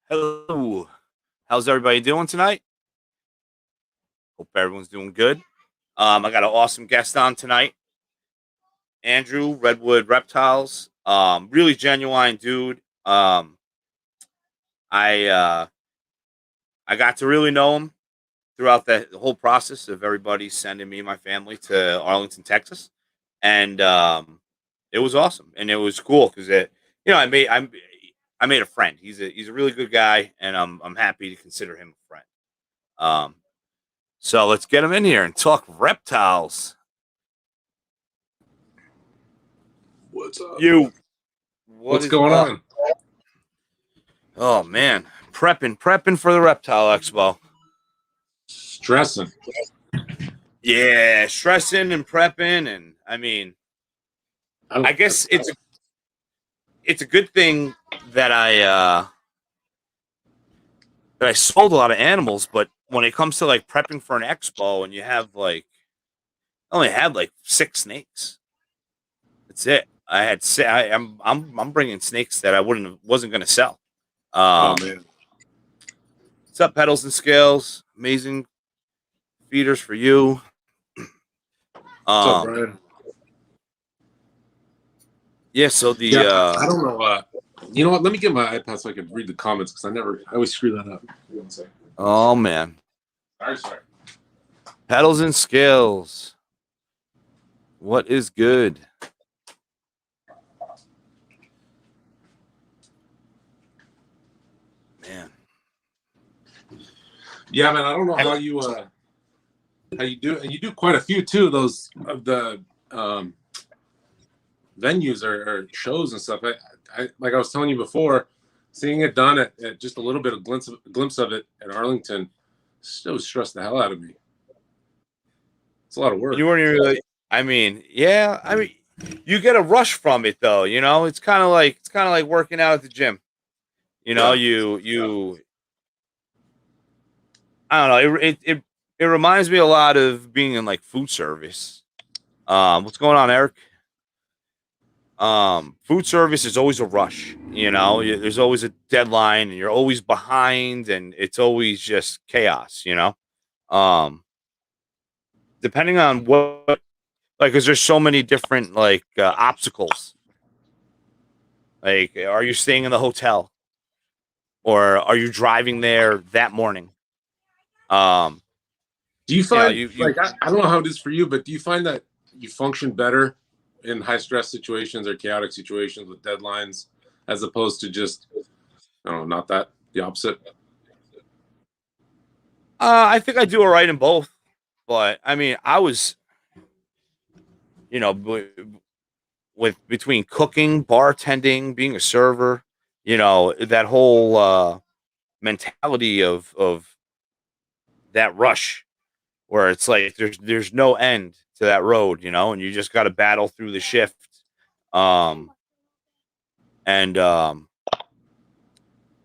Hello. How's everybody doing tonight? Hope everyone's doing good. I got an awesome guest on tonight, Andrew, Redwood Reptiles. Really genuine dude. I uh, I got to really know him throughout the whole process of everybody sending me and my family to Arlington, Texas, and it was awesome and it was cool because I made a friend. He's a really good guy, and I'm happy to consider him a friend. Um, So let's get him in here and talk reptiles. What's up? You, What's going on? Oh man, prepping for the reptile expo. Stressing. Yeah, stressing and prepping, and I guess it's a good thing that I sold a lot of animals, but when it comes to like prepping for an expo, and you have like I only had like 6 snakes. That's it. I had I'm bringing snakes that wasn't going to sell. Oh man. What's up, Pedals and Scales? Amazing feeders for you. What's up, Brian? Yeah, so I don't know. You know what? Let me get my iPad so I can read the comments because I always screw that up. One second. Oh man. Sorry. Pedals and Scales. What is good? Man. Yeah, man. I don't know how you do, and you do quite a few too. Those of the venues or shows and stuff. I like I was telling you before, seeing it done at just a little bit of glimpse of it at Arlington still stressed the hell out of me. It's a lot of work. You weren't even really you get a rush from it though, It's kind of like working out at the gym. You I don't know, it reminds me a lot of being in like food service. What's going on, Eric? Food service is always a rush, there's always a deadline and you're always behind and it's always just chaos, depending on what, like, because there's so many different like obstacles. Like, are you staying in the hotel or are you driving there that morning? Do you find like I don't know how it is for you, but do you find that you function better in high stress situations or chaotic situations with deadlines as opposed to just not that the opposite? I think I do all right in both, but I was, with between cooking, bartending, being a server, that whole mentality of that rush where it's like there's no end to that road, and you just got to battle through the shift. And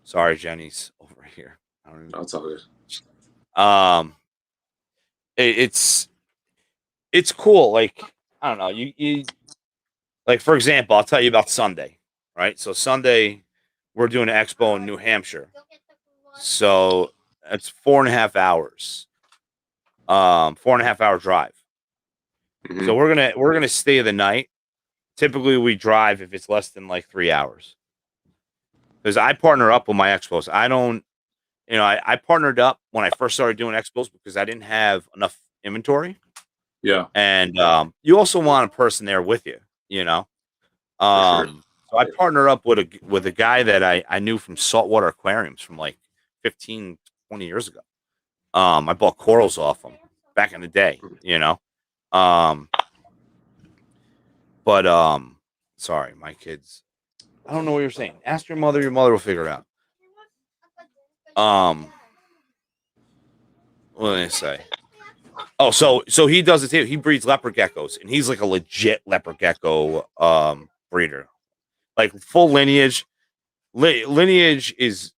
sorry, Jenny's over here. I don't even. That's all good. It's cool. Like, I don't know. You like, for example, I'll tell you about Sunday, right? So Sunday, we're doing an expo in New Hampshire. So it's 4.5 hours. 4.5 hour drive. Mm-hmm. So we're gonna stay the night. Typically, we drive if it's less than like 3 hours. Because I partner up with my expos. I don't, I partnered up when I first started doing expos because I didn't have enough inventory. Yeah. And you also want a person there with you, Sure. So I partner up with a guy that I knew from saltwater aquariums from like 15, 20 years ago. I bought corals off him back in the day, But sorry, my kids. I don't know what you're saying. Ask your mother will figure it out. What did I say? Oh, so he does it too. He breeds leopard geckos, and he's like a legit leopard gecko breeder, like full lineage. Lineage is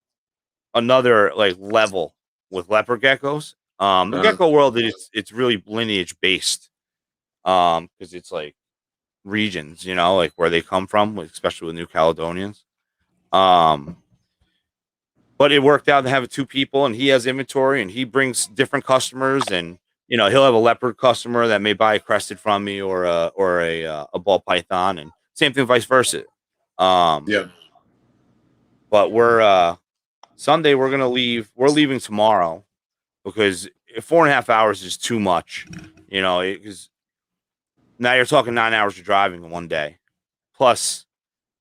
another like level with leopard geckos. The gecko world it's really lineage based, because it's like regions, like where they come from, especially with New Caledonians. But but it worked out to have 2 people, and he has inventory, and he brings different customers, and he'll have a leopard customer that may buy a crested from me or a ball python, and same thing vice versa. Yeah. But we're Sunday we're gonna leave. We're leaving tomorrow because 4.5 hours is too much, because now you're talking 9 hours of driving in one day, plus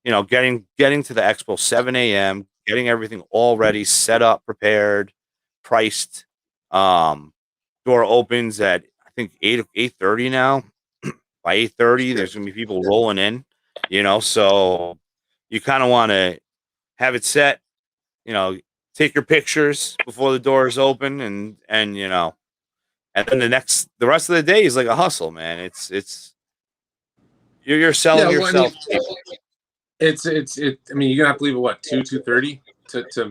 getting to the expo 7 a.m., getting everything all ready, set up, prepared, priced. Door opens at I think 8:30 now. By 8:30, there's gonna be people rolling in, so you kind of want to have it set, take your pictures before the doors open, and then the rest of the day is like a hustle, man. It's you're selling Yeah, well, yourself. I mean, you're gonna have to leave at what, 2:30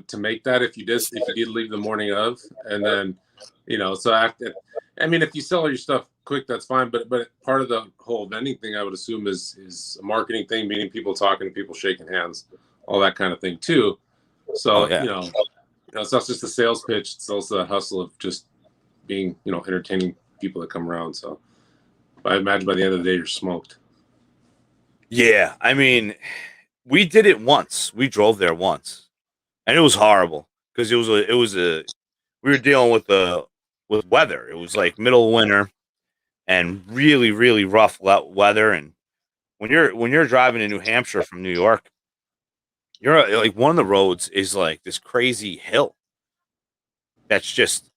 to make that if you did leave the morning of, and then so I mean, if you sell all your stuff quick, that's fine. But part of the whole vending thing, I would assume, is a marketing thing, meeting people, talking to people, shaking hands, all that kind of thing too. So Yeah. it's not just a sales pitch; it's also a hustle of just being entertaining people that come around. So I imagine by the end of the day, you're smoked. Yeah, I mean, we did it once. We drove there once, and it was horrible because we were dealing with weather. It was like middle of winter and really really rough weather. And when you're driving to New Hampshire from New York, you're like one of the roads is like this crazy hill that's just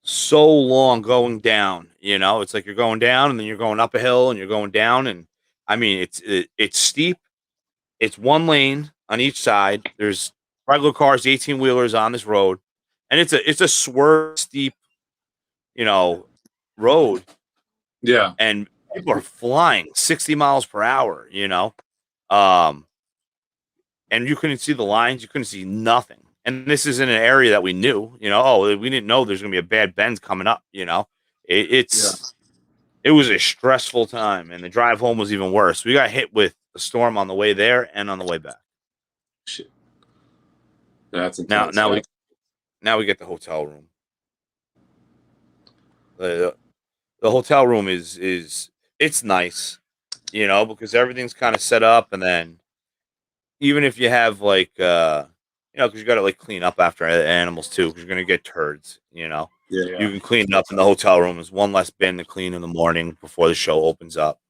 so long going down. It's like you're going down and then you're going up a hill and you're going down, and I mean it's steep. It's one lane on each side. There's regular cars, 18 wheelers on this road, and it's a swerve steep, road, Yeah. and people are flying 60 miles per hour. Um, and you couldn't see the lines, you couldn't see nothing. And this is in an area that we knew, we didn't know there's gonna be a bad bend coming up. It was a stressful time, and the drive home was even worse. We got hit with a storm on the way there and on the way back. Shit. That's Now, intense. now we get the hotel room. The hotel room is it's nice, because everything's kind of set up, and then even if you have like because you got to like clean up after animals too, because you're gonna get turds. Yeah. You can clean it up in the hotel room. There's one less bin to clean in the morning before the show opens up.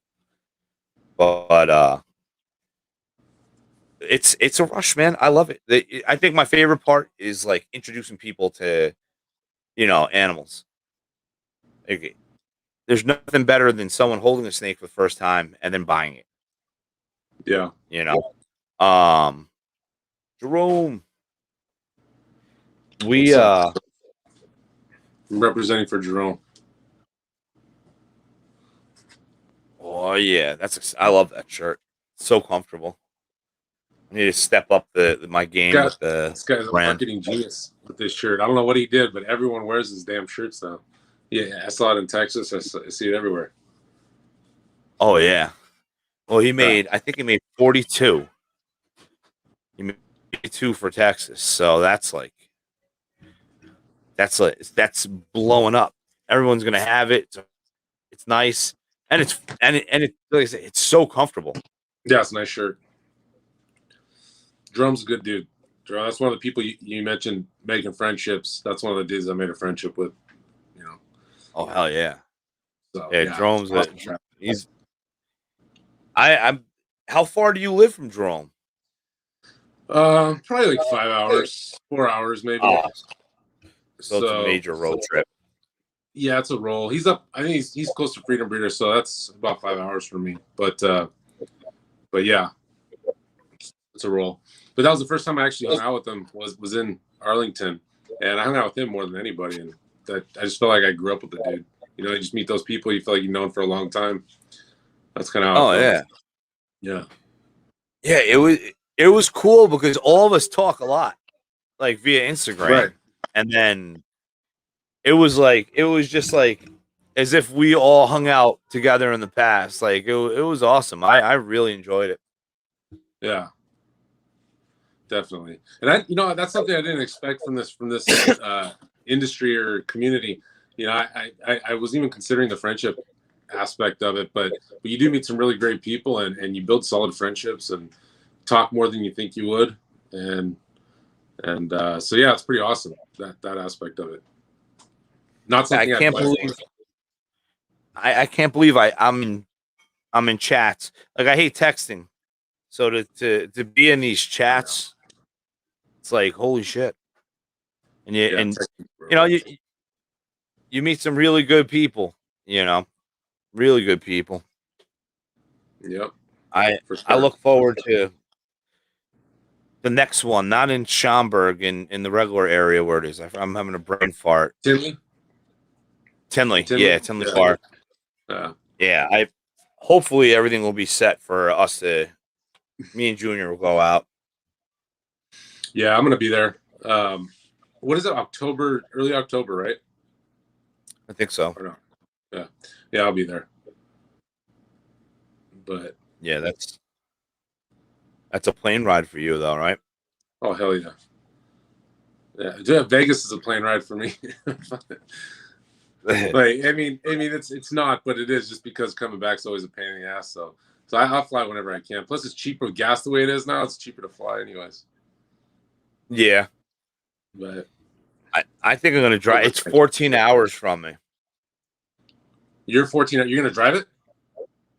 But it's a rush, man. I love it. I think my favorite part is like introducing people to animals. Like, there's nothing better than someone holding a snake for the first time and then buying it. Yeah. Jerome, What's up? I'm representing for Jerome. Oh yeah, I love that shirt. It's so comfortable. I need to step up my game with the This guy's a marketing genius with this shirt. I don't know what he did, but everyone wears his damn shirts now. Yeah, I saw it in Texas. I see it everywhere. Oh yeah. Well, I think he made 42. He made 42 for Texas, so that's blowing up. Everyone's gonna have it. It's nice, and it's like I say, it's so comfortable. Yeah, it's a nice shirt. Jerome's a good dude. Jerome, that's one of the people you mentioned making friendships. That's one of the dudes I made a friendship with. Oh hell yeah! So, yeah, Jerome's he's. I'm. How far do you live from Jerome? Probably like 5 hours, 4 hours maybe. Oh. So it's a major road trip. Yeah, it's a roll. He's up. I think he's close to Freedom Breeder, so that's about 5 hours for me. But yeah, it's a roll. But that was the first time I actually hung out with him. Was in Arlington, and I hung out with him more than anybody. And that I just felt like I grew up with the dude. You just meet those people you feel like you've known for a long time. That's kind of how. Oh yeah. Yeah. It was cool because all of us talk a lot, like via Instagram, right? And then it was just like as if we all hung out together in the past. Like it was awesome. I really enjoyed it. Yeah. definitely. And that's something I didn't expect from this industry or community. I was even considering the friendship aspect of it, but you do meet some really great people, and you build solid friendships and talk more than you think you would, and so yeah, it's pretty awesome, that aspect of it. Not something I can't believe I can't believe I'm in chats. Like, I hate texting, so to be in these chats, it's like, holy shit. And you meet some really good people, really good people. Yep. I For sure. I look forward to the next one, not in Schaumburg, in the regular area where it is. I'm having a brain fart. Tinley? Yeah, Tinley Park. Yeah, hopefully everything will be set for us me and Junior will go out. Yeah, I'm gonna be there. What is it? Early October, right? I think so. Or no? Yeah, I'll be there. But yeah, that's a plane ride for you, though, right? Oh, hell yeah. Yeah, Vegas is a plane ride for me. Like, I mean, it's not, but it is, just because coming back is always a pain in the ass. So I'll fly whenever I can. Plus, it's cheaper with gas the way it is now. It's cheaper to fly, anyways. Yeah, but I think I'm gonna drive. It's 14 hours from me. You're 14. You're gonna drive it?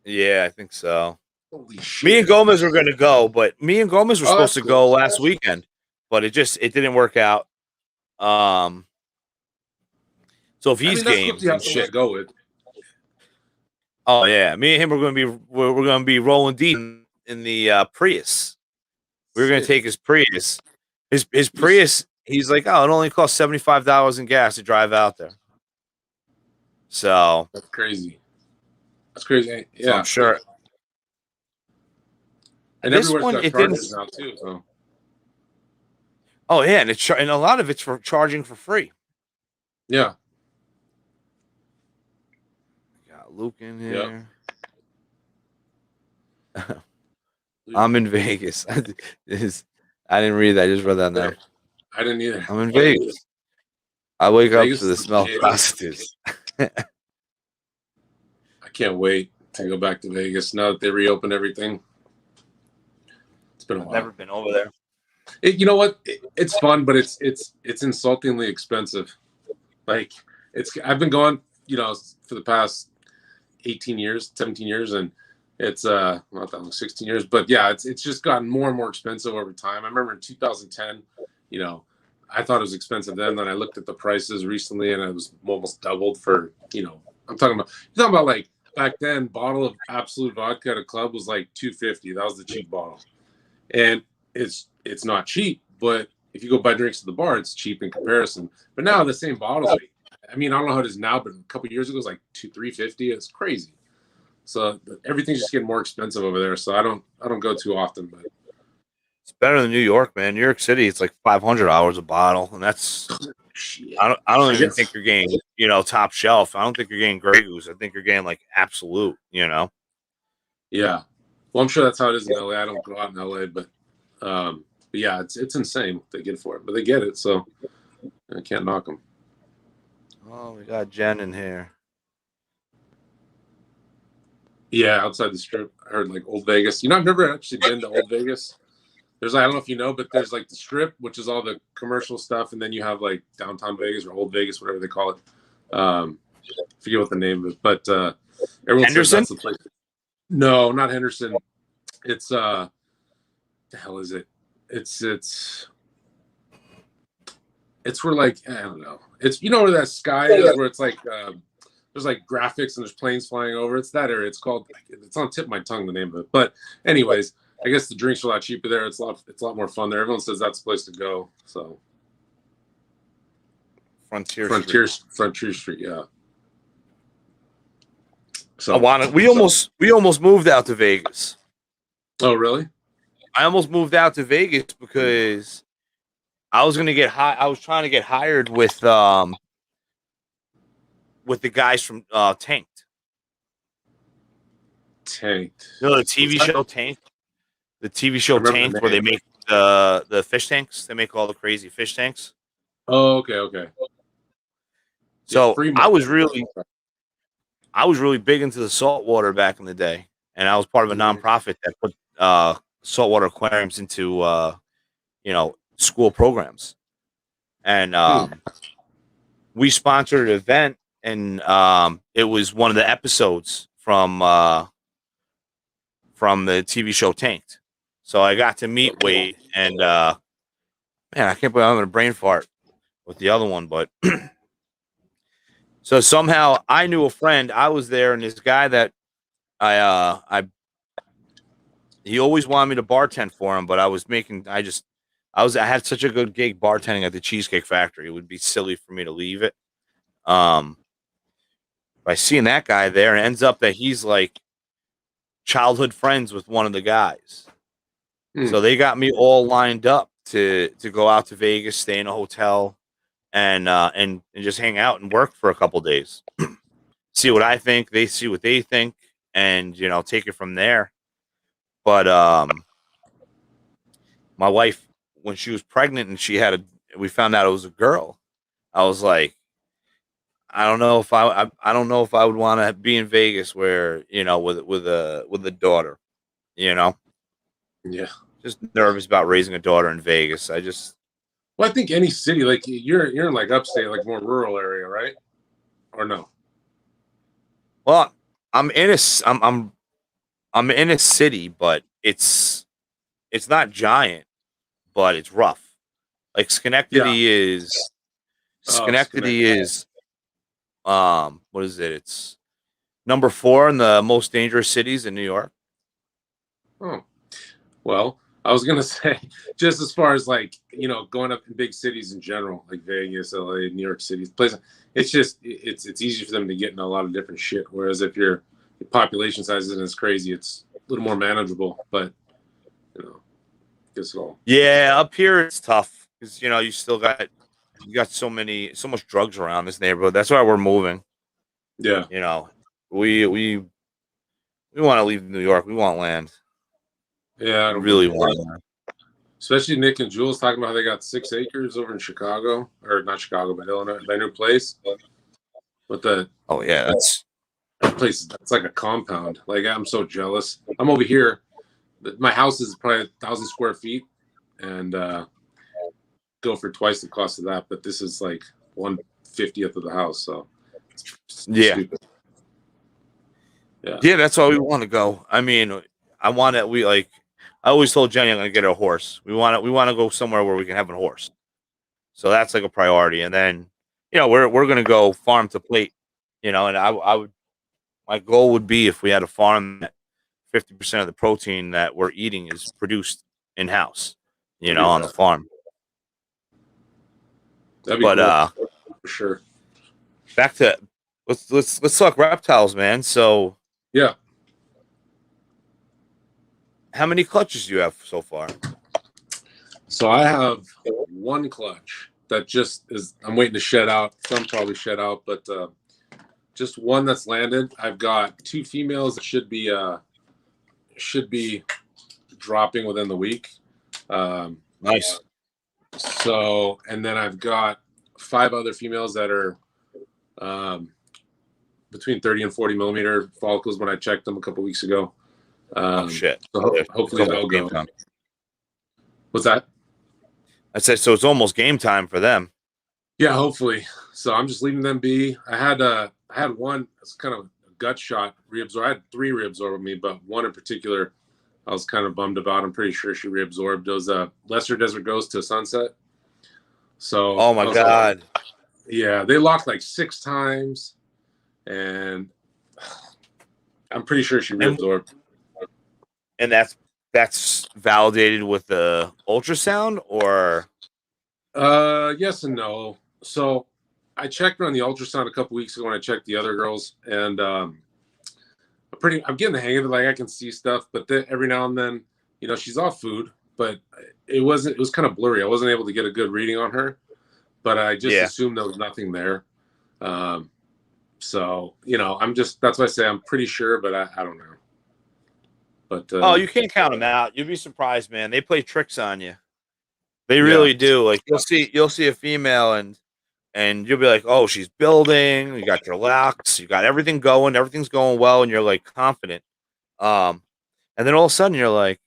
Yeah, I think so. Holy shit. Me and Gomez were gonna go, but me and Gomez were supposed to go last weekend, but it didn't work out. So if he's game, shit, go with. Oh yeah, me and him we're gonna be rolling deep in the Prius. We're gonna take his Prius. His Prius. He's like, oh, it only costs $75 in gas to drive out there. So that's crazy. That's crazy. Yeah, so I'm sure. And this one, it didn't now too. So. Oh yeah, and a lot of it's for charging for free. Yeah. Got Luke in here. Yep. I'm in Vegas. I didn't read that. I just read that now. I didn't either. I'm in Vegas. I wake up to the smell of prostitutes. I can't wait to go back to Vegas now that they reopened everything. It's been a while. I've never been over there. You know what? It's fun, but it's insultingly expensive. Like, I've been going, for the past 18 years, 17 years, and it's not that long, 16 years, but yeah, it's just gotten more and more expensive over time. I remember in 2010, I thought it was expensive then I looked at the prices recently, and it was almost doubled for, I'm talking about like back then, bottle of Absolute vodka at a club was like $2.50. That was the cheap bottle. And it's not cheap, but if you go buy drinks at the bar, it's cheap in comparison. But now the same bottles, I don't know how it is now, but a couple of years ago it was like $3.50. It's crazy. So everything's just getting more expensive over there. So I don't go too often, but it's better than New York, man. New York City, it's like $500 a bottle, and that's I don't even think you're getting top shelf. I don't think you're getting Grey Goose. I think you're getting like Absolute. Yeah. Well, I'm sure that's how it is in LA. I don't go out in LA, but yeah, it's insane what they get for it, but they get it, so I can't knock them. Oh, we got Jen in here. Yeah, outside the strip. I heard like Old Vegas. I've never actually been to Old Vegas. There's, I don't know if you know, but there's like the strip, which is all the commercial stuff, and then you have like downtown Vegas or Old Vegas, whatever they call it. Forget what the name is, but everyone says that's the place. No, not Henderson. It's the hell is it? It's where, like, I don't know. It's where that sky is, where it's like there's like graphics and there's planes flying over. It's that area. It's called. It's on the tip of my tongue, the name of it. But anyways, I guess the drinks are a lot cheaper there. It's a lot more fun there. Everyone says that's the place to go. So Frontier Street, yeah. So we almost moved out to Vegas. Oh, really? I almost moved out to Vegas because I was gonna get I was trying to get hired with the guys from Tanked. Tanked. The TV show Tanked. The TV show Tanked, where they make the fish tanks. They make all the crazy fish tanks. Oh, okay. Yeah, So Fremont. I was really big into the saltwater back in the day, and I was part of a Mhm. nonprofit that put saltwater aquariums into school programs, and Hmm. we sponsored an event, and it was one of the episodes from the TV show Tanked. So I got to meet Wade, and man, I can't believe I'm having a brain fart with the other one, but so somehow I knew a friend. I was there, and this guy that I he always wanted me to bartend for him, but I had such a good gig bartending at the Cheesecake Factory. It would be silly for me to leave it. Um, by seeing that guy there, and it ends up that he's like childhood friends with one of the guys. Hmm. So they got me all lined up to go out to Vegas, stay in a hotel, and just hang out and work for a couple days. See what I think, they see what they think, and take it from there. But my wife, when she was pregnant and we found out it was a girl. I was like, I don't know if I would want to be in Vegas where with a daughter, you know, Yeah. just nervous about raising a daughter in Vegas. Well, I think any city, like you're in like upstate, like more rural area, right? Or no? Well, I'm in a s- I'm in a city, but it's not giant, but it's rough. Like Yeah. Oh, Schenectady is what is it? It's number 4 in the most dangerous cities in New York. Oh, well, I was gonna say, just as far as like going up in big cities in general, like Vegas, LA, New York City, places. It's just it's easy for them to get in a lot of different shit. Whereas if your population size isn't as crazy, it's a little more manageable. But you know, guess it all. Yeah, up here it's tough because you got so much drugs around this neighborhood. That's why we're moving. Yeah, You know, we want to leave New York. We want land. yeah, I We don't really blame you. want land. Especially Nick and Jules talking about how they got 6 acres over in Chicago, or not Chicago, but Illinois, their new place. With the Oh yeah, that's that place, it's like a compound. Like I'm so jealous. I'm over here. My house is probably 1,000 square feet, and go for twice the cost of that. But this is like 1/50th of the house, so it's yeah. stupid. Yeah, Yeah, that's why we want to go. I mean, I want to. I always told Jenny I'm going to get her a horse. We want to go somewhere where we can have a horse. So that's like a priority. And then, we're going to go farm to plate. And I would my goal would be if we had a farm that 50% of the protein that we're eating is produced in house. that'd be On the rad. farm. That'd be But cool for sure. back to let's talk reptiles, man. So Yeah. how many clutches do you have so far? So I have one clutch that just is. I'm waiting to shed out. Some probably shed out, but just one that's landed. I've got two females that should be dropping within the week. Um, Nice. so and then I've got 5 other females that are um, between 30 and 40 millimeter follicles when I checked them a couple weeks ago. Oh shit. So It's hopefully almost they'll game go. time. What's that? I said so. It's almost game time for them. Yeah, hopefully. So I'm just leaving them be. I had one. It's kind of a gut shot reabsorb. I had 3 reabsorb with me, but one in particular, I was kind of bummed about. I'm pretty sure she reabsorbed. It was a lesser desert ghost to sunset. So Oh my god. yeah, they locked like 6 times, and I'm pretty sure she And reabsorbed. and that's validated with the ultrasound or Yes and no. So I checked her on the ultrasound a couple weeks ago when I checked the other girls, and I'm getting the hang of it. Like I can see stuff, but then every now and then, she's off food, but it was kind of blurry. I wasn't able to get a good reading on her, but I just yeah. assumed there was nothing there. So, that's why I say I'm pretty sure, but I don't know. But Oh, you can't count them out. You'd be surprised, man. They play tricks on you. They yeah, really do. Like you'll see a female and you'll be like, oh, she's building. You got your locks. You got everything going. Everything's going well, and you're like confident. And then all of a sudden you're like,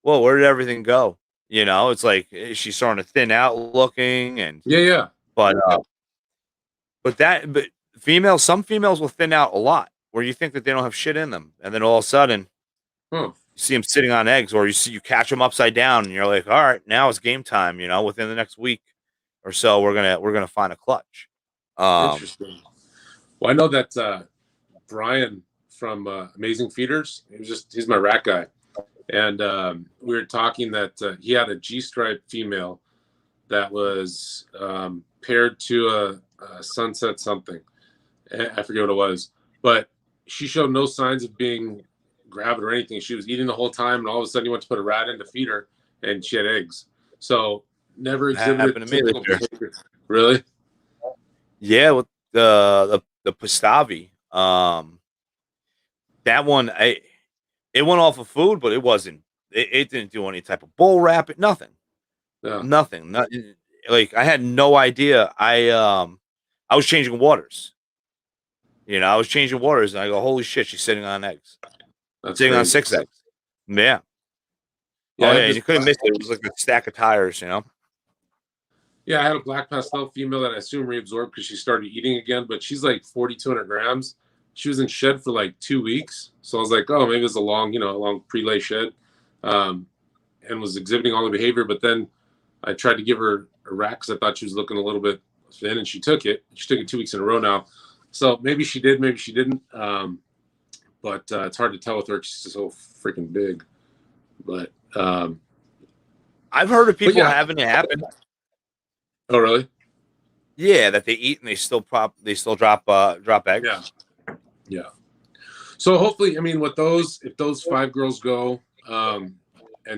whoa, where did everything go? You know, it's like she's starting to thin out looking, and yeah. but but some females will thin out a lot, where you think that they don't have shit in them, and then all of a sudden Huh. you see them sitting on eggs, or you catch them upside down, and you're like, all right, now it's game time. You know, within the next week or so, we're gonna find a clutch. Interesting. Well, I know that Brian from Amazing Feeders. He's my rat guy, and we were talking that he had a G-stripe female that was paired to a sunset something. I forget what it was, but she showed no signs of being gravid or anything. She was eating the whole time, and all of a sudden, you went to put a rat in to feed her, and she had eggs. So never exhibited Happened to me typical this year. behavior. Really? Yeah, with the Pastavi, that one it went off of food, but it wasn't. It didn't do any type of bull rapid, nothing. Yeah. Nothing. Not, like I had no idea. I was changing waters. You know, I was changing waters, and I go, "Holy shit, she's sitting on eggs. That's Sitting on crazy. 6 eggs." Yeah. Yeah, Oh I yeah, have and this you couldn't miss it. It was like a stack of tires. You know. Yeah, I had a black pastel female that I assume reabsorbed because she started eating again, but she's like 4,200 grams. She was in shed for like 2 weeks. So I was like, oh, maybe it's a long pre-lay shed, and was exhibiting all the behavior. But then I tried to give her a rack because I thought she was looking a little bit thin, and she took it. She took it 2 weeks in a row now. So maybe she did, maybe she didn't. But it's hard to tell with her. She's so freaking big. But I've heard of people yeah. having it happen. Oh, really? Yeah, that they eat and they still drop eggs. Yeah. So hopefully, I mean, with those, if those 5 girls go, and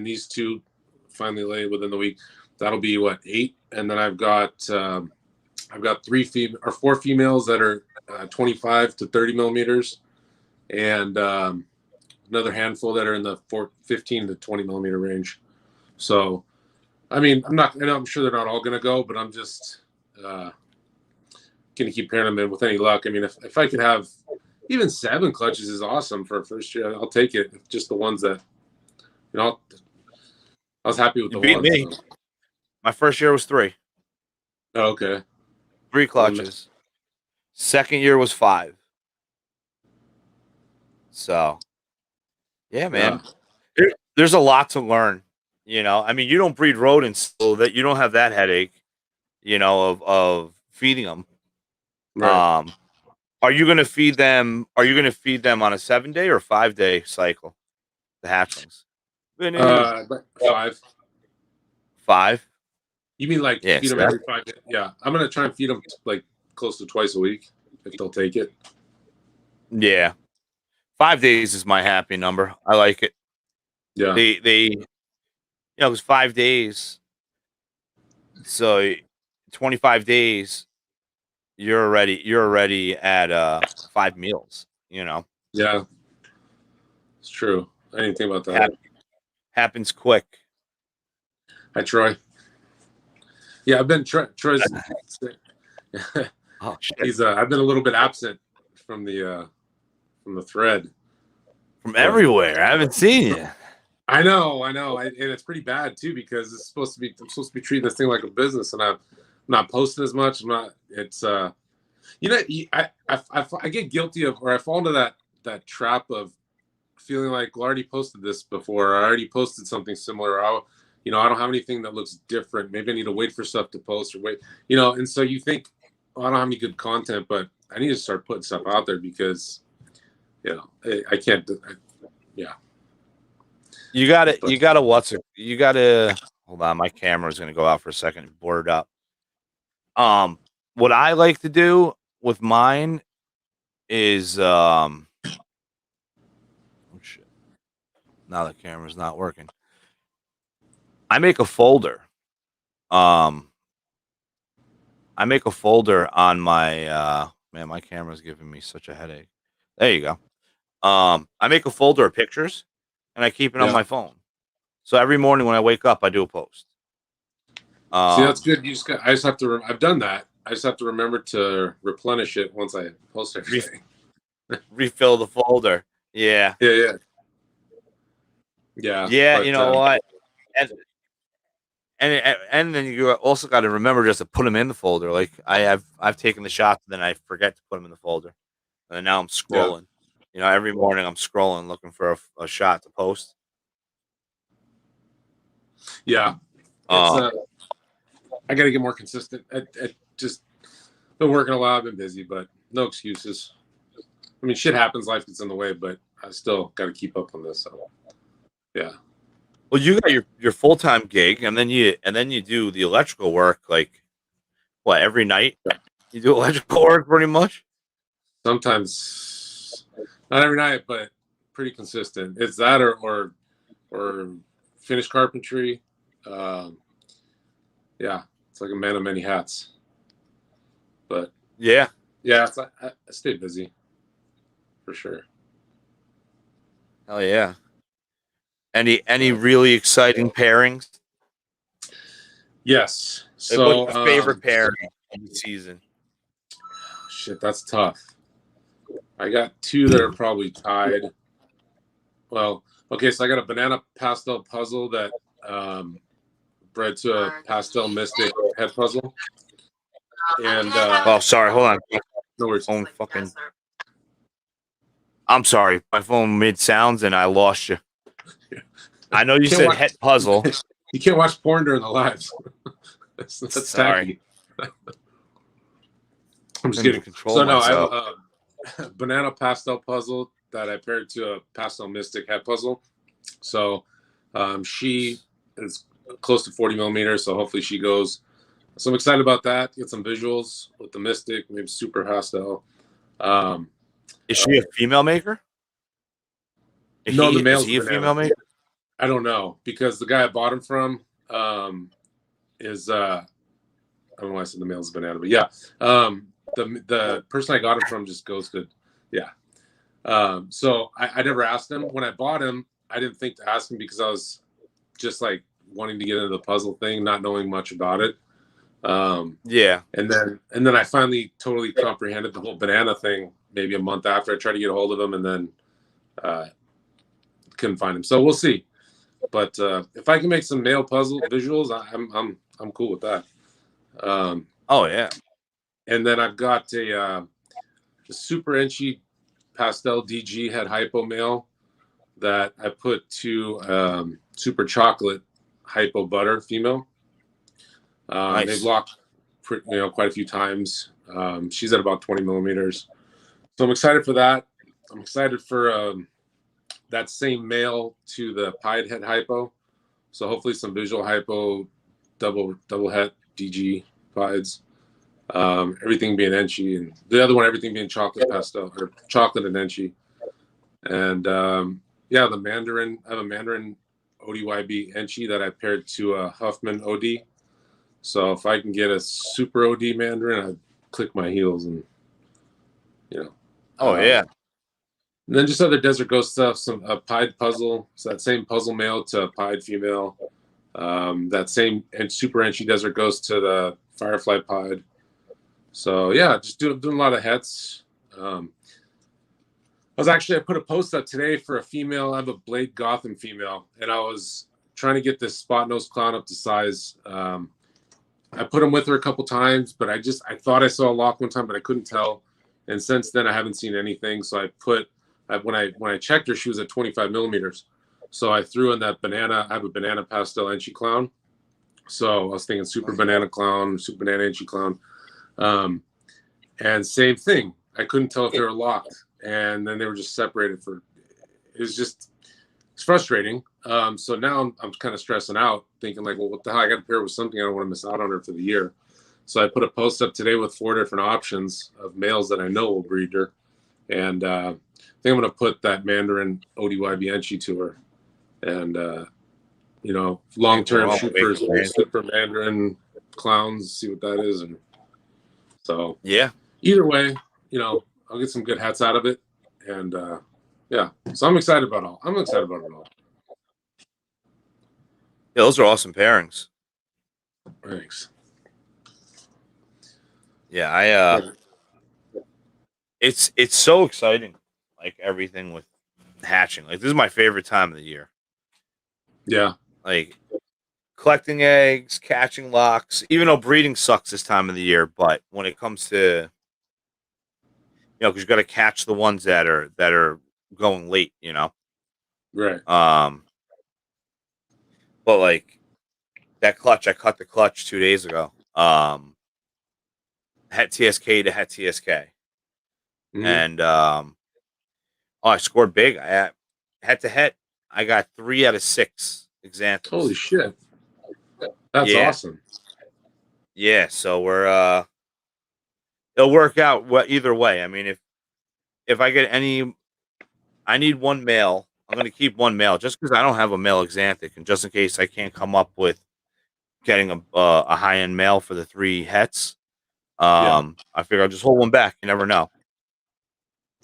these 2 finally lay within the week, that'll be what, 8, and then I've got 4 females that are 25 to 30 millimeters, and another handful that are in the 15 to 20 millimeter range. So, I mean, I'm sure they're not all going to go, but I'm just going to keep pairing them in with any luck. I mean, if I could have even 7 clutches is awesome for a first year. I'll take it. If just the ones that, I was happy with You the beat ones. me. So. My first year was 3. Oh, okay. 3 clutches. Second year was 5. So, yeah, man. Yeah. There's a lot to learn. You know, I mean, you don't breed rodents so that you don't have that headache, you know, of feeding them. Right. Are you going to feed them? Are you going to feed them on a 7-day or 5-day cycle? The hatchlings. But 5. 5. You mean like Yeah, feed them every 5 days? Yeah, I'm gonna try and feed them like close to twice a week if they'll take it. Yeah, 5 days is my happy number. I like it. Yeah. It was 5 days. So 25 days, you're already at 5 meals, you know. Yeah. It's true. I didn't think about that. Happens quick. Hi, Troy. Yeah, I've been Troy's. Oh shit. He's I've been a little bit absent from the thread. From everywhere. I haven't seen you. I know, and it's pretty bad too because I'm supposed to be treating this thing like a business, and I'm not posting as much. I'm not. It's I get guilty of, or I fall into that trap of feeling like, well, I already posted this before, or I already posted something similar. I don't have anything that looks different. Maybe I need to wait for stuff to post or wait, and so you think, oh, I don't have any good content, but I need to start putting stuff out there because, I can't. Yeah. You gotta hold on, my camera's gonna go out for a second. Board up. What I like to do with mine is oh shit. Now the camera's not working. I make a folder. I make a folder on my man, my camera's giving me such a headache. There you go. I make a folder of pictures, and I keep it on Yeah. my phone. So every morning when I wake up, I do a post. See, that's good. I just have to. I've done that. I just have to remember to replenish it once I post everything. Refill the folder. Yeah. Yeah. Yeah. But, you know what? And then you also got to remember just to put them in the folder. Like I've taken the shots, and then I forget to put them in the folder, and then now I'm scrolling. You know, every morning I'm scrolling looking for a shot to post. Yeah, it's I got to get more consistent. I just been working a lot. I've been busy, but no excuses. I mean, shit happens. Life gets in the way, but I still got to keep up on this. So, yeah. Well, you got your full time gig, and then you do the electrical work. Like what, every night? You do electrical work pretty much. Sometimes, not every night, but pretty consistent. It's that or finish carpentry. Yeah, it's like a man of many hats. But Yeah, I stay busy for sure. hell yeah. Any really exciting pairings? Yes. Like, So, what's your favorite pairing of the season? shit, that's tough. I got two that are probably tied. Well, okay, so I got a banana pastel puzzle that bred to a pastel mystic head puzzle. And Oh, sorry, hold on. no worries. Phone fucking. I'm sorry, my phone made sounds and I lost you. I know you said head puzzle. You can't watch porn during the lives. that's Sorry. tacky. I'm just kidding. So no, I have a banana pastel puzzle that I paired to a pastel mystic head puzzle. So she is close to 40 millimeters, so hopefully she goes. So I'm excited about that. Get some visuals with the mystic, maybe super pastel. Is she a female maker? No, the male's is he a banana. female maker? I don't know, because the guy I bought him from is I don't know why I said the male's banana, but yeah. The person I got him from just ghosted. Yeah. So I never asked him. When I bought him, I didn't think to ask him because I was just like wanting to get into the puzzle thing, not knowing much about it. Yeah. And then I finally totally comprehended the whole banana thing maybe a month after. I tried to get a hold of him and then couldn't find him. So we'll see. But if I can make some male puzzle visuals, I'm cool with that. Oh yeah. And then I've got a super inchy pastel DG head hypo male that I put to super chocolate hypo butter female. Nice. They've locked quite a few times. She's at about 20 millimeters. So I'm excited for that. I'm excited for that same male to the pied head hypo. So hopefully some visual hypo, double het DG pieds. Everything being enchy, and the other one, everything being chocolate pastel or chocolate and enchy. And the Mandarin, I have a Mandarin ODYB enchy that I paired to a Huffman OD. So if I can get a super OD Mandarin, I'd click my heels and Oh yeah. And then just other desert ghost stuff, some pied puzzle. So that same puzzle male to a pied female. That same and super enchy desert ghost to the firefly pied. So yeah, just doing a lot of hets. I put a post up today for a female. I have a Blade Gotham female, and I was trying to get this spot nose clown up to size. I put him with her a couple times, but I thought I saw a lock one time, but I couldn't tell. And since then, I haven't seen anything. So when I checked her, she was at 25 millimeters. So I threw in that banana. I have a banana pastel enchy clown. So I was thinking super banana clown, super banana enchy clown. And same thing. I couldn't tell if they were locked. And then they were just separated it's frustrating. So now I'm kind of stressing out, thinking like, well, what the hell? I got to pair with something. I don't want to miss out on her for the year. So I put a post up today with 4 different options of males that I know will breed her. And I think I'm going to put that Mandarin ODYB enchy to her. And, long-term shoot for super Mandarin clowns, see what that is. And so yeah, either way, I'll get some good hats out of it. And so I'm excited about it all. Yeah, those are awesome pairings. Thanks. Yeah, Yeah. it's so exciting, like everything with hatching. Like this is my favorite time of the year. Yeah. Like collecting eggs, catching locks. Even though breeding sucks this time of the year, but when it comes to because you got to catch the ones that are going late. Right. Um, but like that clutch, I cut the clutch 2 days ago. Het TSK to Het TSK, Hmm. and oh, I scored big. I head to head. I got 3 out of 6 Holy exanthus. shit. That's Yeah, awesome. yeah. So it'll work out either way. I mean, if I get any, I need one male. I'm gonna keep one male just because I don't have a male exanthic, and just in case I can't come up with getting a high end male for the 3 hets. Yeah. I figure I'll just hold one back. You never know.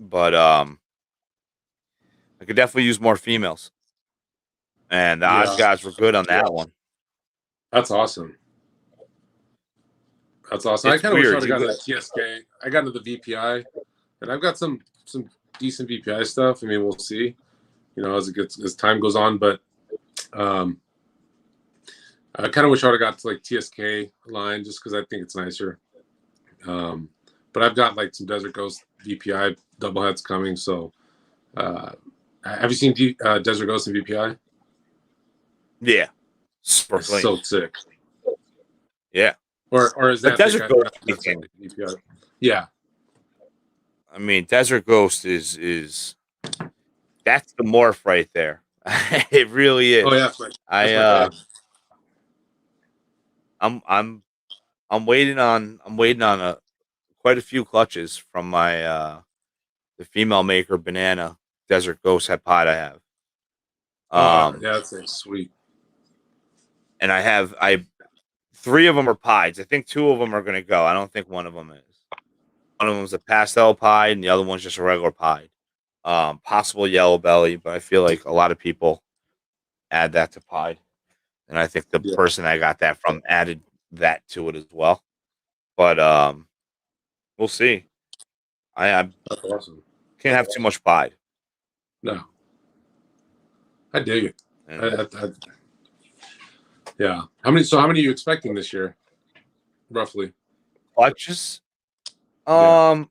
But I could definitely use more females, and the odds Yeah. guys were good on that one. That's awesome. That's awesome. I It's kind of wish I weird. would have gotten a TSK. I got into the VPI, and I've got some decent VPI stuff. I mean, we'll see. As time goes on, but um, I kind of wish I would have got to like TSK line just because I think it's nicer. Um, but I've got like some Desert Ghost VPI double heads coming. So, uh, have you seen Desert Ghost and VPI? Yeah, super It's clean. so sick. Yeah, Or is but that the Desert guy? Ghost, Not necessarily VPI. Yeah, I mean, Desert Ghost is that's the morph right there. It really oh is. yeah, that's I my dad. I'm I'm I'm waiting on quite a few clutches from my the female maker banana Desert Ghost head pod I have. Oh Um yeah, that's sweet. and I 3 of them are pieds. I think 2 of them are gonna go. I don't think one of them is. One of them's a pastel pied and the other one's just a regular pied. Possible yellow belly, but I feel like a lot of people add that to pied. And I think the Yeah, person I got that from added that to it as well. But we'll see. I that's awesome. can't have too much pied. No, I dig it. And Yeah. How many are you expecting this year, roughly? clutches, Yeah. um,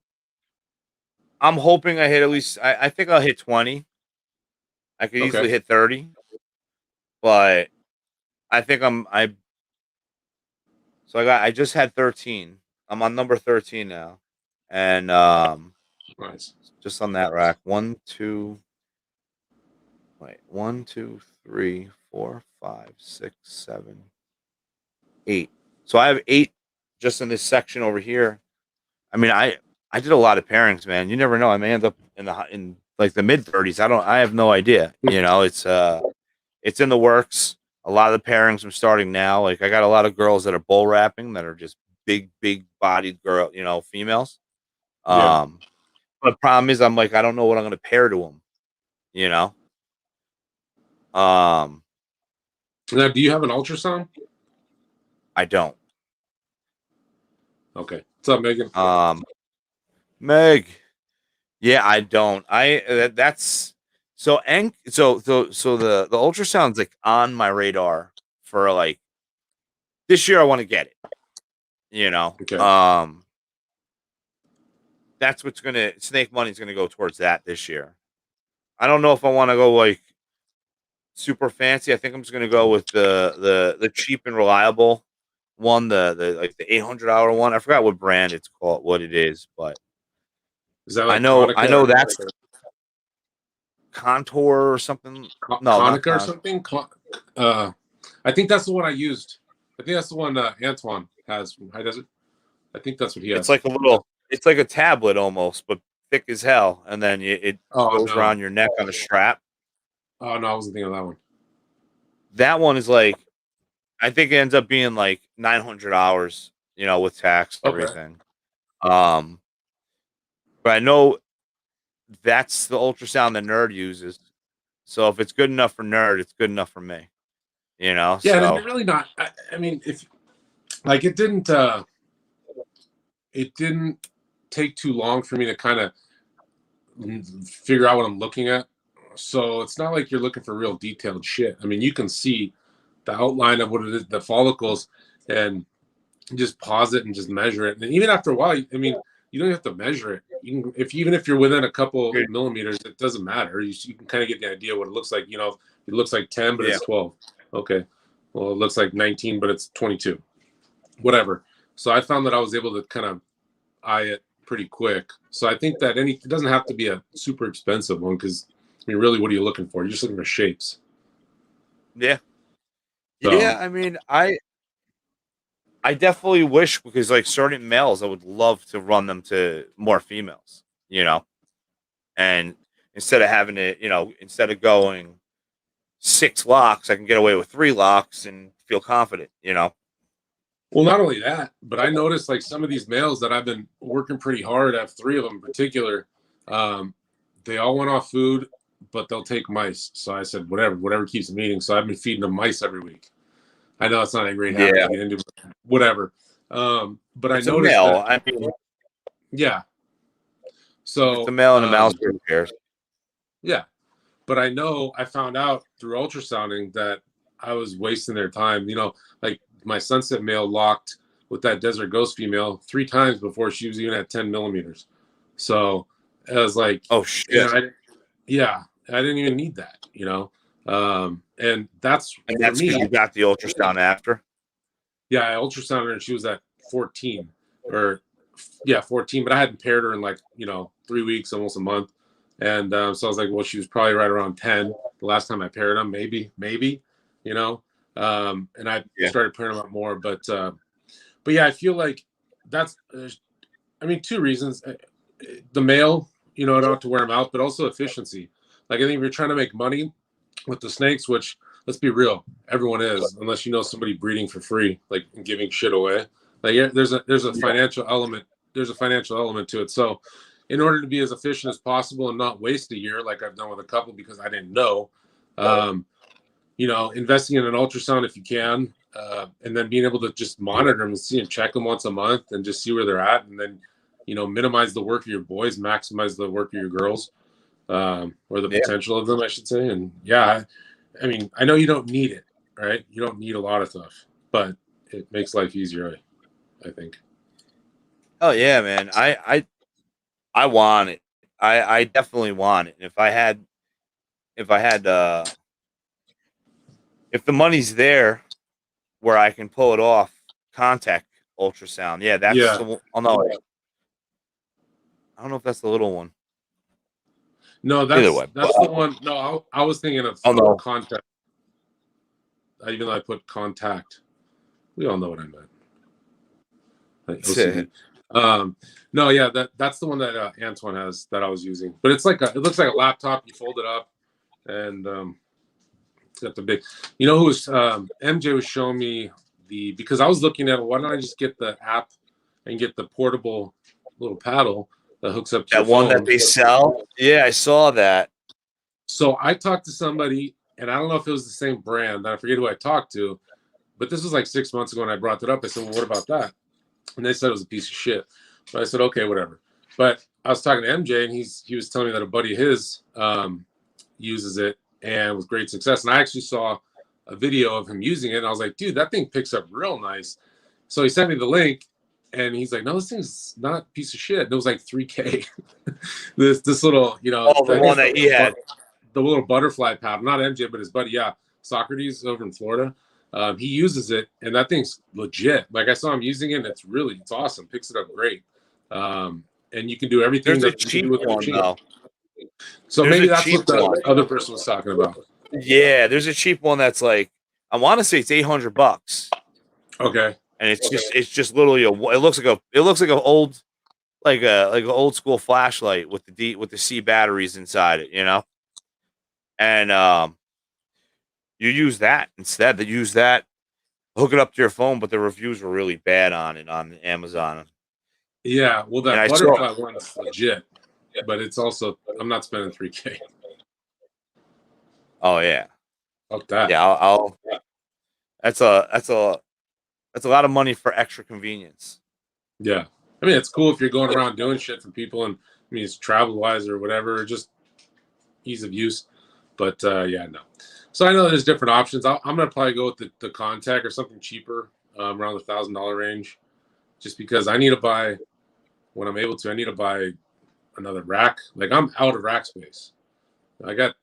I'm hoping I hit at least. I think I'll hit 20. I could Okay. easily hit 30, but I think I. So I just had 13. I'm on number 13 now, and Nice. just on that rack, one, two, three, four, five, six, 7, 8. So I have 8 just in this section over here. I mean, I did a lot of pairings, man. You never know. I may end up in like the mid 30s. I have no idea. It's in the works. A lot of the pairings I'm starting now. Like I got a lot of girls that are bull wrapping that are just big bodied girl, females. Yeah. Um, but the problem is I'm like I don't know what I'm gonna pair to them. You know. Um, Now, do you have an ultrasound? I don't. Okay. What's up, Megan? Meg. Yeah, I don't. That's so the ultrasound's like on my radar for like this year. I want to get it. You know, Okay. that's what's gonna snake money's gonna go towards that this year. I don't know if I want to go like super fancy. I think I'm just gonna go with the cheap and reliable one, the like the $800 one. I forgot what brand it's called, what it is, but Is that I like know I Konica know or that's Contour or something. No, not Konica or Contour. something? Uh, I think that's the one I used. I think that's the one Antoine has from High Desert. I think that's what he It's has. like it's like a tablet almost, but thick as hell, and then it Oh goes no. around your neck on a strap. Oh no, I wasn't thinking of that one. That one is like, I think it ends up being like $900, with tax and Okay. everything. Um, but I know that's the ultrasound that Nerd uses. So if it's good enough for Nerd, it's good enough for me. you know. Yeah, and So it's really not. I mean, if like it didn't take too long for me to kind of figure out what I'm looking at. So it's not like you're looking for real detailed shit. I mean, you can see the outline of what it is, the follicles, and just pause it and just measure it. And even after a while, I mean, you don't have to measure it. You can, even if you're within a couple millimeters, it doesn't matter. You can kind of get the idea what it looks like. You know, it looks like 10, but yeah, it's 12. Okay. Well, it looks like 19, but it's 22. Whatever. So I found that I was able to kind of eye it pretty quick. So I think that it doesn't have to be a super expensive one because I mean, really, what are you looking for? You're just looking for shapes. yeah, So yeah. I mean, I definitely wish because like certain males, I would love to run them to more females, you know, and instead of having it, you know, instead of going 6 locks, I can get away with 3 locks and feel confident, you know. well, not only that, but I noticed like some of these males that I've been working pretty hard. I have 3 of them in particular. Um, they all went off food, but they'll take mice. So I said, whatever keeps them eating. So I've been feeding them mice every week. I know it's not a great habit Yeah, to get into, but whatever. But I it's a noticed that, male. I mean, yeah. if it's a So, male and a mouse, who cares? yeah. But I know I found out through ultrasounding that I was wasting their time. You know, like my sunset male locked with that desert ghost female 3 times before she was even at 10 millimeters. So I was like, Oh you shit! know, yeah, I didn't even need that, you know. And that's And for that's because me. you got the ultrasound after. Yeah, I ultrasounded her and she was at 14 or yeah, 14, but I hadn't paired her in like, 3 weeks, almost a month. And so I was like, well, she was probably right around 10 the last time I paired them, maybe, you know. And I Yeah, started pairing them up more, but yeah, I feel like that's, I mean, 2 reasons. The male, I don't have to wear them out, but also efficiency. Like, I think if you're trying to make money with the snakes, which let's be real, everyone is, unless you know somebody breeding for free, like giving shit away. Like, yeah, there's a yeah, financial element. There's a financial element to it. So, in order to be as efficient as possible and not waste a year, like I've done with a couple because I didn't know, um, investing in an ultrasound if you can, and then being able to just monitor them and see and check them once a month and just see where they're at, and then minimize the work of your boys, maximize the work of your girls, or the yeah. potential of them, I should say. And yeah, I mean, I know you don't need it, right? You don't need a lot of stuff, but it makes life easier, I think. Oh yeah, man. I want it. I definitely want it. And if I had if the money's there where I can pull it off, contact ultrasound. Yeah, that's Yeah. the one. Oh no, I don't know if that's the little one. No, Either that's way, but that's the one. No, I was thinking of oh no, contact. Even though I put contact, we all know what I meant. Like OCD. Um, no, yeah, that's the one that Antoine has that I was using. But it looks like a laptop. You fold it up, and it's got the big. You know who was MJ was showing me because I was looking at why don't I just get the app and get the portable little paddle that hooks up to your that one that phone. they sell. Yeah, I saw that. So I talked to somebody, and I don't know if it was the same brand. I forget who I talked to, but this was like 6 months ago, and I brought it up. I said, "Well, what about that?" And they said it was a piece of shit. But I said, "Okay, whatever." But I was talking to MJ, and he was telling me that a buddy of his uses it and with great success. And I actually saw a video of him using it, and I was like, "Dude, that thing picks up real nice." So he sent me the link, and he's like, "No, this thing's not a piece of shit." And it was like 3K. this little, Oh, the I one guess that he had. the little butterfly paddle, not MJ, but his buddy, yeah, Socrates over in Florida. He uses it, and that thing's legit. Like I saw him using it, and it's awesome. Picks it up great, and you can do everything There's a that you can do cheap with the one machine. though. So There's maybe a that's cheap what the one. other person was talking about. Yeah, there's a cheap one that's like I want to say it's $800, Okay. and it's just literally it looks like an old school flashlight with the C batteries inside it, you know, and you use that instead. They use that, hook it up to your phone, but the reviews were really bad on it on Amazon, Yeah. Well, and that I saw. butterfly one's legit, but it's also I'm not spending 3K. Oh yeah, Fuck that. yeah. That's a lot of money for extra convenience. Yeah. I mean, it's cool if you're going around doing shit for people, and I mean, it's travel wise or whatever, or just ease of use. But yeah, no. So I know there's different options. I'm gonna probably go with the Contact or something cheaper, around the $1,000 range, just because I need to buy when I'm able to. I need to buy another rack. Like I'm out of rack space. I got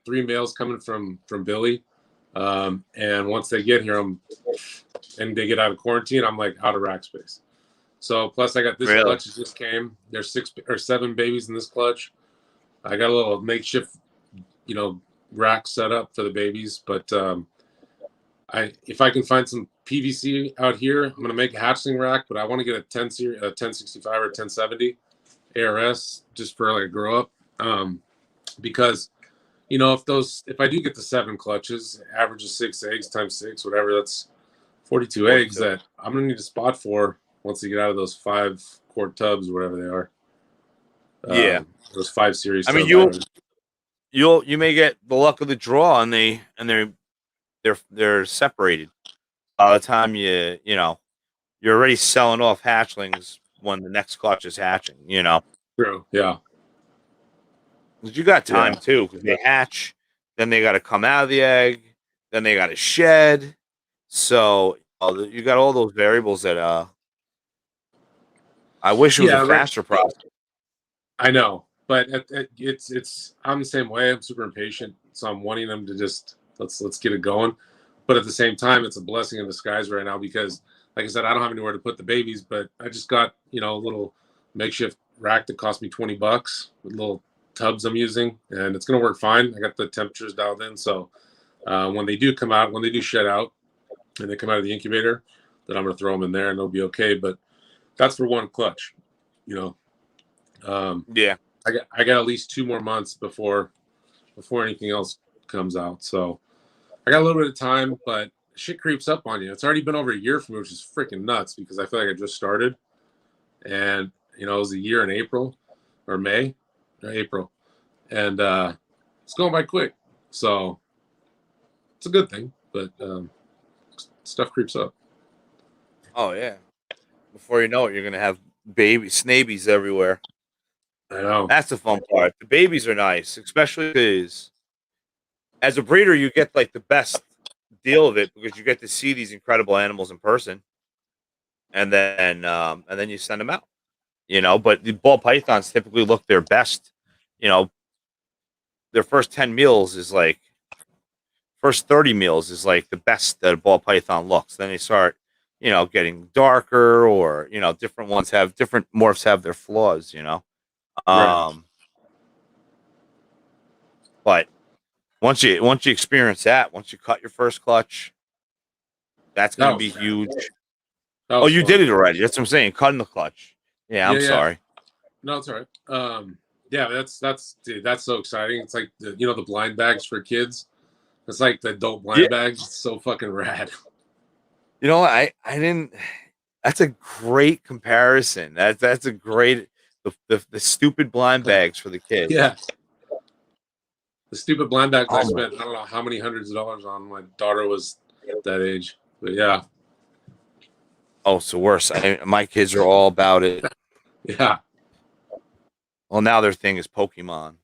3 males coming from Billy, and once they get here, and they get out of quarantine, I'm like out of rack space. So plus I got this Really? clutch that just came. There's 6 or 7 babies in this clutch. I got a little makeshift, rack set up for the babies, but if I can find some PVC out here, I'm gonna make a hatchling rack, but I want to get a 1065 or 1070 ARS just for like a grow up, because if I do get the 7 clutches, averages 6 eggs times 6, whatever, that's 42 eggs that I'm gonna need a spot for once they get out of those 5-quart tubs, whatever they are. Yeah. Those 5 series. I mean, tubs. you may get the luck of the draw, and they're separated. By the time you're already selling off hatchlings when the next clutch is hatching. True. Yeah. 'Cause you got time too, because they hatch, then they got to come out of the egg, then they got to shed. So you got all those variables that I wish it was a faster process. I know, but it's I'm the same way. I'm super impatient, so I'm wanting them to just let's get it going. But at the same time, it's a blessing in disguise right now because, like I said, I don't have anywhere to put the babies. But I just got a little makeshift rack that cost me $20 with little tubs I'm using, and it's gonna work fine. I got the temperatures dialed in, so when they do come out, when they do shed out, and they come out of the incubator, then I'm gonna throw them in there, and they'll be okay. But that's for one clutch, Yeah. I got at least 2 more months before anything else comes out. So I got a little bit of time, but shit creeps up on you. It's already been over a year for me, which is freaking nuts because I feel like I just started. And it was a year in April or May or April. And it's going by quick. So it's a good thing, but stuff creeps up. Oh yeah. Before you know it, you're gonna have snabies everywhere. I know. That's the fun part. The babies are nice, especially because as a breeder, you get like the best deal of it because you get to see these incredible animals in person, and then you send them out. But the ball pythons typically look their best. Their first 10 meals is like first 30 meals is like the best that a ball python looks. Then they start, getting darker, or different ones have different morphs have their flaws. Right. But once you experience that, once you cut your first clutch, that's going to be huge. Oh, you did it already. That's what I'm saying. Cutting the clutch. Yeah, I'm sorry. No, it's all right. Yeah, dude, that's so exciting. It's like the blind bags for kids. It's like the adult blind bags. It's so fucking rad. I didn't. That's a great comparison. That's a great the stupid blind bags for the kids. Yeah. The stupid blind bags I spent, I don't know how many hundreds of dollars on. My daughter was that age. But yeah. Oh, so worse. My kids are all about it. Yeah. Well, now their thing is Pokemon,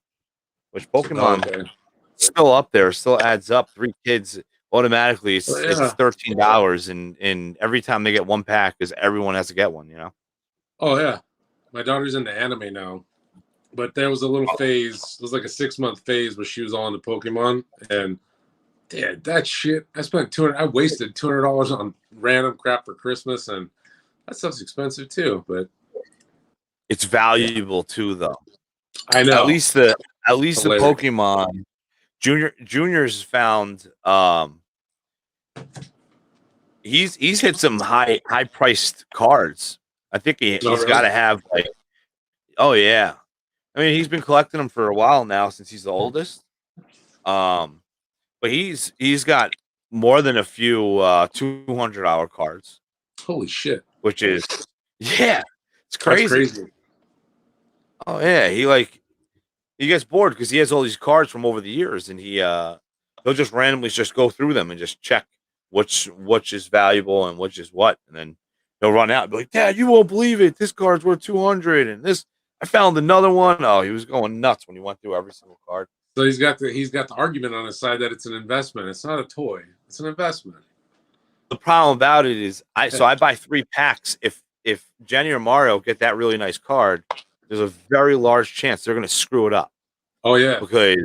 which Pokemon still up there, still adds up. 3 kids automatically. It's $13, and every time they get one pack, because everyone has to get one. Oh yeah, my daughter's into anime now, but there was a little phase. It was like a 6-month phase where she was all into Pokemon, and dude, that shit. I spent I wasted $200 on random crap for Christmas, and that stuff's expensive too. But it's valuable too, though. I know. At least the Pokemon Junior's found. He's hit some high priced cards. I think he's got to have like. Oh yeah, I mean he's been collecting them for a while now since he's the oldest. But he's got more than a few $200 cards. Holy shit! Which is it's crazy. That's crazy. Oh yeah, he gets bored because he has all these cards from over the years, and he'll just randomly just go through them and just check which is valuable and which is what, and then he'll run out and be like, Dad, you won't believe it. This card's worth 200, and this I found another one. Oh, he was going nuts when he went through every single card. So he's got the argument on his side that it's an investment. It's not a toy. It's an investment. The problem about it is I buy 3 packs. If Jenny or Mario get that really nice card, there's a very large chance they're gonna screw it up. Oh yeah. Because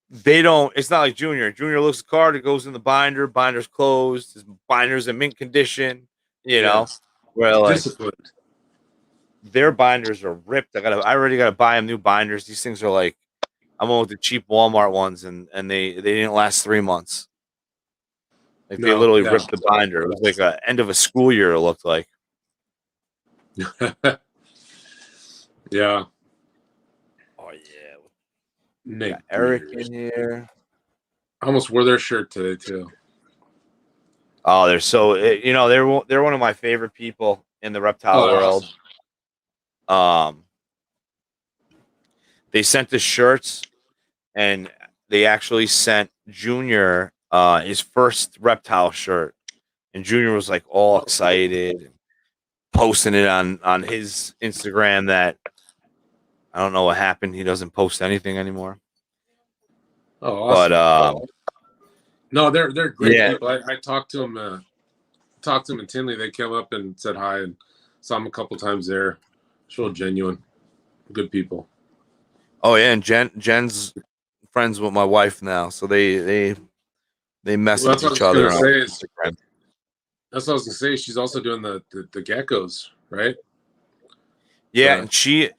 they don't, it's not like Junior. Junior looks at the card, it goes in the binder, binder's closed, his binder's in mint condition, you know. Where like disciplined. Their binders are ripped. I already gotta buy them new binders. These things are like, I went with the cheap Walmart ones and they didn't last 3 months. Like they literally ripped the binder. It was like a end of a school year, it looked like. Yeah. Oh yeah. Nick Eric in here. I almost wore their shirt today too. Oh, they're so, you know, they're one of my favorite people in the reptile world. Awesome. They sent the shirts, and they actually sent Junior his first reptile shirt, and Junior was like all excited and posting it on his Instagram. That I don't know what happened. He doesn't post anything anymore. Oh, awesome. But no, they're great people. I talked to them in Tinley. They came up and said hi and saw them a couple times there. It's real genuine, good people. Oh yeah, and Jen's friends with my wife now, so they message each other on Instagram. That's what I was gonna say. She's also doing the geckos, right? Yeah, and she's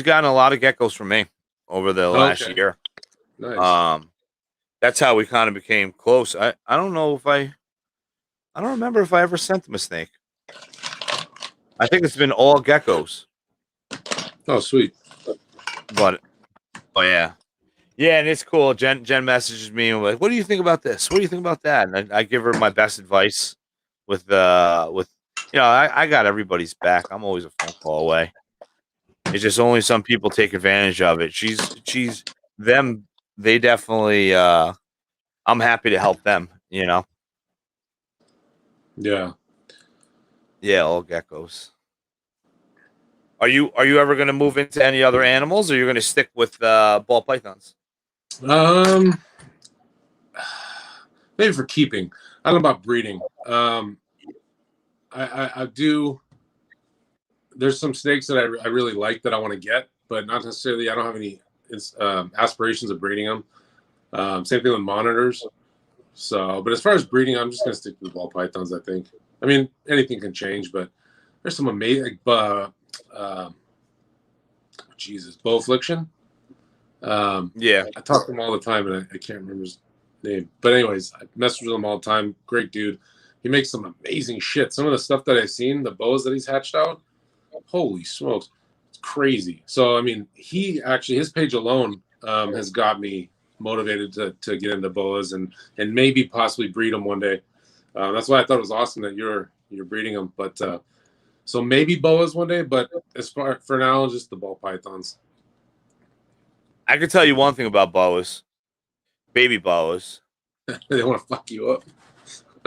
gotten a lot of geckos from me over the last year. Nice. That's how we kind of became close. I don't know if I don't remember if I ever sent them a snake. I think it's been all geckos. Oh, sweet. But oh yeah. Yeah, and it's cool. Jen messages me and like, what do you think about this? What do you think about that? And I give her my best advice with you know, I got everybody's back. I'm always a phone call away. It's just only some people take advantage of it. She's them, they definitely I'm happy to help them, you know. Yeah. Yeah, all geckos. Are you ever going to move into any other animals, or you're going to stick with ball pythons? Maybe for keeping. I don't know about breeding. I do. There's some snakes that I really like that I want to get, but not necessarily. I don't have any aspirations of breeding them. Same thing with monitors. So, but as far as breeding, I'm just going to stick to the ball pythons, I think. I mean, anything can change, but there's some amazing, Jesus, Bow Affliction. Yeah. I talk to him all the time, and I can't remember his name. But anyways, I message with him all the time. Great dude. He makes some amazing shit. Some of the stuff that I've seen, the bows that he's hatched out, holy smokes, it's crazy. So, I mean, his page alone has got me motivated to get into boas and maybe possibly breed them one day. That's why I thought it was awesome that you're breeding them. But so maybe boas one day, but as far for now, just the ball pythons. I can tell you one thing about boas, baby boas. They want to fuck you up.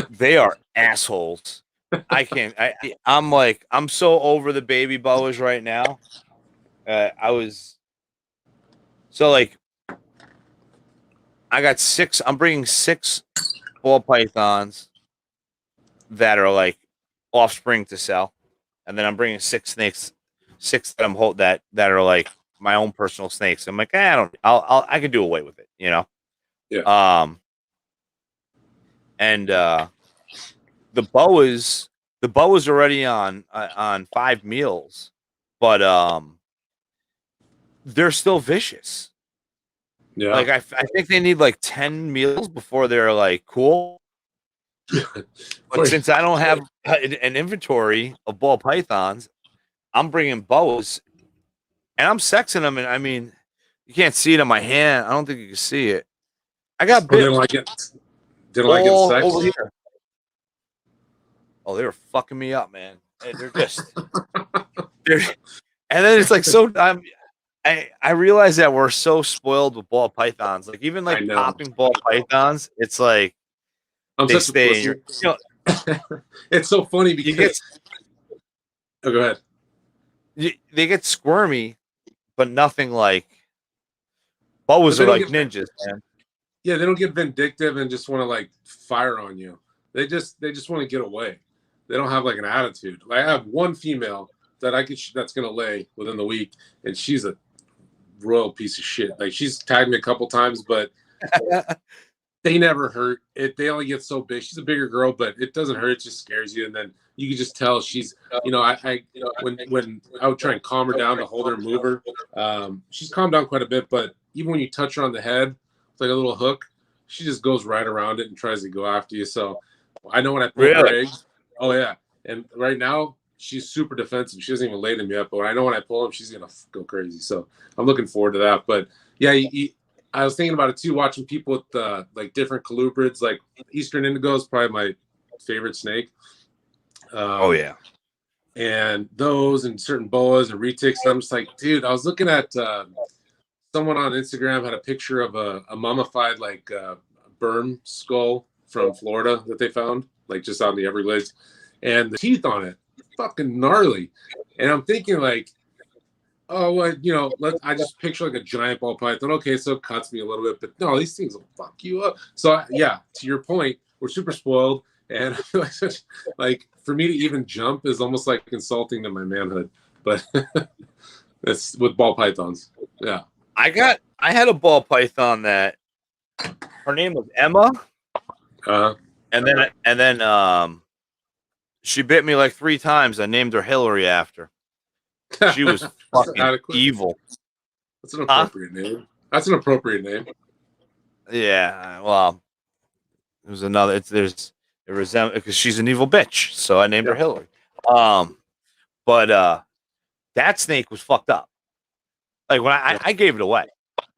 They are assholes. I can't. I'm so over the baby boas right now. I got 6. I'm bringing 6 ball pythons that are like offspring to sell, and then I'm bringing 6 snakes, 6 that I'm that are like my own personal snakes. I'm like, I can do away with it, you know. Yeah. And the boas already on 5 meals, but they're still vicious. Yeah. Like I think they need like 10 meals before they're like cool. But since I don't have an inventory of ball pythons, I'm bringing boas, and I'm sexing them. And I mean, you can't see it on my hand. I don't think you can see it. I got bit. Didn't like it. Didn't like it sex? Over here. Oh, they were fucking me up, man. They're just, and then it's like so. I realize that we're so spoiled with ball pythons. Like even like popping ball pythons, it's like I'm They such a stay in your. pussy. It's so funny You get because. Oh, go ahead. they get squirmy, but nothing like But boas they are don't like get. ninjas, man. Yeah, they don't get vindictive and just want to like fire on you. They just want to get away. They don't have like an attitude. Like, I have one female that I could that's gonna lay within the week, and she's a royal piece of shit. Like, she's tagged me a couple times, but they never hurt. They only get so big. She's a bigger girl, but it doesn't hurt. It just scares you, and then you can just tell she's. When I would try and calm her down to hold her, and move her, she's calmed down quite a bit. But even when you touch her on the head with like a little hook, she just goes right around it and tries to go after you. So I know when I pull her Really? eggs. Oh yeah, and right now she's super defensive. She doesn't even lay them yet, but I know when I pull them, she's gonna go crazy. So I'm looking forward to that. But yeah, I was thinking about it too, watching people with like different colubrids. Like Eastern Indigo is probably my favorite snake. Oh yeah. And those and certain boas and retics. I'm just like, dude, I was looking at someone on Instagram had a picture of a mummified like berm skull from Florida that they found, like just out in the Everglades, and the teeth on it, fucking gnarly. And I'm thinking like, oh, well, I just picture like a giant ball python. Okay, so it cuts me a little bit, but no, these things will fuck you up. So yeah, to your point, we're super spoiled, and I feel like like for me to even jump is almost like insulting to my manhood. But it's with ball pythons. Yeah. I had a ball python that her name was Emma, and then she bit me like 3 times. I named her Hillary after. She was fucking evil. That's an appropriate name. That's an appropriate name. Yeah, well, it was another. Because she's an evil bitch, so I named her Hillary. But that snake was fucked up. Like when I gave it away,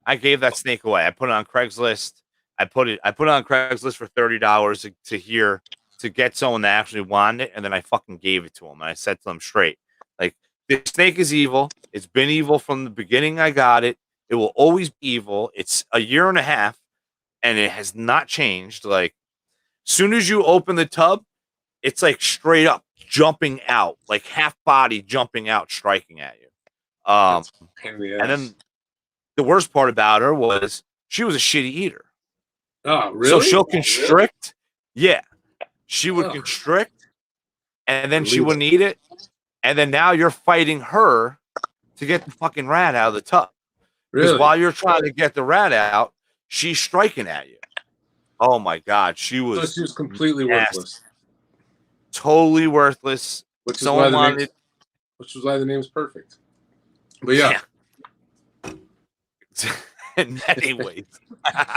I gave that snake away. I put it on Craigslist. I put it on Craigslist for $30 to get someone that actually wanted it, and then I fucking gave it to him. And I said to him straight, like, this snake is evil. It's been evil from the beginning I got it. It will always be evil. It's a year and a half, and it has not changed. Like, soon as you open the tub, it's like straight up jumping out, like half body jumping out, striking at you. And then the worst part about her was she was a shitty eater. Oh, really? So she'll constrict. Yeah. She would constrict, and then she wouldn't eat it. And then now you're fighting her to get the fucking rat out of the tub. Because while you're trying to get the rat out, she's striking at you. Oh my God. She was completely worthless. Totally worthless. Which is why the name's perfect. But yeah. In many ways.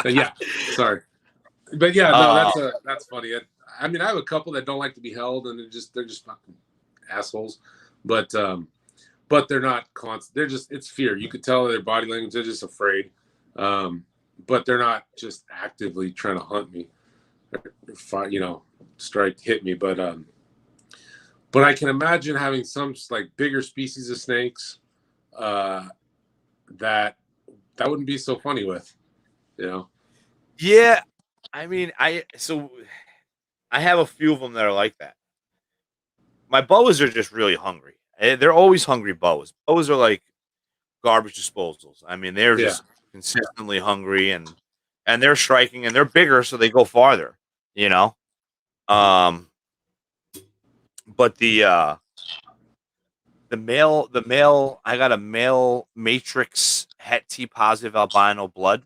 Yeah. Sorry. But yeah, no, that's funny. I mean, I have a couple that don't like to be held, and they're just fucking assholes. But they're not constant. They're just, it's fear. You could tell their body language. They're just afraid. But they're not just actively trying to hunt me, hit me. But I can imagine having some like bigger species of snakes that wouldn't be so funny with, Yeah, I mean, I have a few of them that are like that. My boas are just really hungry. They're always hungry boas. Boas are like garbage disposals. I mean, they're just consistently hungry, and they're striking, and they're bigger, so they go farther. But the male, I got a male matrix Het T positive albino blood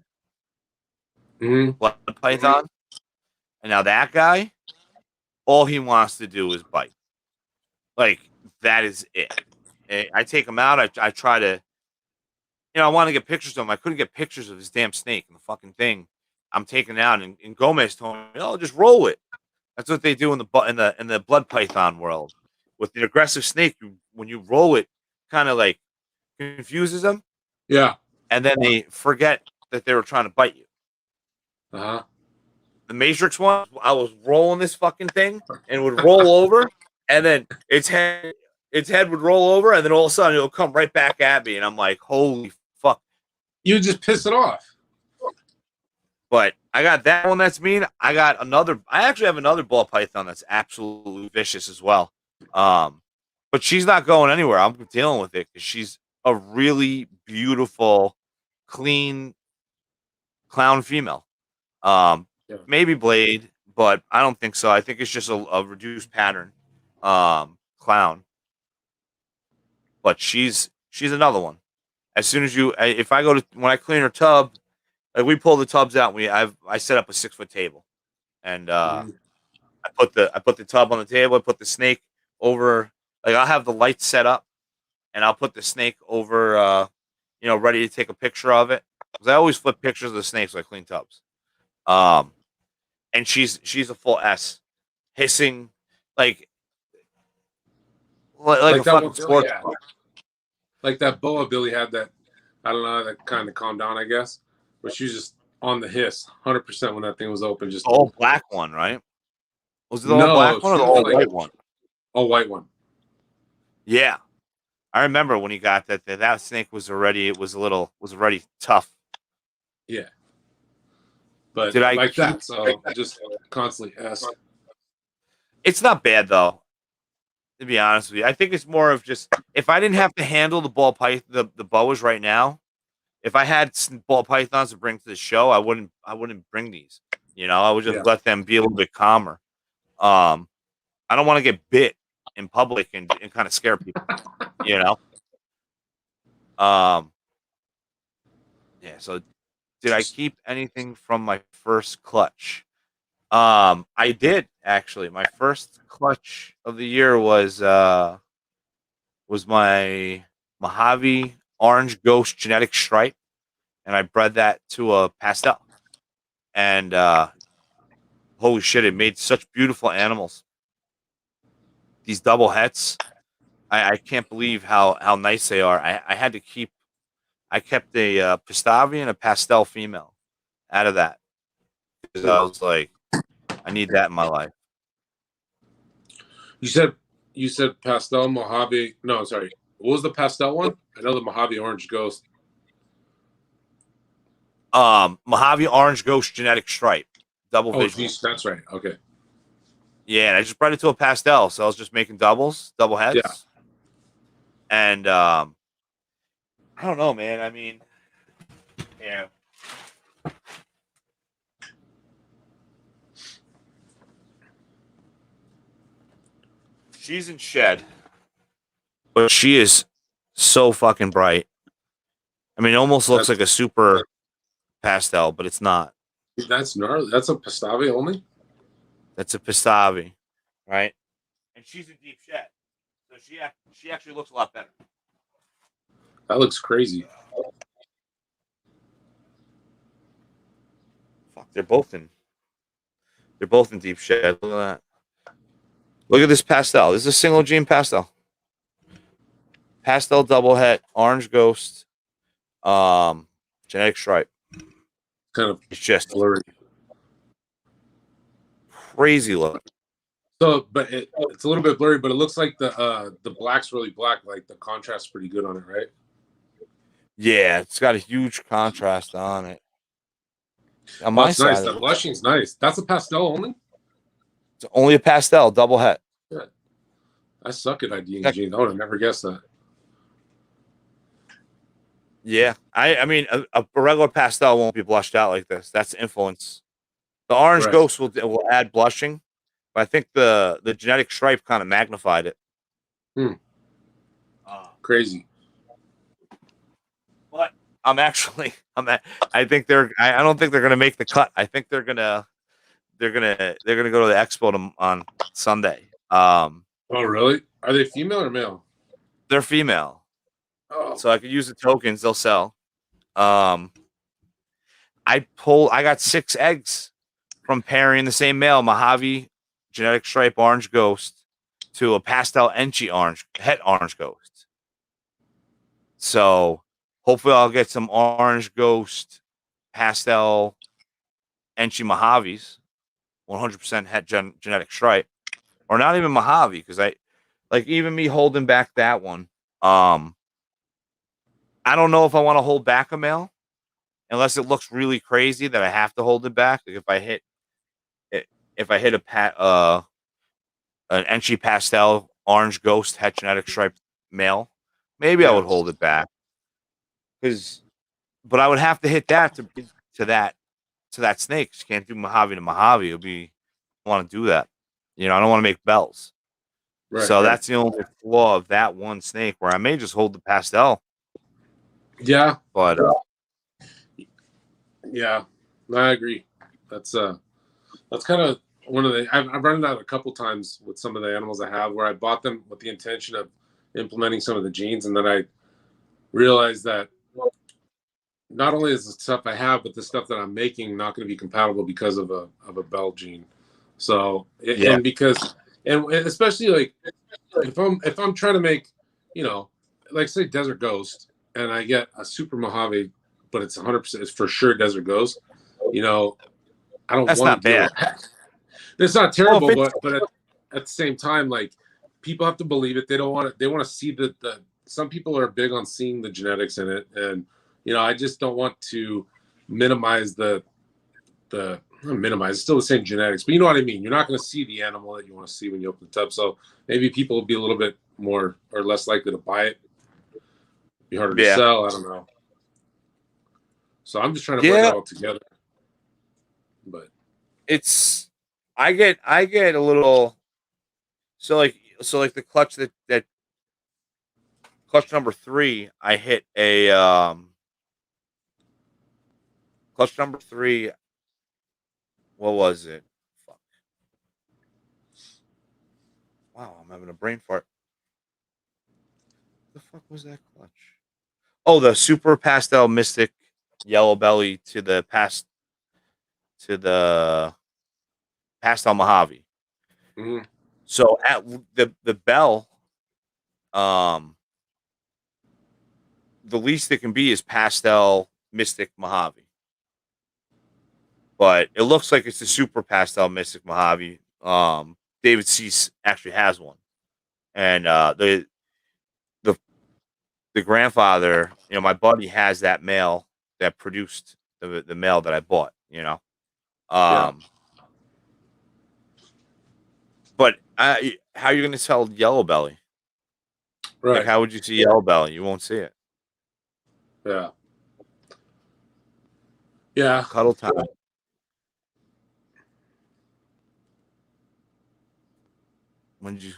python, and now that guy, all he wants to do is bite. Like, that is it. I take him out. I try to, I want to get pictures of him. I couldn't get pictures of his damn snake and the fucking thing. I'm taking out, and Gomez told me, just roll it. That's what they do in the blood python world. With the aggressive snake, when you roll it, kind of like confuses them. Yeah. And then they forget that they were trying to bite you. Uh-huh. The Matrix one, I was rolling this fucking thing and it would roll over, and then its head would roll over, and then all of a sudden it'll come right back at me, and I'm like, holy fuck. You just piss it off. But I got that one that's mean. I got another. I actually have another ball python that's absolutely vicious as well. But she's not going anywhere. I'm dealing with it because she's a really beautiful, clean clown female. Yeah. Maybe blade, but I don't think so. I think it's just a reduced pattern clown. But she's another one. As soon as if I go to when I clean her tub, like we pull the tubs out. I set up a 6-foot table, and Mhm. I put the tub on the table. I put the snake over. Like I'll have the lights set up, and I'll put the snake over. Ready to take a picture of it. Because I always flip pictures of the snakes when I clean tubs. Um, and she's a full S, hissing like like a Like that fucking one Billy sports had. car. Like that boa Billy had that, I don't know, that kind of calmed down, I guess. But she was just on the hiss 100% when that thing was open. Just The all black one, right? Was it the all no, black one or she the was all like white one? a white one. Yeah, I remember when he got that snake was already was already tough. Yeah. But Did I like keep? that, so just constantly S. It's not bad though, to be honest with you. I think it's more of just if I didn't have to handle the ball python, the boas right now. If I had ball pythons to bring to the show, I wouldn't bring these. I would just Yeah. let them be a little bit calmer. I don't want to get bit in public and kind of scare people. You know. Um. Yeah. So, did I keep anything from my first clutch? I did actually. My first clutch of the year was my Mojave Orange Ghost genetic stripe, and I bred that to a pastel. And holy shit, it made such beautiful animals. These double hets, I can't believe how nice they are. I kept a Pistavi and a pastel female out of that because Hmm. I was like, I need that in my life. You said pastel Mojave. No, sorry. What was the pastel one? I know the Mojave Orange Ghost. Mojave Orange Ghost genetic stripe, double Oh, visual. geez, that's right. Okay. Yeah, and I just brought it to a pastel, so I was just making double Yeah. heads, and I don't know, man. I mean, yeah, she's in shed, but she is so fucking bright. I mean, it almost looks That's like a super pastel, but it's not. that's gnarly. That's a Pastave only? That's a Pistavi, right? And she's in deep shed, so she actually looks a lot better. That looks crazy. Fuck, they're both in deep shed. Look at that. Look at this pastel. This is a single gene pastel. Pastel double het, orange ghost, genetic stripe. Kind of It's just blurry. crazy look. So, but it's a little bit blurry, but it looks like the black's really black. Like the contrast's pretty good on it, right? Yeah, it's got a huge contrast on it. On Oh, my it's nice. side, That blushing's nice. That's a pastel only? it's only a pastel double het. Yeah. I suck at IDing Heck. genes. I would have never guessed that. Yeah, I mean, a regular pastel won't be blushed out like this. That's influence. The orange Right. ghost will add blushing, but I think the genetic stripe kind of magnified it. Crazy. But I think I don't think they're gonna make the cut. I think they're gonna go to the expo on Sunday. Oh, really? Are they female or male? They're female, Oh, so I could use the tokens. They'll sell. I got 6 eggs from pairing the same male Mojave genetic stripe orange ghost to a pastel Enchi orange ghost. So hopefully I'll get some orange ghost pastel Enchi Mojaves, 100% het genetic stripe, or not even Mojave because I like even me holding back that one. I don't know if I want to hold back a male unless it looks really crazy that I have to hold it back. Like if I hit an Enchi Pastel orange ghost het genetic striped male, maybe I Yeah. would hold it back. But I would have to hit that to that snake. You can't do Mojave to Mojave. I want to do that. I don't want to make bells. Right. So right. that's the only flaw of that one snake, where I may just hold the pastel. Yeah. But yeah, I agree. That's kind of one of the I've run that a couple times with some of the animals I have, where I bought them with the intention of implementing some of the genes, and then I realized that not only is the stuff I have, but the stuff that I'm making not going to be compatible because of a bell gene. So yeah, and especially like if I'm trying to make, like say Desert Ghost, and I get a Super Mojave, but it's 100%, it's for sure Desert Ghost. I don't that's want not to deal bad. with that. It's not Well, terrible, but at the same time, like, people have to believe it. They don't want it. They want to see the. Some people are big on seeing the genetics in it, and I just don't want to minimize the not minimize. It's still the same genetics, but you know what I mean. You're not going to see the animal that you want to see when you open the tub. So maybe people will be a little bit more or less likely to buy it. Be harder to sell. I don't know. So I'm just trying to work it all together. But I get a little, so like the clutch that clutch number 3, I hit a clutch number 3. What was it? Fuck. Wow, I'm having a brain fart. What the fuck was that clutch? Oh, the Super Pastel Mystic Yellow Belly to the Pastel Mojave. mm-hmm. So at the bell, the least it can be is Pastel Mystic Mojave. But it looks like it's a Super Pastel Mystic Mojave. David Cease actually has one, and the grandfather, my buddy has that male that produced the male that I bought. Yeah. But how are you going to sell Yellow Belly? Right. Like, how would you see Yellow Belly? You won't see it. Yeah. Yeah. Cuddle time. When did you?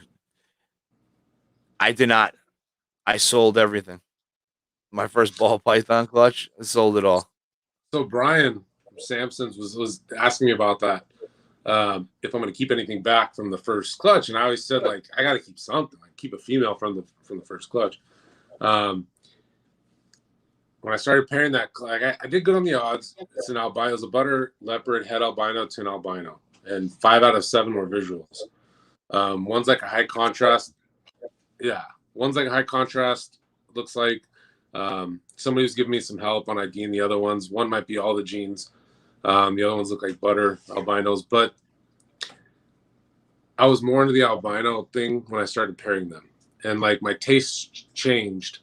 I did not. I sold everything. My first ball python clutch, I sold it all. So Brian Sampson's was asking me about that. If I'm going to keep anything back from the first clutch, and I always said, like, I got to keep something. Like, keep a female from the first clutch. When I started pairing that, like, I did good on the odds. It's an albino, it was a butter leopard head albino to an albino, and 5 out of 7 were visuals. One's like a high contrast. Yeah, one's like a high contrast. Looks like somebody was giving me some help on ID, and the other ones, one might be all the genes. The other ones look like butter albinos, but I was more into the albino thing when I started pairing them, and like my taste changed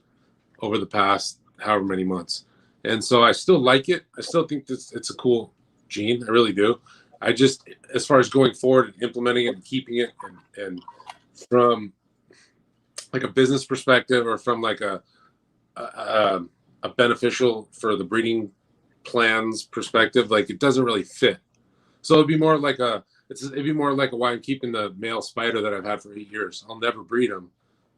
over the past however many months, and so I still like it. I still think it's a cool gene. I really do. I just, as far as going forward and implementing it and keeping it, and from like a business perspective, or from like a beneficial for the breeding plans perspective, like, it doesn't really fit. So it'd be more like why I'm keeping the male spider that I've had for 8 years. I'll never breed him,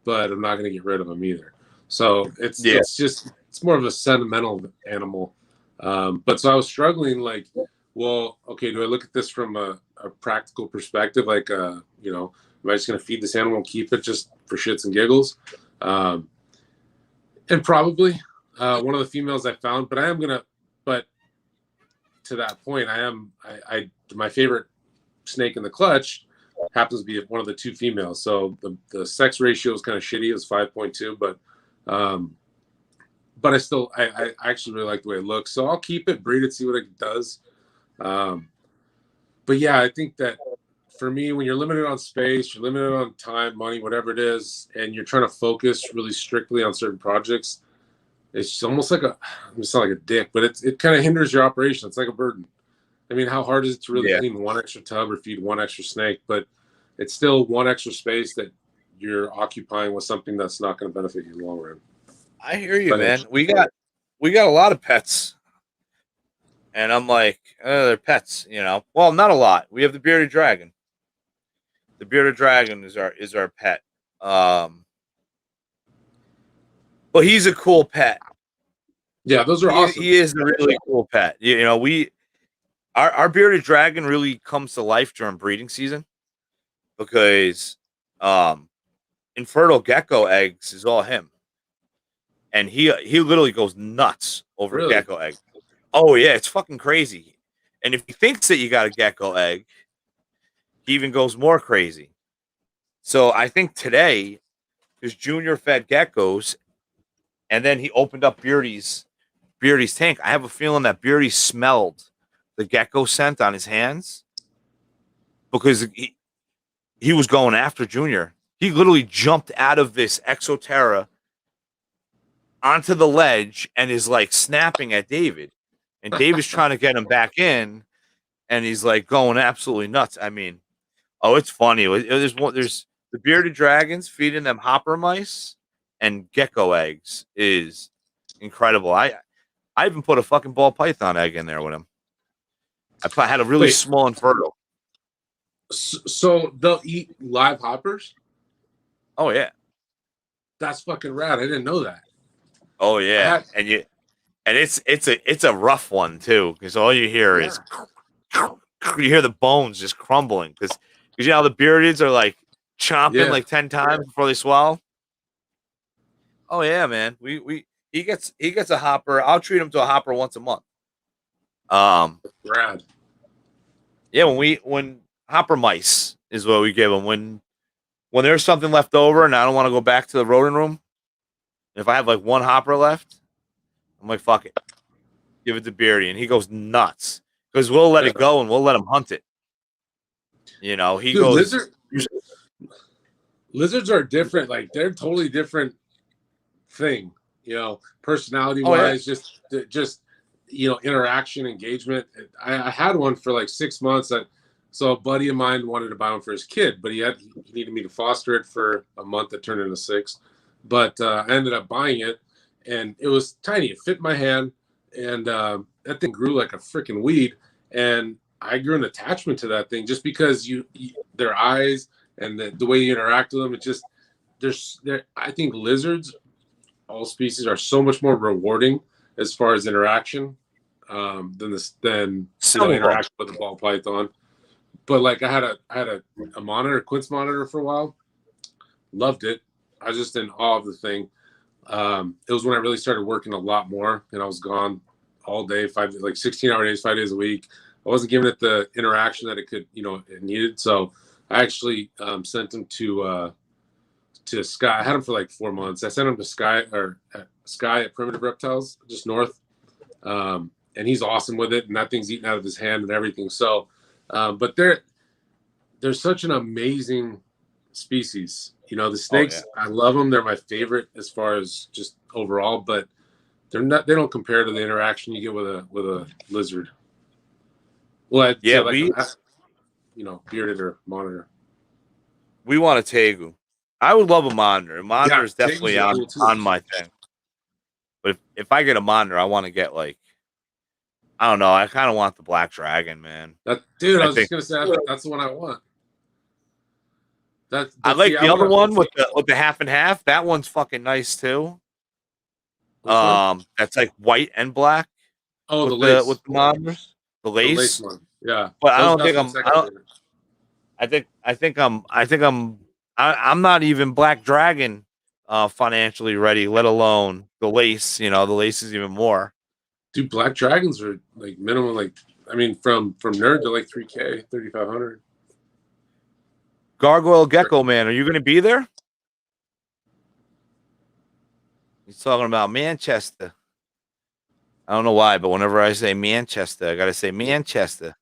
but I'm not going to get rid of him either. So it's more of a sentimental animal. But so I was struggling, like, well, okay, do I look at this from a practical perspective? Like, am I just going to feed this animal and keep it just for shits and giggles? And probably one of the females I found, but to that point, my favorite snake in the clutch happens to be one of the 2 females. So the sex ratio is kind of shitty. It's 5.2, but I actually really like the way it looks. So I'll keep it, breed it, see what it does. But yeah, I think that for me, when you're limited on space, you're limited on time, money, whatever it is, and you're trying to focus really strictly on certain projects, It's almost like it's not like a dick, but it kind of hinders your operation. It's like a burden. I mean, how hard is it to really Yeah, clean one extra tub or feed one extra snake? But it's still one extra space that you're occupying with something that's not going to benefit you in the long run. I hear you, man. Financially. We got a lot of pets, and I'm like, they're pets, Well, not a lot. We have the bearded dragon. The bearded dragon is our pet. But he's a cool pet. Yeah, those are awesome. He is a really cool pet. Our bearded dragon really comes to life during breeding season because infertile gecko eggs is all him, and he literally goes nuts over Really? gecko egg. Oh yeah, it's fucking crazy. And if he thinks that you got a gecko egg, he even goes more crazy. So I think today, because Junior fed geckos, and then he opened up Beardy's tank. I have a feeling that Beardy smelled the gecko scent on his hands because he was going after Junior. He literally jumped out of this Exoterra onto the ledge and is like snapping at David. And David's trying to get him back in, and he's like going absolutely nuts. I mean, it's funny. There's the bearded dragons feeding them hopper mice and gecko eggs is incredible. I even put a fucking ball python egg in there with him. I had a really small infertile. So they'll eat live hoppers? Oh yeah. That's fucking rad. I didn't know that. Oh yeah. And it's a rough one too, because all you hear is you hear the bones just crumbling because you know how the beardeds are like chomping like 10 times before they swallow. Oh yeah, man. He gets a hopper. I'll treat him to a hopper once a month. Rad. Yeah, when hopper mice is what we give them when there's something left over and I don't want to go back to the rodent room. If I have like one hopper left, I'm like, fuck it, give it to Beardy, and he goes nuts because we'll let it go and we'll let him hunt it. He goes. Lizards are different. Like they're totally different thing. Personality wise, just interaction, engagement. I had one for like 6 months. So a buddy of mine wanted to buy one for his kid, but he needed me to foster it for a month. That turned into 6, but I ended up buying it, and it was tiny. It fit my hand, and that thing grew like a freaking weed. And I grew an attachment to that thing just because their eyes and the way you interact with them. It's just I think lizards, all species, are so much more rewarding as far as interaction than interaction with the ball python. But like I had a monitor, Quince monitor for a while. Loved it. I was just in awe of the thing. It was when I really started working a lot more, and I was gone all day, 16-hour days, 5 days a week. I wasn't giving it the interaction that it could, it needed. So I actually sent him to Sky. I had him for like 4 months. I sent him to Sky at Primitive Reptiles, just north. And he's awesome with it, and that thing's eating out of his hand and everything. So, but they're such an amazing species. The snakes, I love them. They're my favorite as far as just overall, but they don't compare to the interaction you get with a lizard. Well, bearded or monitor. We want a tegu. I would love a monitor. A monitor is definitely on my thing. But if I get a monitor, I want to get like, I don't know. I kind of want the black dragon, man. I was just gonna say that's the one I want. I like the other one with the half and half. That one's fucking nice too. That's like white and black. Oh, the lace with the monitors, the lace. The lace one, yeah. But I'm not even black dragon financially ready, let alone the lace. The lace is even more. Dude, black dragons are like minimum, from nerd to like $3,000, $3,500. Gargoyle Gecko Man, are you going to be there? He's talking about Manchester. I don't know why, but whenever I say Manchester, I got to say Manchester.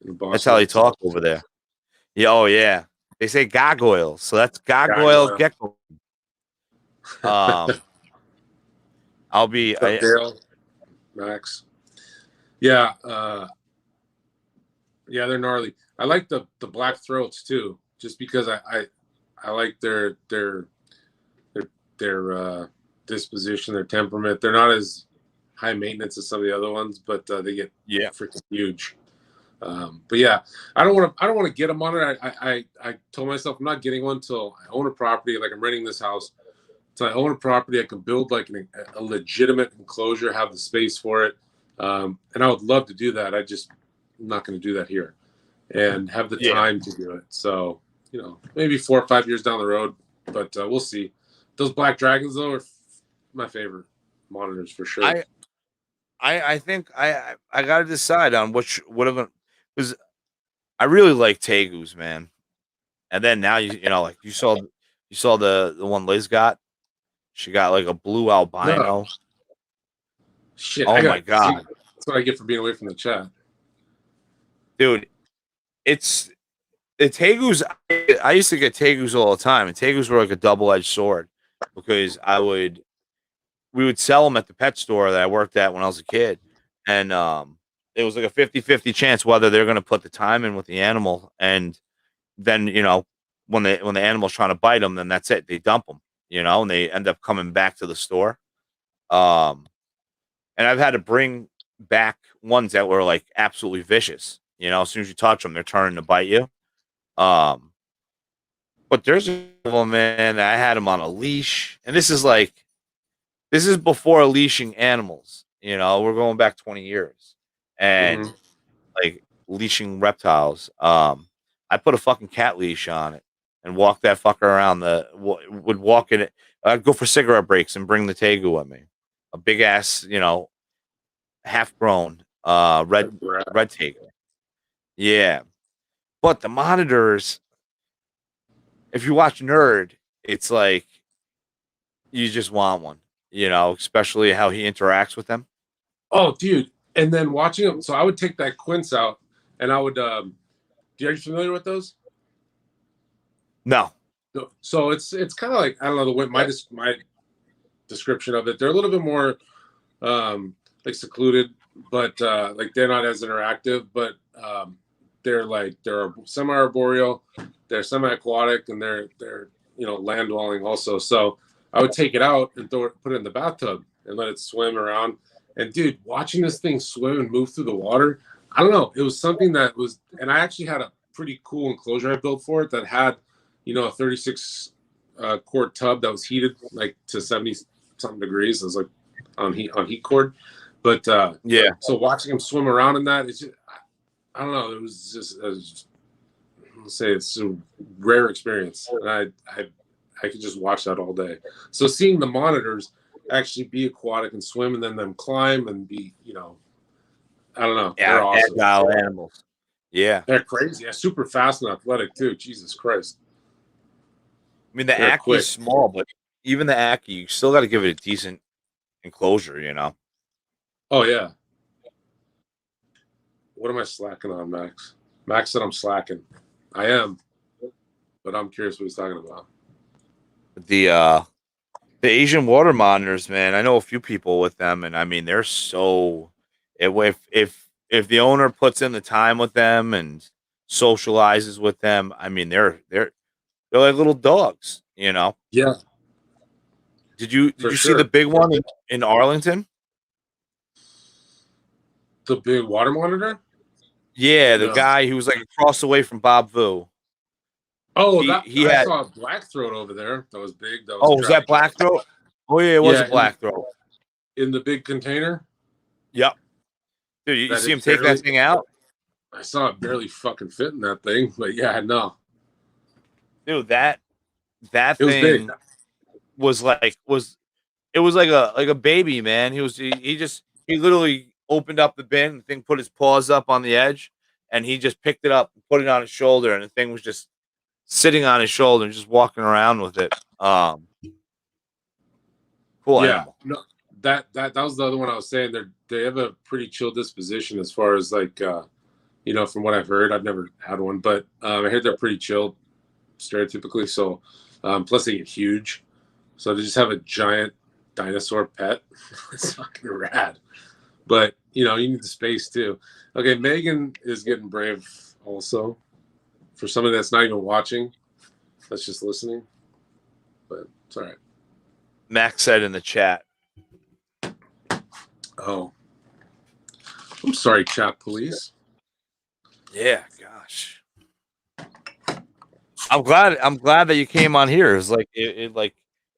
That's how they talk over there. Yeah, oh yeah. They say gargoyle, so that's Gargoyle Gecko. I I'll be. What's up, Dale? Max. Yeah, yeah, they're gnarly. I like the black throats too, just because I like their disposition, their temperament. They're not as high maintenance as some of the other ones, but they get freaking huge. But yeah, I don't want to get them on it. I told myself I'm not getting one until I own a property. Like I'm renting this house, so I own a property. I can build like a legitimate enclosure, have the space for it, and I would love to do that. I'm not going to do that here, and have the time to do it. So maybe 4 or 5 years down the road, but we'll see. Those black dragons though are my favorite monitors for sure. I think I got to decide on what I'm gonna, because I really like tegus, man. And then now like you saw the one Liz got. She got like a blue albino. No. Shit! Oh my god! That's what I get for being away from the chat, dude. It's the tegus. I used to get tegus all the time, and tegus were like a double-edged sword because we would sell them at the pet store that I worked at when I was a kid, and it was like a 50-50 chance whether they're going to put the time in with the animal, and then when the animal's trying to bite them, then that's it. They dump them, and they end up coming back to the store. And I've had to bring back ones that were like absolutely vicious. As soon as you touch them, they're turning to bite you. But there's a one, man, I had him on a leash, and this is before leashing animals. We're going back 20 years, and like leashing reptiles. I put a fucking cat leash on it and walk that fucker around would walk in it. I'd go for cigarette breaks and bring the tegu with me. A big ass, half grown, red tegu. Yeah. But the monitors, if you watch Nerd, it's like you just want one, especially how he interacts with them. Oh, dude. And then watching them, so I would take that quince out and I would are you familiar with those? No. So it's kind of like, I don't know, the way my description of it, they're a little bit more like secluded, but like they're not as interactive, but they're semi-arboreal, they're semi-aquatic, and they're land dwelling also. So I would take it out and put it in the bathtub and let it swim around. And dude, watching this thing swim and move through the water, I don't know, it was something that was, and I actually had a pretty cool enclosure I built for it that had a 36 quart tub that was heated like to 70 something degrees. It was like on heat cord, but so watching him swim around in that, it's just, I don't know, it was just let's say it's a rare experience, and I could just watch that all day. So seeing the monitors actually be aquatic and swim, and then them climb and be I don't know, they're awesome. Agile animals. Yeah, they're crazy. Yeah, super fast and athletic too. Jesus Christ. I mean, the Aki is small, but even the Aki, you still got to give it a decent enclosure, Oh, yeah. What am I slacking on, Max? Max said I'm slacking. I am, but I'm curious what he's talking about. The Asian water monitors, man. I know a few people with them, and I mean, they're so. If the owner puts in the time with them and socializes with them, I mean, they're like little dogs, Yeah. Did you see the big one in Arlington? The big water monitor? Yeah, the guy who was like across the way from Bob Vu. Oh, I saw a black throat over there. That was big. Was that black throat? Oh yeah, it was a black throat. In the big container? Yep. Dude, you see him take that thing out? I saw it barely fucking fit in that thing, but yeah, no. Dude, that thing was like a baby, man. He literally opened up the bin, the thing put his paws up on the edge, and he just picked it up and put it on his shoulder, and the thing was just sitting on his shoulder and just walking around with it. Cool animal. No, that was the other one I was saying. They have a pretty chill disposition as far as like from what I've heard. I've never had one, but I heard they're pretty chill stereotypically. So plus they get huge, so they just have a giant dinosaur pet. It's fucking rad. But you need the space too. Okay, Megan is getting brave also. For somebody that's not even watching, that's just listening. But it's all right. Max said in the chat. Oh, I'm sorry, chat police. Yeah, gosh. I'm glad that you came on here. It's like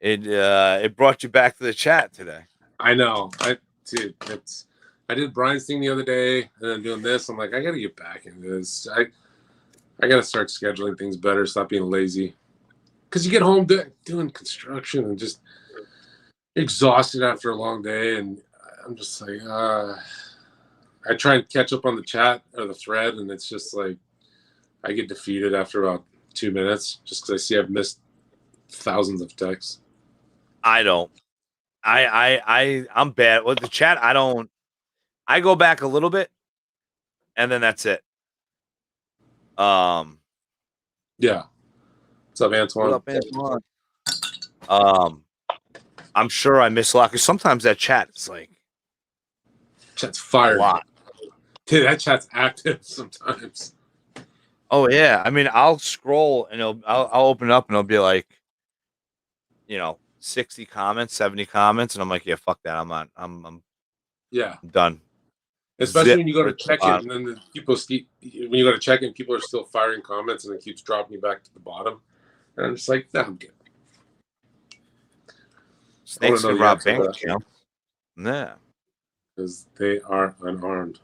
it brought you back to the chat today. I know. I did Brian's thing the other day, and then doing this. I'm like, I gotta get back into this. I gotta start scheduling things better. Stop being lazy. Because you get home doing construction and just exhausted after a long day, and I'm just like, I try and catch up on the chat or the thread, and it's just like I get defeated after about 2 minutes just because I see I've missed thousands of texts. I don't. I'm bad with the chat. I don't. I go back a little bit, and then that's it. Yeah. What's up, Antoine? What up, Antoine? I'm sure I miss a lot because sometimes that chat is like chat's fired. A lot. Dude, that chat's active sometimes. Oh yeah, I mean, I'll scroll and I'll open it up and it'll be like, 60 comments, 70 comments, and I'm like, yeah, fuck that. I'm done. Especially when you go to check it, and then when you go to check it, people are still firing comments, and it keeps dropping you back to the bottom. And I'm just like, nah, I'm good. Snakes can rob bank accounts. Yeah. Because they are unarmed.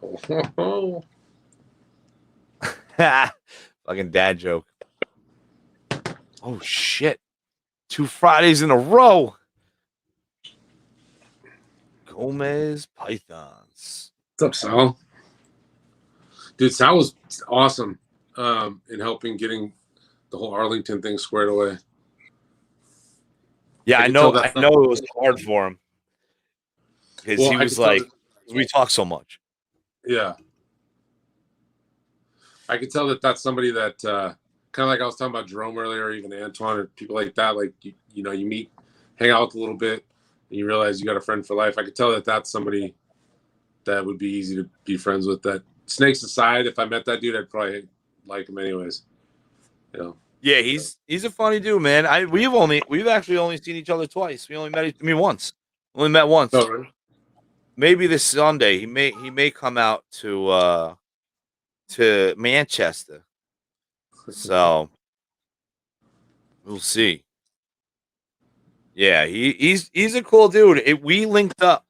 Fucking dad joke. Oh shit. 2 Fridays in a row. Gomez Pythons. What's up, Sal? Dude, Sal was awesome in helping getting the whole Arlington thing squared away. Yeah, I know it was hard for him. Because he was like, we talk so much. Yeah. I could tell that that's somebody that kind of like I was talking about Jerome earlier, or even Antoine, or people like that. Like, you meet, hang out a little bit, and you realize you got a friend for life. I could tell that that's somebody that would be easy to be friends with. That snakes aside, if I met that dude, I'd probably like him anyways. Yeah, he's a funny dude, man. We've actually only seen each other twice. We only met once. Only met once. Oh, really? Maybe this Sunday he may come out to Manchester. So we'll see. Yeah, he's a cool dude. We linked up.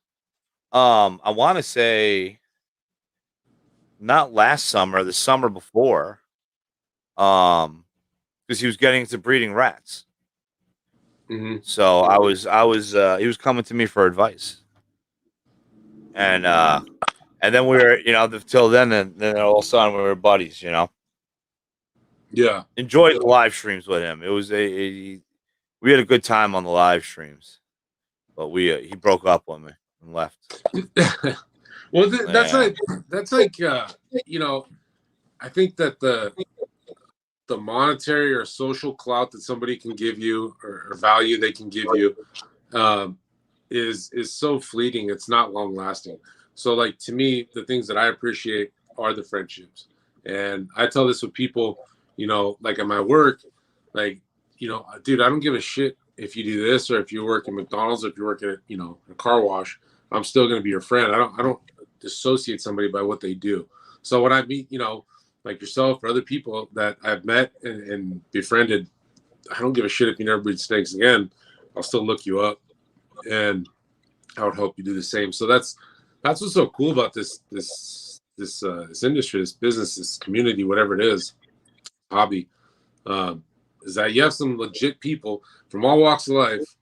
I want to say not last summer, the summer before. Because he was getting into breeding rats. Mm-hmm. So he was coming to me for advice. And then we were, till then, and then all of a sudden we were buddies, Yeah. Enjoyed the live streams with him. It was we had a good time on the live streams, but he broke up with me and left. Well, that's like I think that the monetary or social clout that somebody can give you or value they can give you is so fleeting. It's not long lasting. So like, to me, the things that I appreciate are the friendships. And I tell this with people, like at my work, like, dude, I don't give a shit if you do this or if you work at McDonald's or if you're working at, a car wash. I'm still going to be your friend. I don't dissociate somebody by what they do. So when I meet, like yourself or other people that I've met and befriended, I don't give a shit if you never breed snakes again. I'll still look you up, and I would hope you do the same. So that's what's so cool about this industry, this business, this community, whatever it is, hobby, is that you have some legit people from all walks of life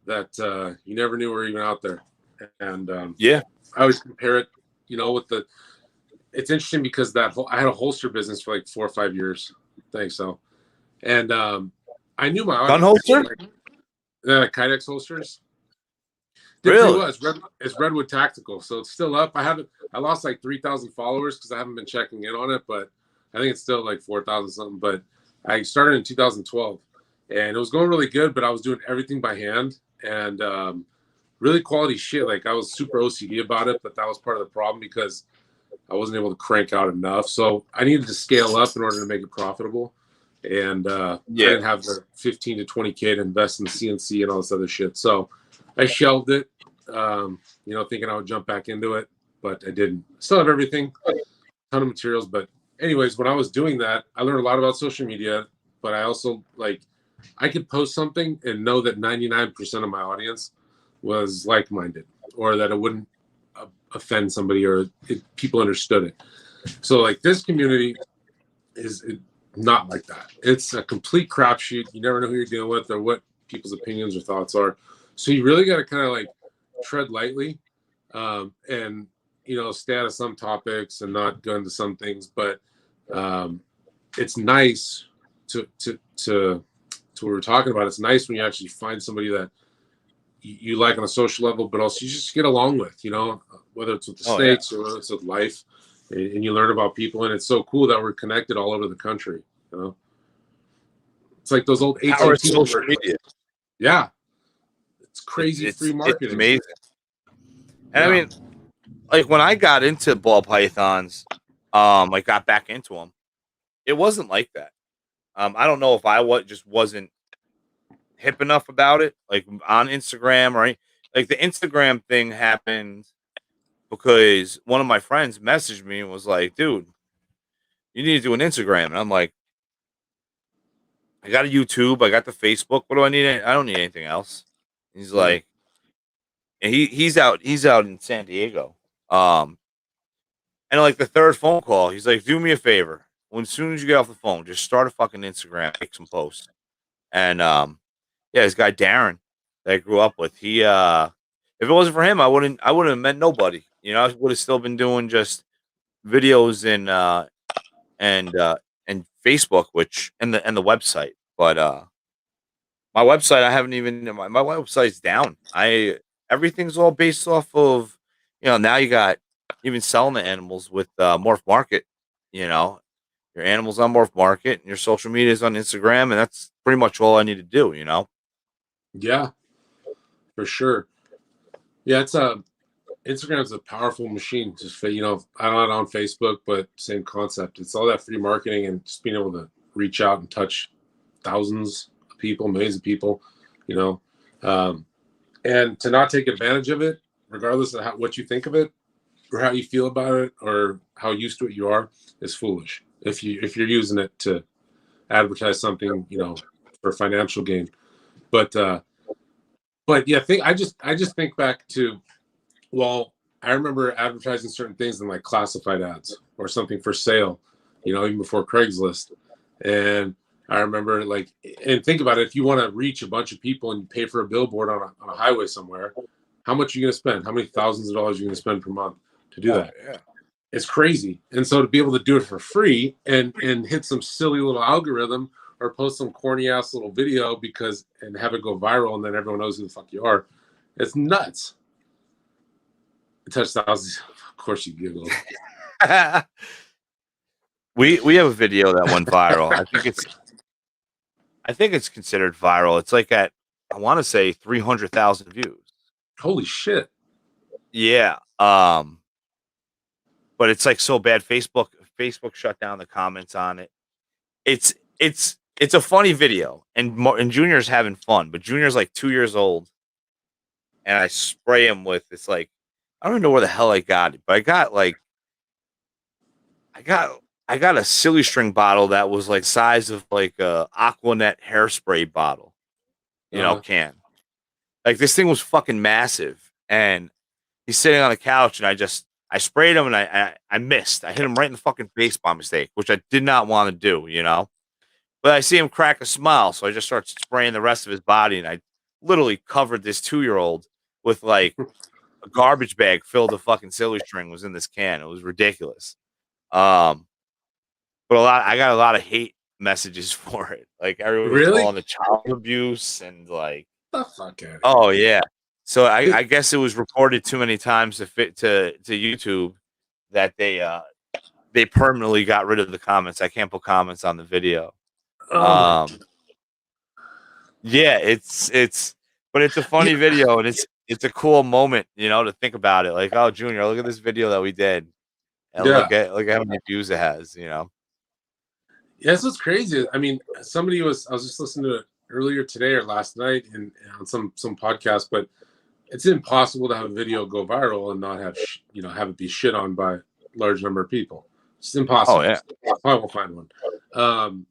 that you never knew were even out there. And I always compare it, with it's interesting because I had a holster business for like 4 or 5 years. Thanks, Sal. And I knew my gun holster, Kydex holsters. Really? It's Redwood Tactical, so it's still up. I lost like 3,000 followers because I haven't been checking in on it, but I think it's still like 4,000 something. But I started in 2012, and it was going really good. But I was doing everything by hand, and really quality shit. Like I was super OCD about it, but that was part of the problem because I wasn't able to crank out enough. So I needed to scale up in order to make it profitable. And I didn't have the 15 to 20K to invest in CNC and all this other shit. So I shelved it, thinking I would jump back into it, but I didn't. Still have everything, a ton of materials. But anyways, when I was doing that, I learned a lot about social media, but I also I could post something and know that 99% of my audience was like-minded, or that it wouldn't offend somebody, or people understood it. So like this community is not like that. It's a complete crapshoot. You never know who you're dealing with or what people's opinions or thoughts are. So you really got to kind of like tread lightly, and stay out of some topics and not go into some things. But it's nice to what we were talking about. It's nice when you actually find somebody that you like on a social level, but also you just get along with, whether it's with the snakes or whether it's with life, and you learn about people. And it's so cool that we're connected all over the country. It's like those old AT&T social media. Yeah, it's crazy. Free marketing. It's amazing. And I mean, like when I got into ball pythons, I got back into them. It wasn't like that. I don't know if I just wasn't hip enough about it, like on Instagram or like the Instagram thing happened because one of my friends messaged me and was like, "Dude, you need to do an Instagram." And I'm like, "I got a YouTube, I got the Facebook. What do I need? I don't need anything else." He's like, and he's out in San Diego. And like the third phone call, he's like, "Do me a favor. As soon as you get off the phone, just start a fucking Instagram, make some posts." And this guy Darren that I grew up with, he if it wasn't for him, I wouldn't have met nobody. I would have still been doing just videos and Facebook, which and the website. But my website, I haven't even my website's down. Everything's all based off of now you got even selling the animals with Morph Market. Your animals on Morph Market and your social media is on Instagram, and that's pretty much all I need to do. Yeah, for sure. Yeah, Instagram's a powerful machine. Just I'm not on Facebook, but same concept. It's all that free marketing and just being able to reach out and touch thousands of people, millions of people, and to not take advantage of it, regardless of what you think of it or how you feel about it or how used to it you are, is foolish. If you're using it to advertise something, for financial gain. But yeah, I just think back to, well, I remember advertising certain things in like classified ads or something for sale, even before Craigslist. And I remember and think about it, if you want to reach a bunch of people and you pay for a billboard on a highway somewhere, how much are you going to spend? How many thousands of dollars are you going to spend per month to do that? Yeah. It's crazy. And so to be able to do it for free and hit some silly little algorithm or post some corny ass little video and have it go viral and then everyone knows who the fuck you are, it's nuts. Touch thousands. Of course you giggle. We have a video that went viral. I think it's considered viral. It's like I want to say 300,000 views. Holy shit. Yeah. But it's like so bad. Facebook shut down the comments on it. It's a funny video, and Junior's having fun, but Junior's like 2 years old, and I spray him with I don't even know where the hell I got it, but I got a silly string bottle that was like size of like a Aquanet hairspray bottle, can. Like this thing was fucking massive, and he's sitting on the couch, and I sprayed him, and I missed. I hit him right in the fucking face by mistake, which I did not want to do, But I see him crack a smile, so I just start spraying the rest of his body, and I literally covered this 2-year-old with like a garbage bag filled with fucking silly string was in this can. It was ridiculous. But I got a lot of hate messages for it. Like everyone was calling it child abuse and like the fuck out. Oh yeah. So I guess it was reported too many times to YouTube that they permanently got rid of the comments. I can't put comments on the video. Yeah, but it's a funny video, and it's a cool moment, to think about it. Like, oh, Junior, look at this video that we did, and Yeah. look at how many views it has. Yes, it's crazy. I mean, I was just listening to it earlier today or last night and on some podcast, but it's impossible to have a video go viral and not have have it be shit on by a large number of people. It's impossible. Oh yeah. I won't find one.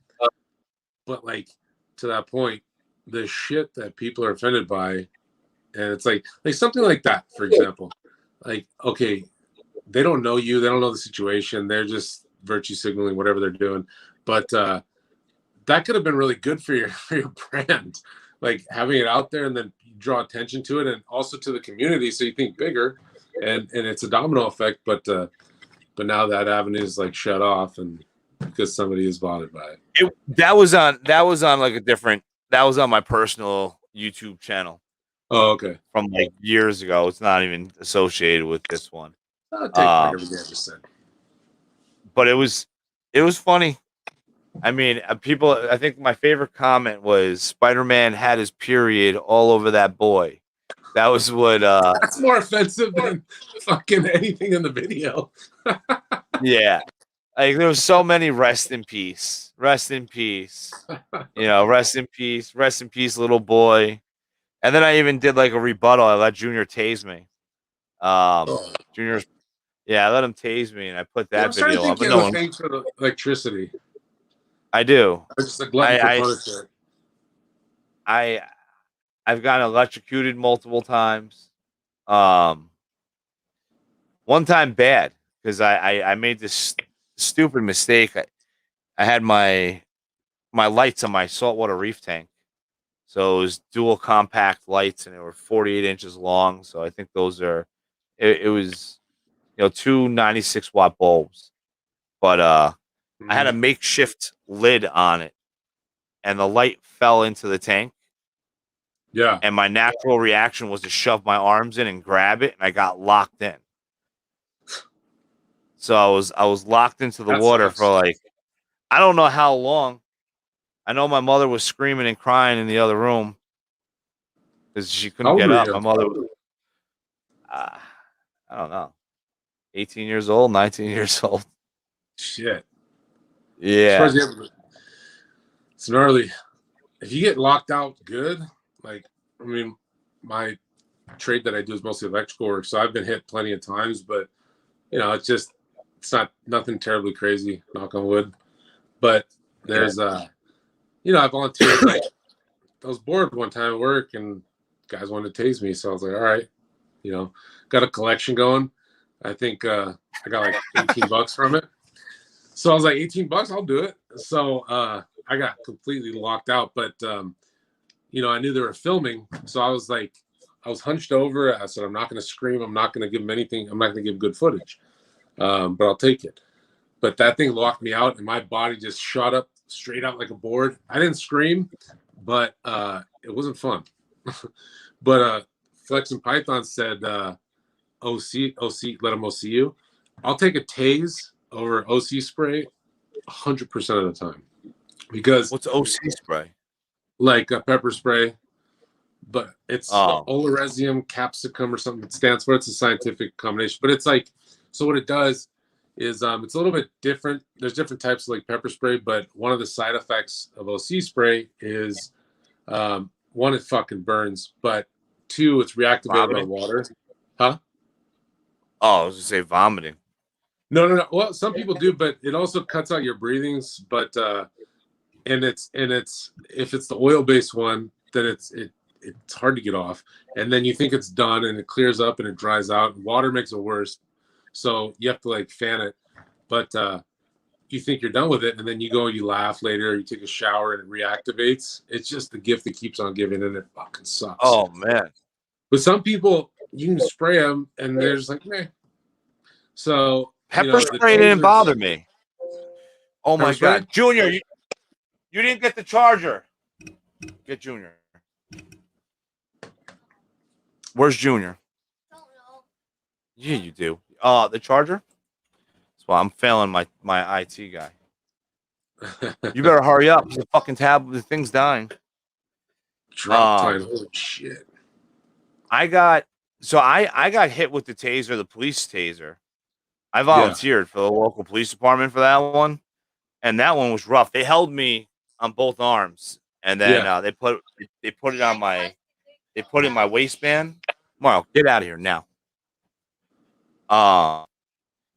But like, to that point, the shit that people are offended by, and it's like something like that, for example, like, okay, they don't know you, they don't know the situation, they're just virtue signaling whatever they're doing, but that could have been really good for your brand, like having it out there, and then you draw attention to it and also to the community, so you think bigger, and it's a domino effect. But now that avenue is like shut off, and because somebody is bothered by it. That was on like a different. That was on my personal YouTube channel. Oh, okay. From like years ago. It's not even associated with this one. I'll take back everything I just said. But it was funny. I mean, people. I think my favorite comment was Spider-Man had his period all over that boy. That was what. That's more offensive than fucking anything in the video. Yeah, like there was so many rest in peace, rest in peace. Rest in peace, little boy. And then I even did like a rebuttal. I let Junior tase me. Junior, I let him tase me, and I put that video up. But no, thanks for the electricity. I do. I just like glutton for punishment. I've gotten electrocuted multiple times. One time bad because I made this stupid mistake. I had my lights on my saltwater reef tank. So it was dual compact lights, and they were 48 inches long. So I think those are, it was, 2 96-watt bulbs. But I had a makeshift lid on it, and the light fell into the tank. Yeah. And my natural reaction was to shove my arms in and grab it, and I got locked in. So I was locked into the water for like, I don't know how long. I know my mother was screaming and crying in the other room because she couldn't get up. My mother was, I don't know, 18 years old, 19 years old. Shit. Yeah. It's gnarly. If you get locked out good, like, I mean, my trade that I do is mostly electrical work, so I've been hit plenty of times, but, it's not nothing terribly crazy, knock on wood. But there's, I volunteered. Like, I was bored one time at work, and guys wanted to tase me, so I was like, all right, got a collection going. I think I got like $18 from it. So I was like, $18, I'll do it. So I got completely locked out, but I knew they were filming, so I was hunched over. I said, I'm not going to scream. I'm not going to give them anything. I'm not going to give good footage, but I'll take it. But that thing locked me out, and my body just shot up straight out like a board. I didn't scream, but it wasn't fun. But Flex and Python said, OC, let them OC you. I'll take a tase over OC spray 100% of the time. Because what's OC spray? Like a pepper spray, but it's Olaresium capsicum or something it stands for. It's a scientific combination, but it's like, so what it does is it's a little bit different. There's different types of like pepper spray, but one of the side effects of OC spray is one, it fucking burns, but two, it's reactivated by water. Huh? Oh, I was gonna say vomiting. No. Well, some people do, but it also cuts out your breathings. But and it's if it's the oil-based one, then it's hard to get off. And then you think it's done, and it clears up and it dries out. Water makes it worse, so you have to like fan it. But you think you're done with it, and then you go and you laugh later, or you take a shower and it reactivates. It's just the gift that keeps on giving, and it fucking sucks. Oh man! But some people, you can spray them, and they're just like, meh. So pepper spray didn't bother me. Oh my god, Junior, you didn't get the charger. Get Junior. Where's Junior? Don't know. Yeah, you do. The charger? That's why I'm failing my IT guy. You better hurry up. The fucking tablet, the thing's dying. Drop time. Holy shit. I got I got hit with the taser, the police taser. I Yeah. volunteered for the local police department for that one, and that one was rough. They held me on both arms, and then Yeah. they put it on my they put it in my waistband. Mark, get out of here now. Uh,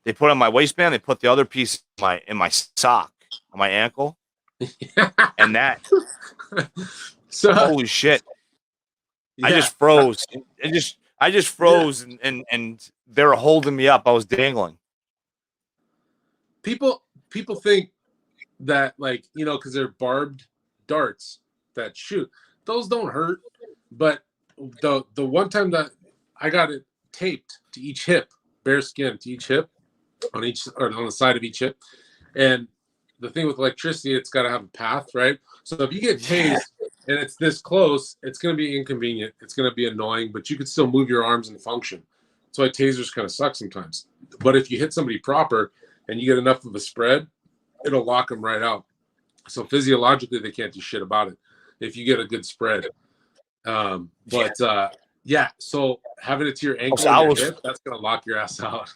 they put it on my waistband. They put the other piece in my sock on my ankle, and that So holy shit! I yeah, just froze. I just froze, and they were holding me up. I was dangling. people think that, like, because they're barbed darts that shoot, those don't hurt. But the one time that I got it taped to each hip, bare skin to each hip, on each or on the side of each hip, and the thing with electricity, it's got to have a path, right? So if you get Yeah. tased and it's this close, it's going to be inconvenient. It's going to be annoying, but you can still move your arms and function. That's why tasers kind of suck sometimes. But if you hit somebody proper and you get enough of a spread, it'll lock them right out. So physiologically, they can't do shit about it if you get a good spread. Yeah, so having it to your ankle So and I your was hip, that's going to lock your ass out.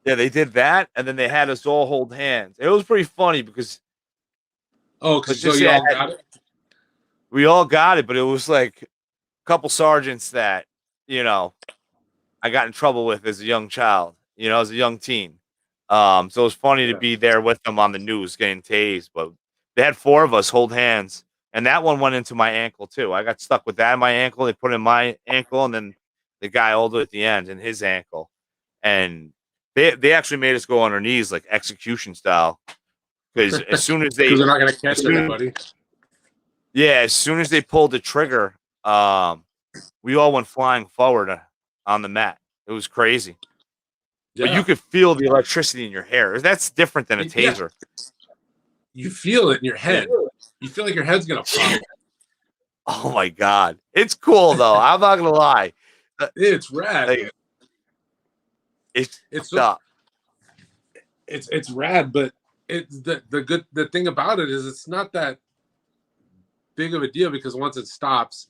Yeah, they did that, and then they had us all hold hands. It was pretty funny because Oh, let's because so just you say all got it? we all got it, but it was like a couple sergeants that I got in trouble with as a young child, as a young teen. So it was funny to Yeah. be there with them on the news getting tased. But they had four of us hold hands, and that one went into my ankle too. I got stuck with that in my ankle. They put it in my ankle, and then the guy held it at the end in his ankle, and they actually made us go on our knees like execution style because as soon as Because they they're not going to as catch soon everybody. yeah as soon as they pulled the trigger, we all went flying forward on the mat. It was crazy. But you Yeah. could feel the electricity in your hair. That's different than a Yeah. taser. You feel it in your Yeah. head. You feel like your head's going to pop. Oh my god, it's cool though. I'm not gonna lie. It's rad. Like, it's It's fucked so up. it's rad, but it's the thing about it is it's not that big of a deal because once it stops,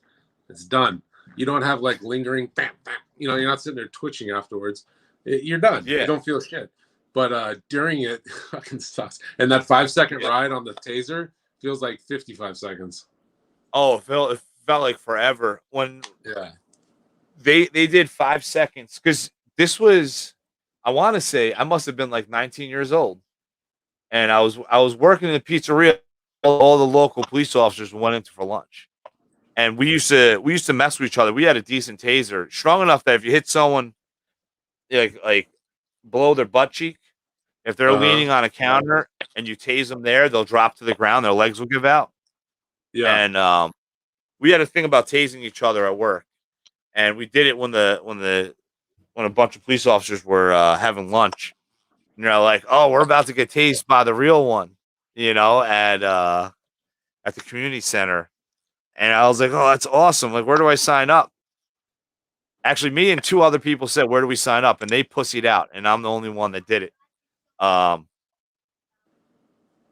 it's done. You don't have like lingering bam, bam. You're not sitting there twitching afterwards. You're done. You Yeah. don't feel shit. But during it, fucking sucks. And that 5 second ride on the taser feels like 55 seconds. Oh, it felt like forever when Yeah. they did 5 seconds because this was, I want to say I must have been like 19 years old, and I was working in a pizzeria. All the local police officers went into for lunch, and we used to mess with each other. We had a decent taser, strong enough that if you hit someone like below their butt cheek, if they're Uh-huh. leaning on a counter and you tase them there, they'll drop to the ground. Their legs will give out. Yeah. And we had a thing about tasing each other at work, and we did it when a bunch of police officers were having lunch. And they're like, "Oh, we're about to get tased by the real one," at the community center. And I was like, "Oh, that's awesome! Like, where do I sign up?" Actually, me and two other people said, "Where do we sign up?" And they pussied out, and I'm the only one that did it. Um,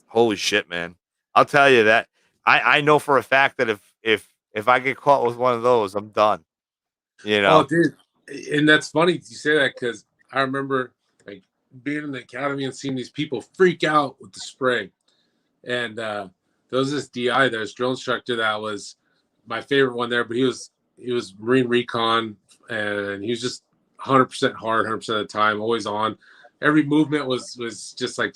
Holy shit, man! I'll tell you that I know for a fact that if I get caught with one of those, I'm done. You Oh, know? dude. And that's funny you say that because I remember like being in the academy and seeing these people freak out with the spray. And there was this DI, there's drill instructor that was my favorite one there, but he was Marine Recon and he was just 100% hard, 100% of the time, always on. Every movement was just like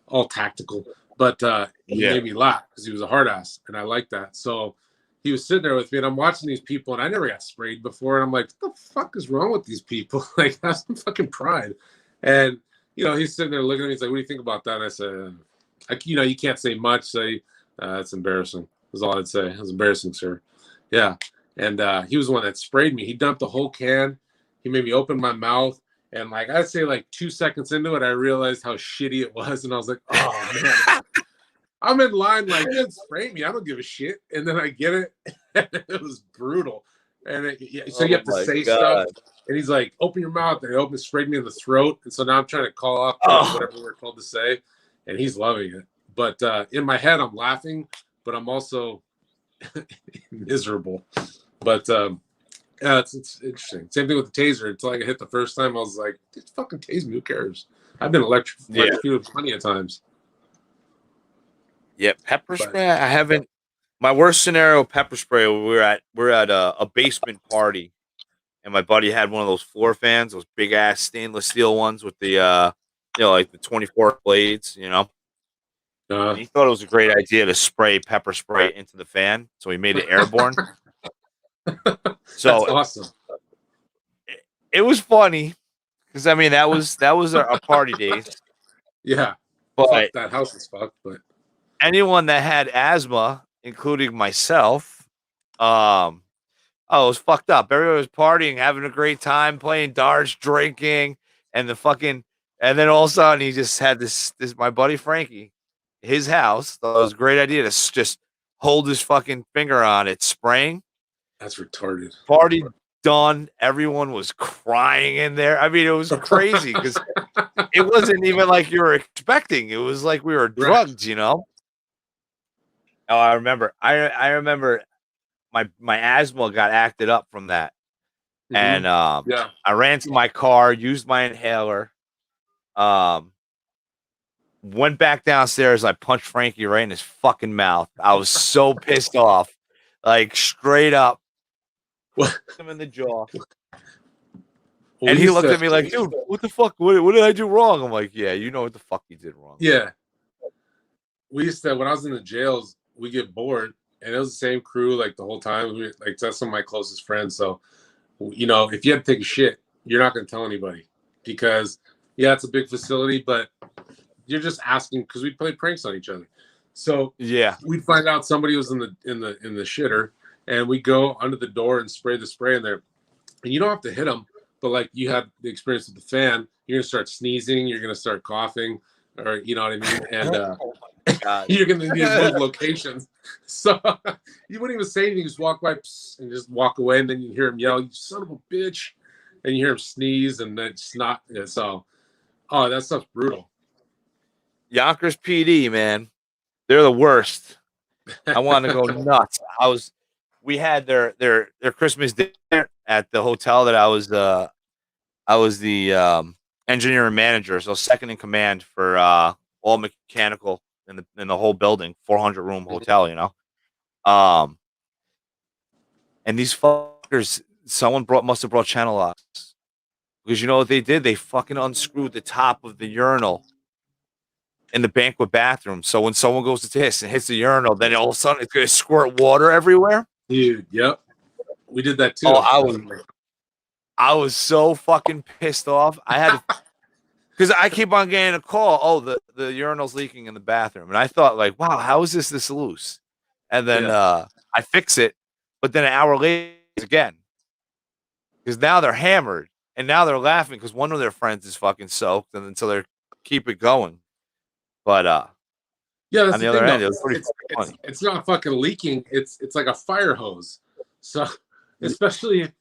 all tactical. But he Yeah. made me laugh because he was a hard ass, and I like that. So he was sitting there with me, and I'm watching these people, and I never got sprayed before, and I'm like, what the fuck is wrong with these people? Like, have some fucking pride. And he's sitting there looking at me. He's like, "What do you think about that?" And I said, you can't say much. Say, it's embarrassing. Was all I'd say. It was embarrassing, sir. Yeah. And he was the one that sprayed me. He dumped the whole can. He made me open my mouth. And like I'd say like 2 seconds into it, I realized how shitty it was. And I was like, oh man, I'm in line like, spray me. I don't give a shit. And then I get it. It was brutal. And so you Oh have to my say stuff. god. And he's like, open your mouth. And he sprayed me in the throat. And so now I'm trying to call off Oh, whatever we're told to say. And he's loving it. But in my head, I'm laughing, but I'm also miserable. But yeah, it's interesting. Same thing with the taser. Until I got hit the first time, I was like, "It's fucking tase me. Who cares?" I've been electrocuted plenty of times. Yeah, pepper But spray. I haven't. My worst scenario, pepper spray. We're at a basement party, and my buddy had one of those floor fans, those big ass stainless steel ones with the like the 24 blades, and he thought it was a great idea to spray pepper spray into the fan, so he made it airborne. that's So awesome. it was funny because I mean that was our party days. Yeah, But fuck, that house is fucked. But anyone that had asthma, including myself, um, oh, it was fucked up. Everybody was partying, having a great time, playing darts, drinking, and and then all of a sudden he just had this my buddy Frankie, his house. Thought it was a great idea to just hold his fucking finger on it, spraying. that's retarded. Party done. Everyone was crying in there. I mean, it was crazy because it wasn't even like you were expecting. It was like we were drugged, Oh, I remember. I remember my asthma got acted up from that. And Yeah, I ran to my car, used my inhaler, went back downstairs. I punched Frankie right in his fucking mouth. I was so pissed off, like straight up, him in the jaw. well, And he looked at me like, "Dude, what the fuck? What did I do wrong?" I'm like, "Yeah, you know what the fuck you did wrong." Yeah, we used to when I was in the jails, we get bored, and it was the same crew like the whole time. Like that's some of my closest friends. So, if you had to take a shit, you're not going to tell anybody because yeah, it's a big facility, but you're just asking because we play pranks on each other. So yeah, we'd find out somebody was in the shitter, and we go under the door and spray the spray in there. And you don't have to hit them, but like you had the experience with the fan, you're gonna start sneezing, you're gonna start coughing, or you know what I mean, and you're gonna need to move locations. So you wouldn't even say anything, you just walk by and just walk away, and then you hear him yell, "You son of a bitch," and you hear him sneeze, and then snot. So, oh, that stuff's brutal. Yonkers PD, man, they're the worst. I wanted to go nuts. We had their Christmas dinner at the hotel that I was the engineer and manager, so second in command for all mechanical in the whole building, 400 room hotel, and these fuckers, someone must have brought channel locks because you know what they did? They fucking unscrewed the top of the urinal in the banquet bathroom. So when someone goes to piss and hits the urinal, then all of a sudden it's gonna squirt water everywhere. Dude, yep. We did that too. Oh, I was so fucking pissed off. I had to because I keep on getting a call. Oh, the urinal's leaking in the bathroom. And I thought like, wow, how is this loose? And then I fix it, but then an hour later again. Because now they're hammered and now they're laughing because one of their friends is fucking soaked, and then so they're keep it going. But yeah, that's on the other end, it was pretty funny. It's not fucking leaking. It's like a fire hose. So especially if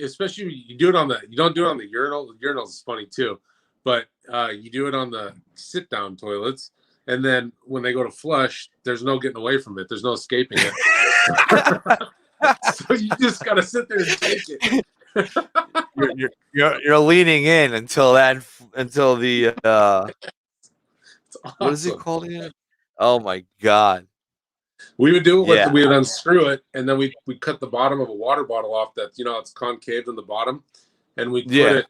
especially you do it on you don't do it on the urinal. The urinal is funny too, but you do it on the sit down toilets, and then when they go to flush, there's no getting away from it. There's no escaping it. So you just gotta sit there and take it. you're leaning in until the awesome. What is it called again? Oh my god. We would do it with we would unscrew it, and then we cut the bottom of a water bottle off that it's concave in the bottom, and we put it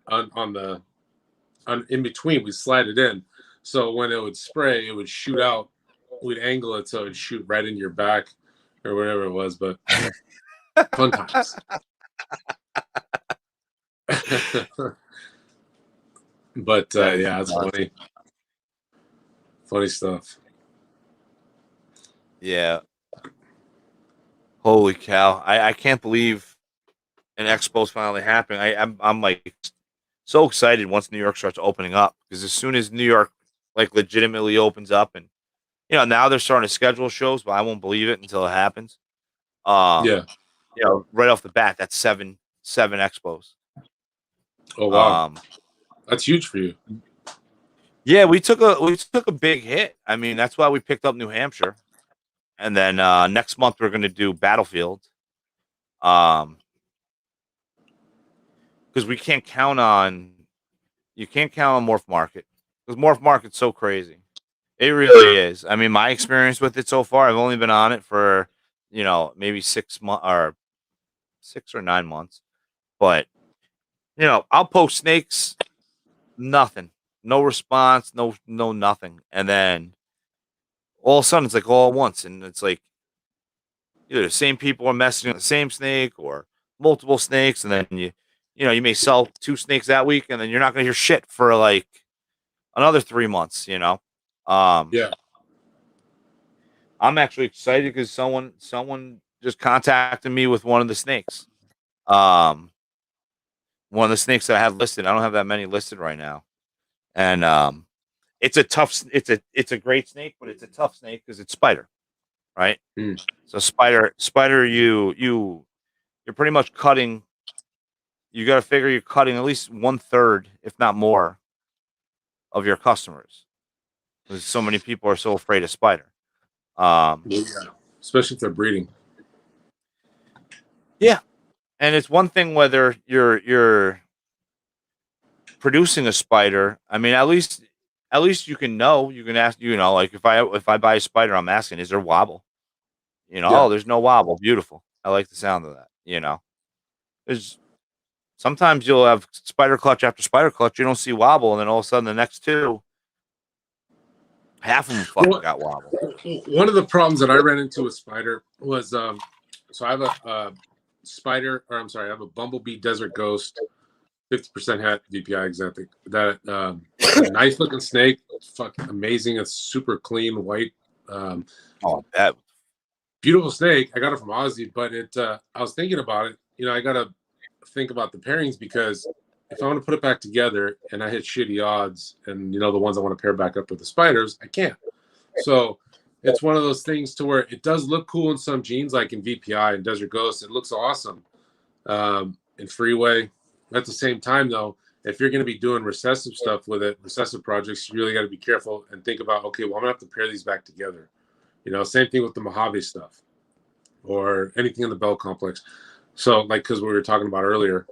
on in between. We slide it in, so when it would spray, it would shoot out. We'd angle it so it would shoot right into your back or whatever it was. But fun times. But yeah, it's funny. Funny stuff. Yeah. Holy cow. I can't believe an expo's finally happening. I'm like so excited once New York starts opening up, because as soon as New York like legitimately opens up, and now they're starting to schedule shows, but I won't believe it until it happens. Right off the bat, that's seven expos. Oh wow. That's huge for you. Yeah, we took a big hit. I mean, that's why we picked up New Hampshire. And then next month we're going to do Battlefield. Because we can't count on you can't count on Morph Market because Morph Market's so crazy. It really is. I mean, my experience with it so far, I've only been on it for maybe 6 months or 6 or 9 months, but I'll post snakes, nothing, no response, no nothing, and then all of a sudden it's like all at once, and it's like either the same people are messaging on the same snake or multiple snakes, and then you may sell 2 snakes that week, and then you're not gonna hear shit for like another 3 months. Yeah. I'm actually excited because someone just contacted me with one of the snakes. One of the snakes that I have listed. I don't have that many listed right now, and it's a tough. It's a great snake, but it's a tough snake because it's spider, right? Mm. So spider, you're pretty much cutting. You got to figure you're cutting at least 1/3, if not more, of your customers because so many people are so afraid of spider. Yeah. Especially if they're breeding. Yeah, and it's one thing whether you're producing a spider. I mean, at least you can know. You can ask. Like if I buy a spider, I'm asking, is there wobble? Yeah. Oh, there's no wobble. Beautiful. I like the sound of that. There's sometimes you'll have spider clutch after spider clutch. You don't see wobble, and then all of a sudden the next two, half of them fucking got wobble. One of the problems that I ran into with spider was so I have a spider, or I'm sorry, I have a bumblebee desert ghost, 50% hat VPI exactly. That nice looking snake, fucking amazing. It's super clean white. Oh, that Beautiful snake. I got it from Ozzy, but I was thinking about it. I gotta think about the pairings because if I want to put it back together and I hit shitty odds and the ones I want to pair back up with the spiders, I can't. So it's one of those things to where it does look cool in some genes, like in VPI and Desert Ghost. It looks awesome in Freeway. At the same time, though, if you're going to be doing recessive stuff with it, recessive projects, you really got to be careful and think about, okay, well, I'm going to have to pair these back together. Same thing with the Mojave stuff or anything in the Bell complex. So, like, because we were talking about earlier.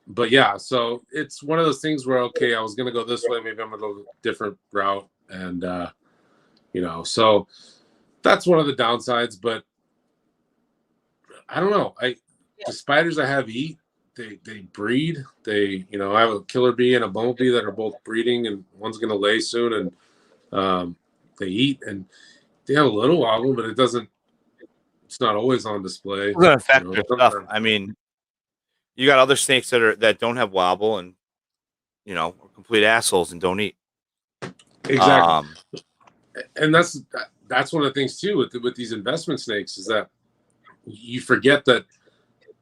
But yeah, so it's one of those things where, okay, I was going to go this way. Maybe I'm going to go a different route. And, so that's one of the downsides. But I don't know. The spiders I have eat, they breed. I have a killer bee and a bumblebee that are both breeding, and one's going to lay soon. And they eat, and they have a little wobble, but it's not always on display. it's gonna affect their stuff. I mean, you got other snakes that don't have wobble and are complete assholes and don't eat. Exactly. And that's one of the things too with these investment snakes is that you forget that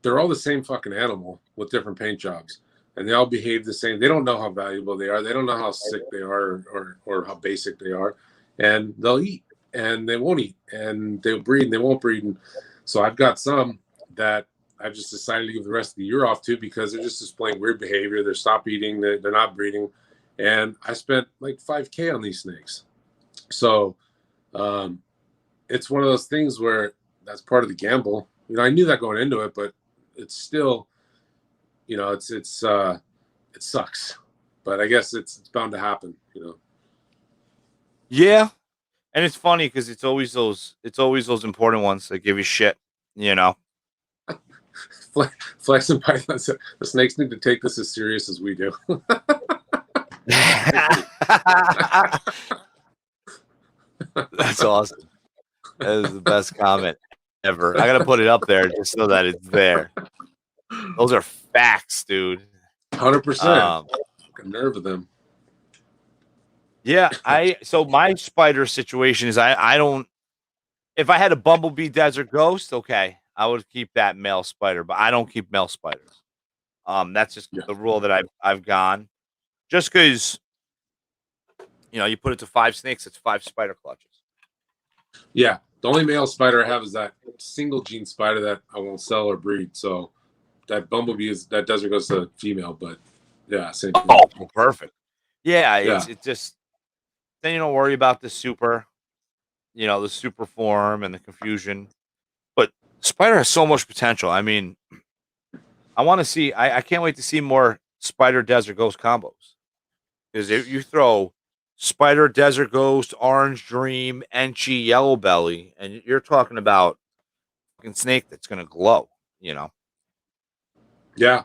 they're all the same fucking animal with different paint jobs, and they all behave the same. They don't know how valuable they are. They don't know how sick they are or how basic they are, and they'll eat and they won't eat, and they'll breed and they won't breed. And so I've got some that I've just decided to give the rest of the year off to because they're just displaying weird behavior. They're stop eating. They're not breeding, and I spent like $5,000 on these snakes. So it's one of those things where that's part of the gamble. I knew that going into it, but it's still, it sucks. But I guess it's bound to happen. Yeah, and it's funny because it's always those important ones that give you shit. Flex and Python said the snakes need to take this as serious as we do. That's awesome. That is the best comment ever. I gotta put it up there just so that it's there. Those are facts, dude. 100%. Nerve of them. Yeah, so my spider situation is I don't. If I had a bumblebee desert ghost, okay, I would keep that male spider, but I don't keep male spiders. That's just the rule that I've gone. Just because you put it to 5 snakes, it's 5 spider clutches. Yeah, the only male spider I have is that single gene spider that I won't sell or breed. So that bumblebee that desert ghost a female, but yeah, same thing. Oh, perfect. Yeah, it's just then you don't worry about the super form and the confusion. But Spider has so much potential. I mean, I want to see. I can't wait to see more Spider Desert Ghost combos. Because if you throw Spider Desert Ghost, Orange Dream, Enchi, Yellow Belly, and you're talking about fucking snake that's gonna glow. You know. Yeah,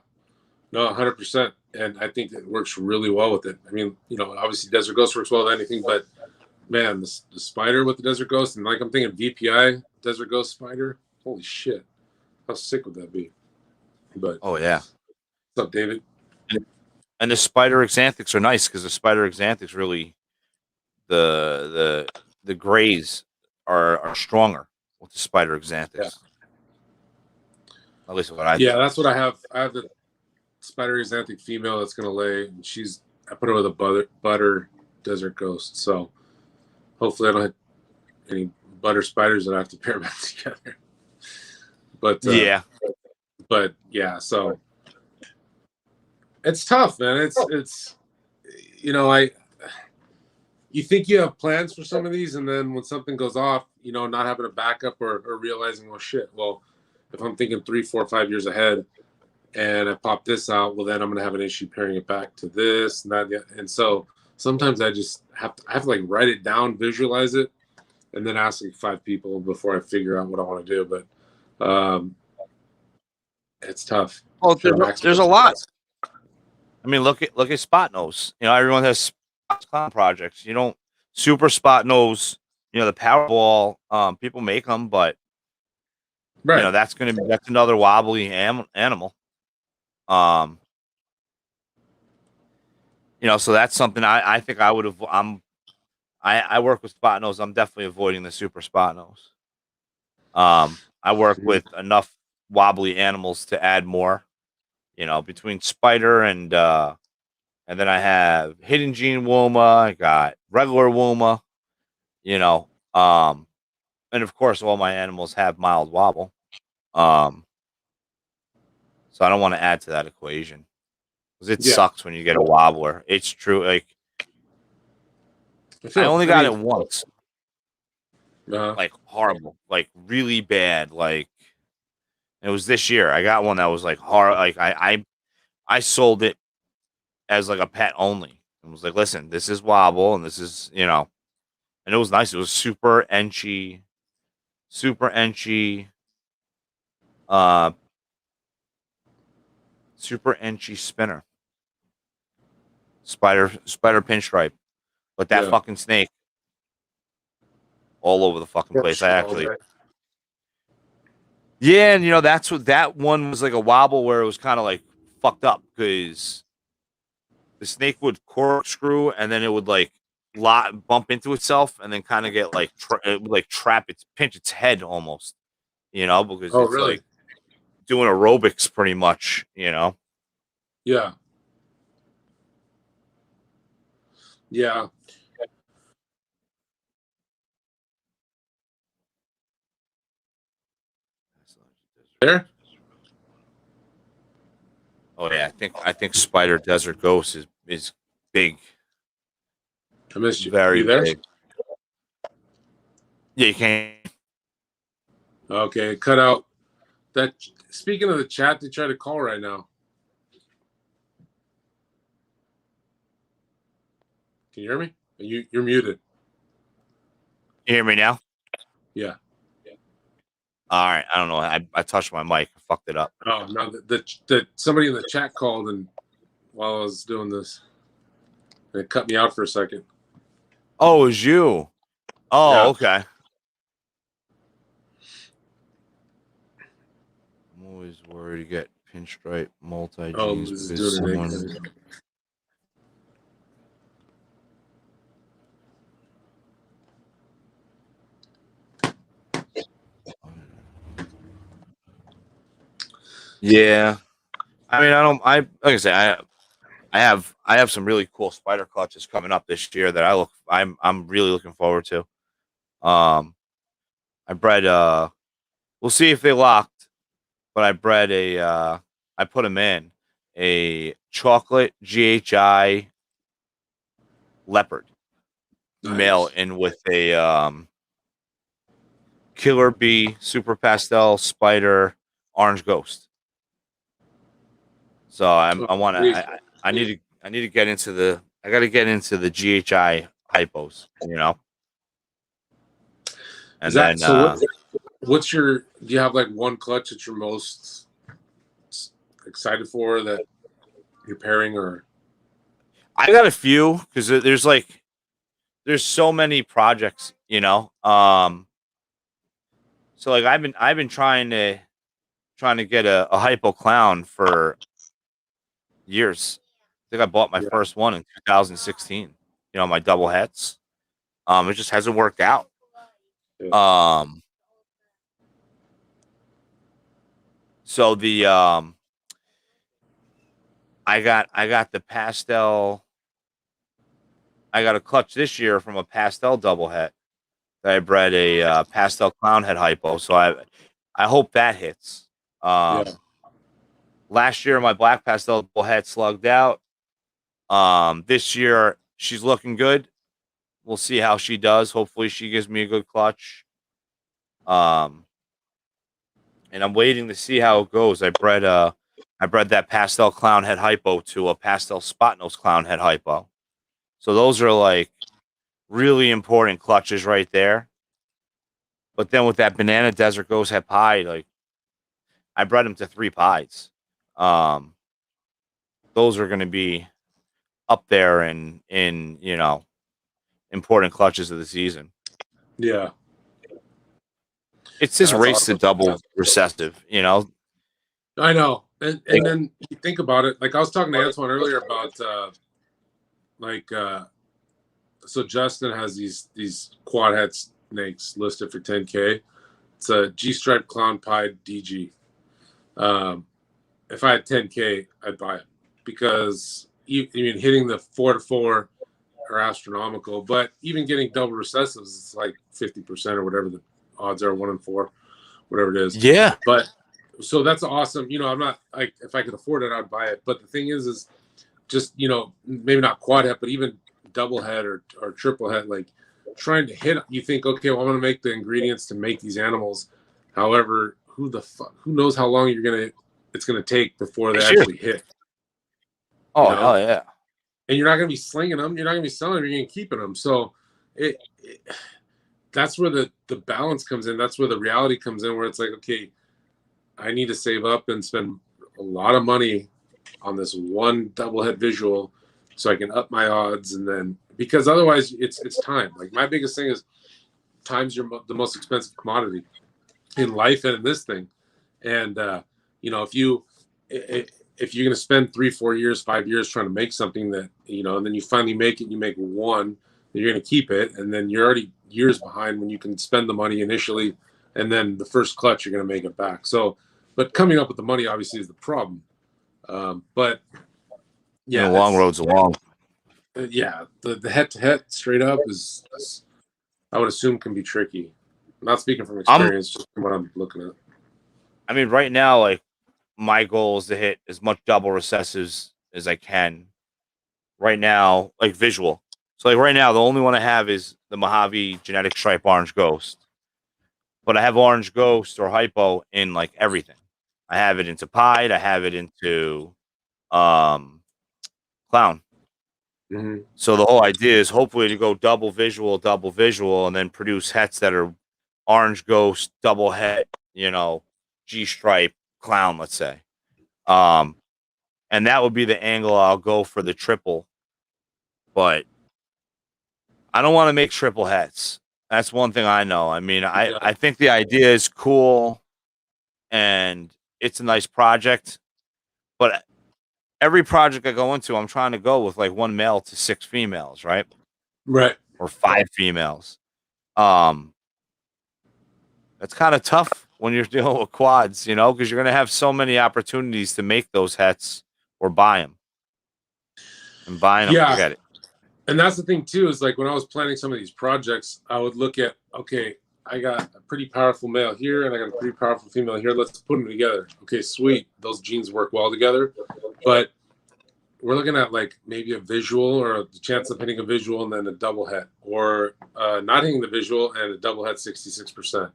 no, 100%. And I think it works really well with it. I mean, obviously Desert Ghost works well with anything, but man, the spider with the Desert Ghost, and like I'm thinking VPI Desert Ghost spider. Holy shit, how sick would that be? But Oh yeah. what's up, David? And the Spider Exanthics are nice because the Spider Exanthics really the grays are stronger with the Spider Exanthics. Yeah. At least what I Yeah, think. that's what I have. I have the Spider Exanthic female that's gonna lay, and I put her with a butter Desert Ghost. So hopefully I don't have any butter spiders that I have to pair back together. But Yeah. but yeah, so it's tough, man. It's I you think you have plans for some of these, and then when something goes off, not having a backup or realizing, well, shit. Well, if I'm thinking 3, 4, 5 years ahead, and I pop this out, well, then I'm gonna have an issue pairing it back to this and that, and so sometimes I just have to like write it down, visualize it, and then ask like 5 people before I figure out what I want to do. But it's tough. Well, there's a lot. I mean, look at Spot Nose. Everyone has clown projects. Super Spot Nose. The Powerball. People make them, but Right. that's another wobbly animal. So that's something I think I would have. I work with Spot Nose. I'm definitely avoiding the Super Spot Nose. I work with enough wobbly animals to add more. Between Spider and then I have Hidden Gene Woma. I got regular Woma. And of course, all my animals have mild wobble. So I don't want to add to that equation because it sucks when you get a wobbler. It's true. Like I only got it once. Like horrible, like really bad. Like it was this year. I got one that was like hard. Like I sold it as like a pet only. And was like, listen, this is wobble, and this is and it was nice. It was super enchy, uh, super enchy spinner, spider pinstripe, but that fucking snake all over the fucking place. Yeah, and that's what that one was like a wobble where it was kind of like fucked up because the snake would corkscrew and then it would like bump into itself and then kind of get like it would like pinch its head almost, because it's like doing aerobics pretty much, Yeah. Yeah. There? Oh yeah, I think Spider Desert Ghost is big. I missed you. Very you there? big. Yeah, you can't. Okay, cut out. That speaking of the chat, they try to call right now. Can you hear me? You're muted. You hear me now? Yeah. All right. I don't know. I touched my mic. I fucked it up. Oh no! The somebody in the chat called and while I was doing this, and it cut me out for a second. Oh, it was you. Oh, Yeah. okay. I'm always worried to get pinstripe multi G's because someone. Yeah, I mean, like I say, I have some really cool spider clutches coming up this year that I'm really looking forward to. I bred we'll see if they locked, but I bred I put them in a chocolate GHI leopard male in with a Killer Bee, Super Pastel, Spider, Orange Ghost. So I want to. I need to get into the. I got to get into the GHI hypos. And Is that then so? What's your? Do you have like one clutch that you're most excited for that you're pairing, or? I got a few because there's so many projects. So like I've been trying to get a hypo clown for years. I think I bought my first one in 2016. My double hets. It just hasn't worked out. Yeah. So the I got the pastel. I got a clutch this year from a pastel double het that I bred a pastel clown head hypo. So I hope that hits. Last year my black pastel double het slugged out. This year she's looking good. We'll see how she does. Hopefully she gives me a good clutch. And I'm waiting to see how it goes. I bred that pastel clown head hypo to a pastel spot nose clown head hypo. So those are like really important clutches right there. But then with that banana desert ghost head pie, like I bred them to 3 pies. Those are going to be up there in important clutches of the season. Yeah. It's this race to double recessive, I know. And then you think about it, like I was talking to Antoine earlier about so Justin has these quad head snakes listed for 10K. It's a G-stripe clown pied DG. If I had 10K, I'd buy it because hitting the 4-4 are astronomical, but even getting double recessives, it's like 50% or whatever the odds are, 1 in 4, whatever it is. Yeah. But so that's awesome. I'm not like, if I could afford it, I'd buy it. But the thing is just, maybe not quad head, but even double head or triple head, like trying to hit, you think, okay, well, I'm going to make the ingredients to make these animals. However, who knows how long it's going to take before they actually hit. Oh, hell yeah. And you're not going to be slinging them. You're not going to be selling them. You're going to be keeping them. So that's where the balance comes in. That's where the reality comes in, where it's like, okay, I need to save up and spend a lot of money on this one double head visual so I can up my odds. And then, because otherwise it's time. Like my biggest thing is time's the most expensive commodity in life and in this thing. And, if you're going to spend 3-4 years, 5 years trying to make something that, and then you finally make it, you make one, then you're going to keep it. And then you're already years behind when you can spend the money initially. And then the first clutch, you're going to make it back. So, but coming up with the money obviously is the problem. But yeah, the long road's long. Yeah. The head to head straight up is, I would assume, can be tricky. I'm not speaking from experience, just from what I'm looking at. I mean, right now, like my goal is to hit as much double recessives as I can. Right now, like visual. So like right now, the only one I have is the Mojave genetic stripe orange ghost. But I have orange ghost or hypo in like everything. I have it into pied. I have it into clown. Mm-hmm. So the whole idea is hopefully to go double visual, and then produce hets that are orange ghost, double het, G stripe clown, let's say. And that would be the angle I'll go for the triple. But I don't want to make triple hets. That's one thing I know. I mean, I think the idea is cool and it's a nice project, but every project I go into, I'm trying to go with like 1 male to 6 females, right? Right. Or 5 females. That's kind of tough when you're dealing with quads, because you're going to have so many opportunities to make those hets or buy them. And buying them, forget it. And that's the thing too, is like when I was planning some of these projects, I would look at, okay, I got a pretty powerful male here and I got a pretty powerful female here. Let's put them together. Okay, sweet. Those genes work well together. But we're looking at like maybe a visual or the chance of hitting a visual and then a double het, or not hitting the visual and a double het 66%.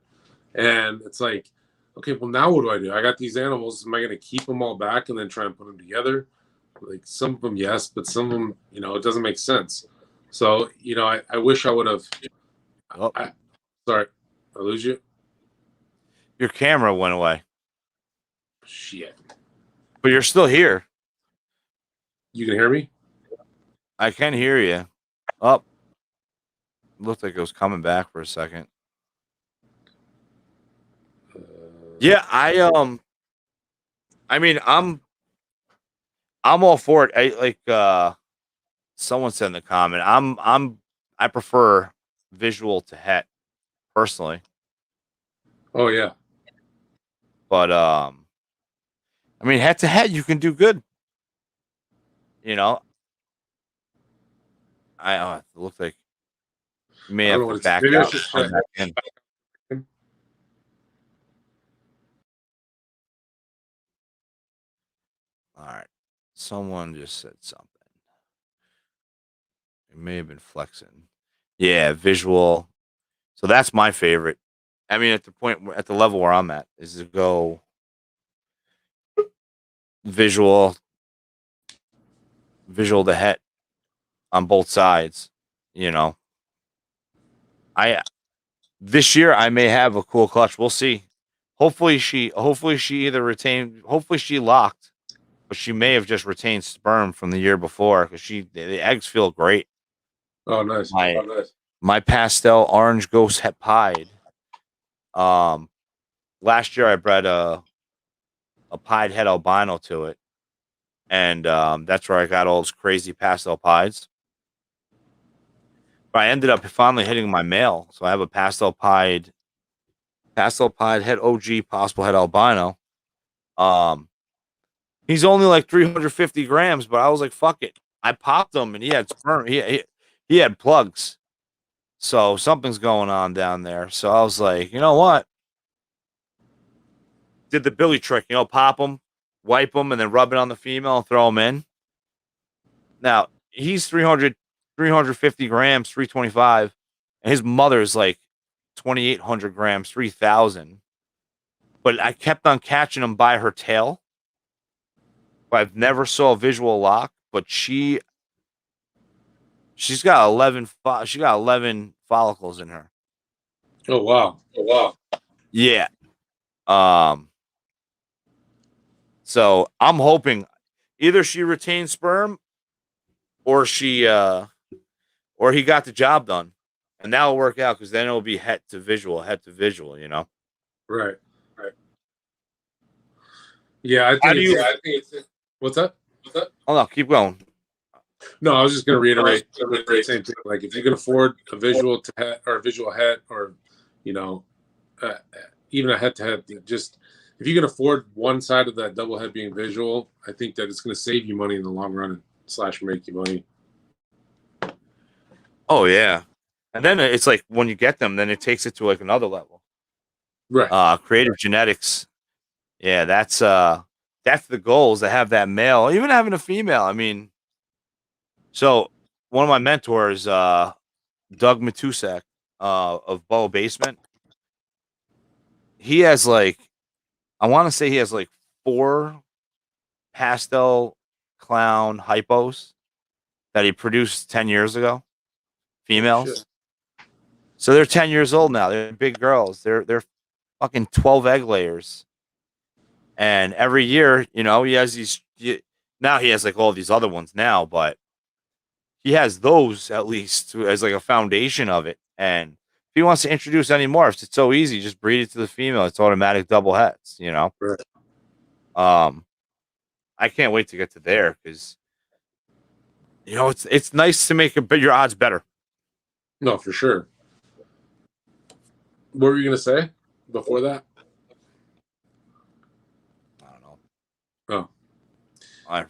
And it's like, okay, well, now what do? I got these animals. Am I going to keep them all back and then try and put them together? Like some of them, yes, but some of them, it doesn't make sense. So, I wish I would have. Oh, Sorry, I lose you. your camera went away, Shit. but you're still here. You can hear me? I can hear you. Up. Looked like it was coming back for a second. Yeah, I mean, I'm all for it. Someone said in the comment, I prefer visual to het personally, Oh yeah. but I mean, head to head, you can do good. You know, it looks like you may I don't have know to what it's. back Maybe I out. should. Come back in. All right. Someone just said something. It may have been flexing. Yeah, visual. So that's my favorite. I mean, at the level where I'm at, is to go visual, visual to het on both sides. You know, I this year I may have a cool clutch. We'll see. Hopefully she either retained. Hopefully she locked, but she may have just retained sperm from the year before because the eggs feel great. Oh nice. My Oh nice. my pastel orange ghost het pied. Last year I bred a pied het albino to it, and that's where I got all those crazy pastel pieds. But I ended up finally hitting my male, so I have a pastel pied het OG possible het albino. He's only like 350 grams, but I was like, fuck it. I popped him, and he had sperm. He had plugs, so something's going on down there. So I was like, you know what? Did the Billy trick, pop him, wipe him, and then rub it on the female and throw him in. Now he's 350 grams, 325, and his mother's like 2,800 grams, 3,000. But I kept on catching him by her tail. I've never saw a visual lock, but she's got 11. She got 11 follicles in her. Oh wow. Oh wow. Yeah. So I'm hoping either she retained sperm or he got the job done, and that'll work out because then it'll be het to visual. Right. Right. Yeah, I think it's. What's up? Oh no, keep going. No, I was just going to reiterate the same thing. Like, if you can afford a visual to het or a visual het, or even a het to het, just if you can afford one side of that double head being visual, I think that it's going to save you money in the long run and / make you money. Oh yeah, and then it's like when you get them, then it takes it to like another level. Right. Creative genetics. Yeah, that's the goal, is to have that male, even having a female. I mean, so one of my mentors, Doug Matusek, of Boa Basement, he has I want to say he has 4 pastel clown hypos that he produced 10 years ago, females. Oh, so they're 10 years old now. They're big girls. They're fucking 12 egg layers. And every year, he has now he has all these other ones now, but he has those at least as a foundation of it. And if he wants to introduce any more, it's so easy. Just breed it to the female. It's automatic double hets, Right. I can't wait to get to there because, it's nice to make your odds better. No, for sure. What were you going to say before that? I don't know. Oh.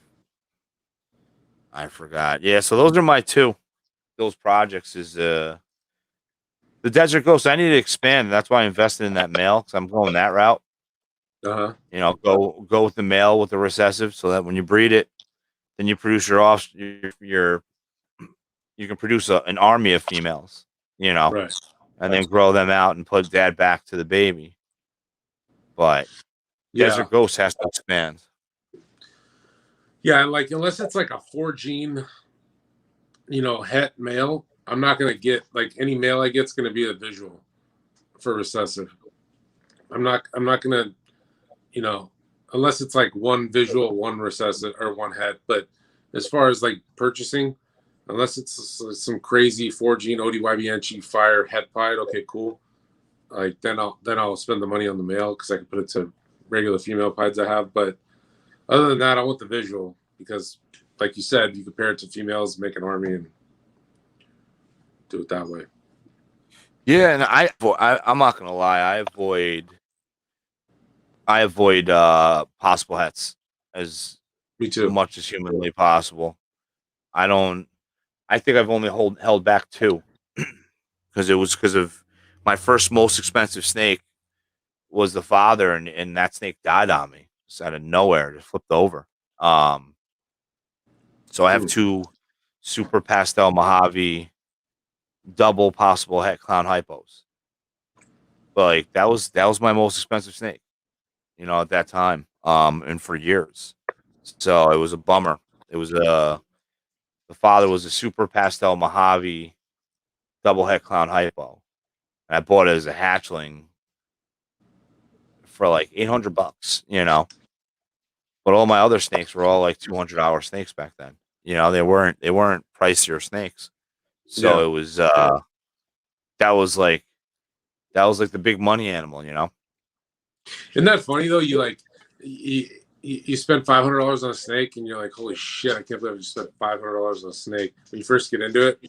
I forgot. Yeah, so those are my 2. Those projects is the Desert Ghost. I need to expand. That's why I invested in that male, because I'm going that route. Uh-huh. Go with the male with the recessive, so that when you breed it, then you produce you can produce an army of females. Right. and then grow them out and put dad back to the baby. But Yeah. Desert Ghost has to expand. Yeah, and like unless it's like a 4 gene, het male, I'm not gonna get like any male I get's gonna be a visual for recessive. I'm not gonna, unless it's like one visual, one recessive, or one het. But as far as like purchasing, unless it's some crazy 4 gene ODYBNG fire het pied, okay, cool. Like then I'll spend the money on the male because I can put it to regular female pieds I have. But other than that, I want the visual because, like you said, you compare it to females, make an army, and do it that way. Yeah, and I'm not gonna lie, I avoid possible hets as Me too. much as humanly possible. I think I've only held back 2 because it was because of my first most expensive snake was the father, and that snake died on me just out of nowhere. Just flipped over. So I have 2 super pastel Mojave double possible het clown hypos. But like that was my most expensive snake, at that time. And for years. So it was a bummer. It was the father was a super pastel Mojave double het clown hypo. And I bought it as a hatchling for like $800, But all my other snakes were all like $200 snakes back then. They weren't pricier snakes. So Yeah. it was that was like the big money animal, Isn't that funny though? You spend $500 on a snake, and you're like, "Holy shit! I can't believe I just spent $500 on a snake." When you first get into it,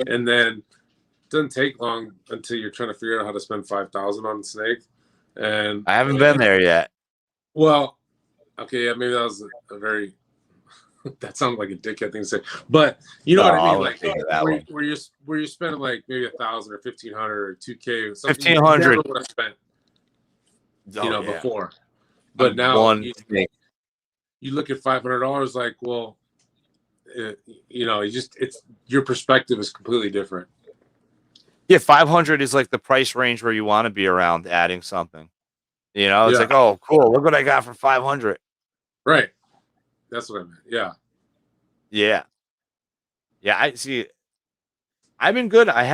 and then it doesn't take long until you're trying to figure out how to spend $5,000 on a snake. And I haven't been there yet. Well, okay, yeah, maybe that was a very that sounded like a dickhead thing to say, but you know what I mean, like where you're spending like maybe 1,000 or 1,500 or 2K or something. 1,500 would have spent, yeah. before. But now one snake. You look at $500, like, well, it's your perspective is completely different. Yeah, 500 is like the price range where you want to be around adding something. It's like, oh, cool. Look what I got for 500. Right. That's what I meant. Yeah. Yeah. Yeah. I see. I've been good. I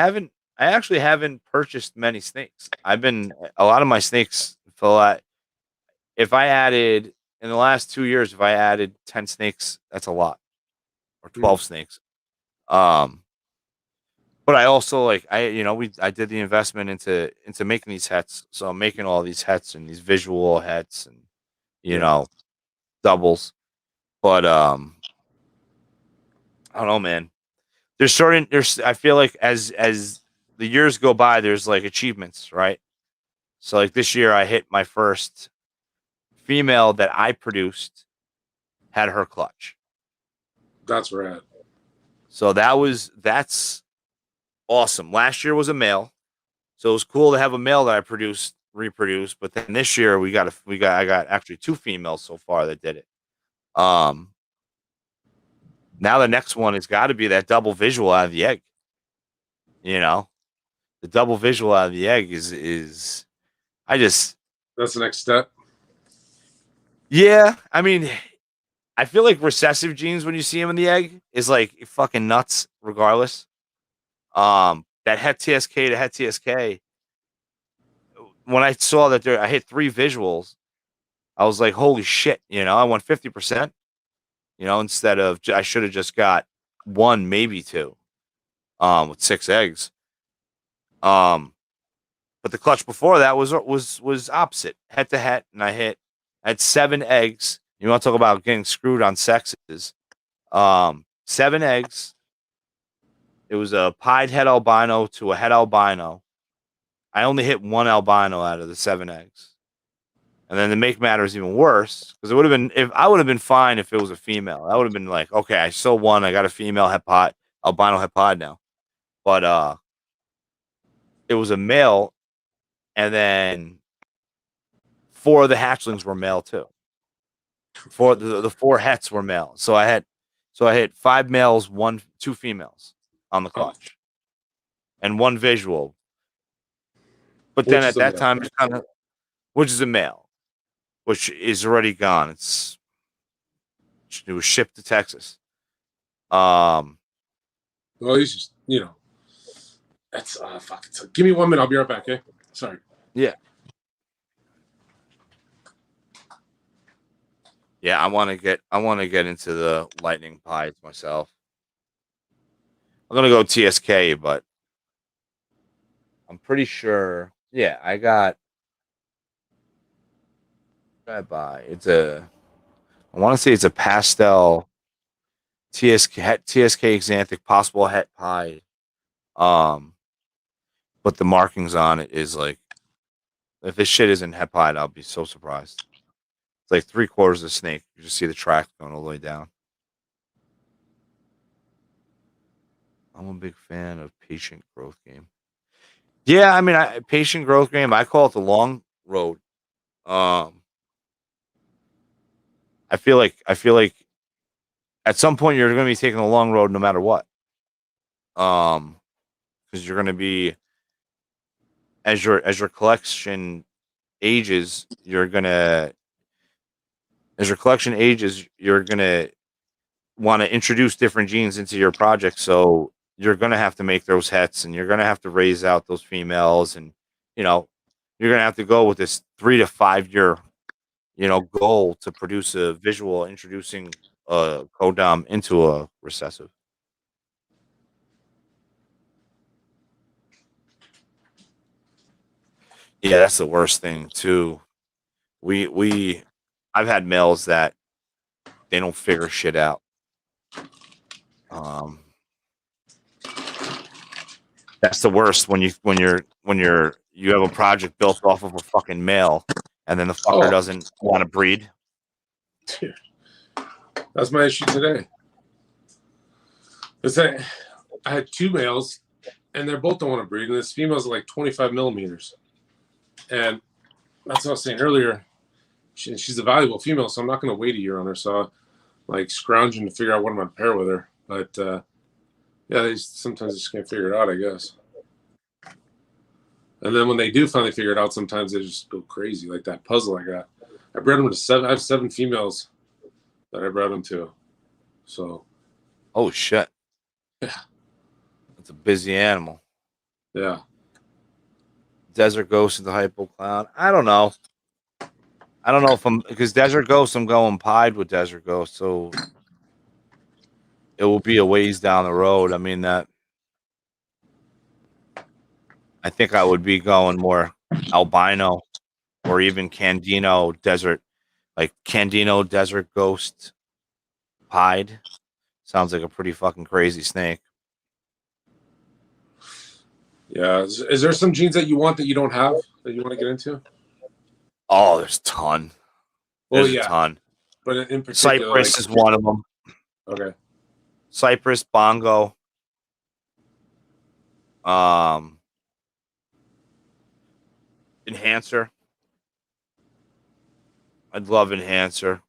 actually haven't purchased many snakes. A lot of my snakes fell out. If I added in the last 2 years, if I added 10 snakes, that's a lot, or 12 snakes. But I also I did the investment into making these hets. So I'm making all these hets and these visual hets and, doubles. But, I don't know, man. I feel like as the years go by, there's like achievements, right? So like this year I hit my first female that I produced had her clutch. That's rad. So that's awesome. Last year was a male. So it was cool to have a male that I reproduce, but then this year I got actually 2 females so far that did it. Now the next one has got to be that double visual out of the egg. The double visual out of the egg is that's the next step. Yeah, I mean, I feel like recessive genes when you see them in the egg is like fucking nuts regardless. That het TSK to het TSK, when I saw that I hit 3 visuals, I was like, holy shit, I won 50%, instead of I should have just got 1, maybe 2, with 6 eggs. But the clutch before that was opposite, het to het, and I had 7 eggs. You want to talk about getting screwed on sexes? 7 eggs. It was a pied het albino to a het albino. I only hit 1 albino out of the 7 eggs. And then to make matters even worse, because it would have been if I would have been fine if it was a female. I would have been like, okay, I still won. I got a female albino het pod now. But it was a male, and then 4 of the hatchlings were male too. The 4 hets were male. So I hit 5 males, 2 females on the clutch, and 1 visual. But then Which at is a that male. time, it's kind of, which is a male, which is already gone. It was shipped to Texas. Well, he's just, that's fuck. Give me 1 minute. I'll be right back. Okay. Sorry. Yeah. Yeah, I want to get into the lightning pies myself. I'm gonna go TSK, but I'm pretty sure. Yeah, I buy. I want to say it's a pastel TSK Xanthic possible het pie. Um, but the markings on it is like, if this shit isn't het pied, I'll be so surprised. It's like 3/4 of the snake. You just see the track going all the way down. I'm a big fan of patient growth game. Yeah, I mean, patient growth game. I call it the long road. I feel like at some point you're going to be taking the long road no matter what. Because you're going to be, as your collection ages, you're gonna want to introduce different genes into your project. So you're gonna have to make those hets, and you're gonna have to raise out those females, and you know you're gonna have to go with this 3 to 5 year goal to produce a visual introducing a codom into a recessive. Yeah, that's the worst thing too. I've had males that they don't figure shit out. Um, that's the worst when you have a project built off of a fucking male, and then the fucker Oh, doesn't want to breed. that's my issue today. Is that I had 2 males, and they're both don't want to breed, and this female's like 25 millimeters, and that's what I was saying earlier. She's a valuable female, so I'm not going to wait a year on her. So, like scrounging to figure out what I'm going to pair with her, but yeah, they sometimes just can't figure it out, I guess. And then when they do finally figure it out, sometimes they just go crazy, like that puzzle I got. I bred them to 7. I have 7 females that I bred them to. So, Oh shit! yeah, It's a busy animal. yeah. Desert Ghost and the Hypo Clown. I don't know. I don't know if because Desert Ghost, I'm going pied with Desert Ghost, so it will be a ways down the road. I mean that. I think I would be going more albino or even Candino Desert, like Candino Desert Ghost pied. Sounds like a pretty fucking crazy snake. Yeah. Is there some genes that you want that you don't have that you want to get into? Oh, there's a ton. There's a ton. But in particular, Cypress is one of them. Okay. Cypress, Bongo. Enhancer. I'd love Enhancer.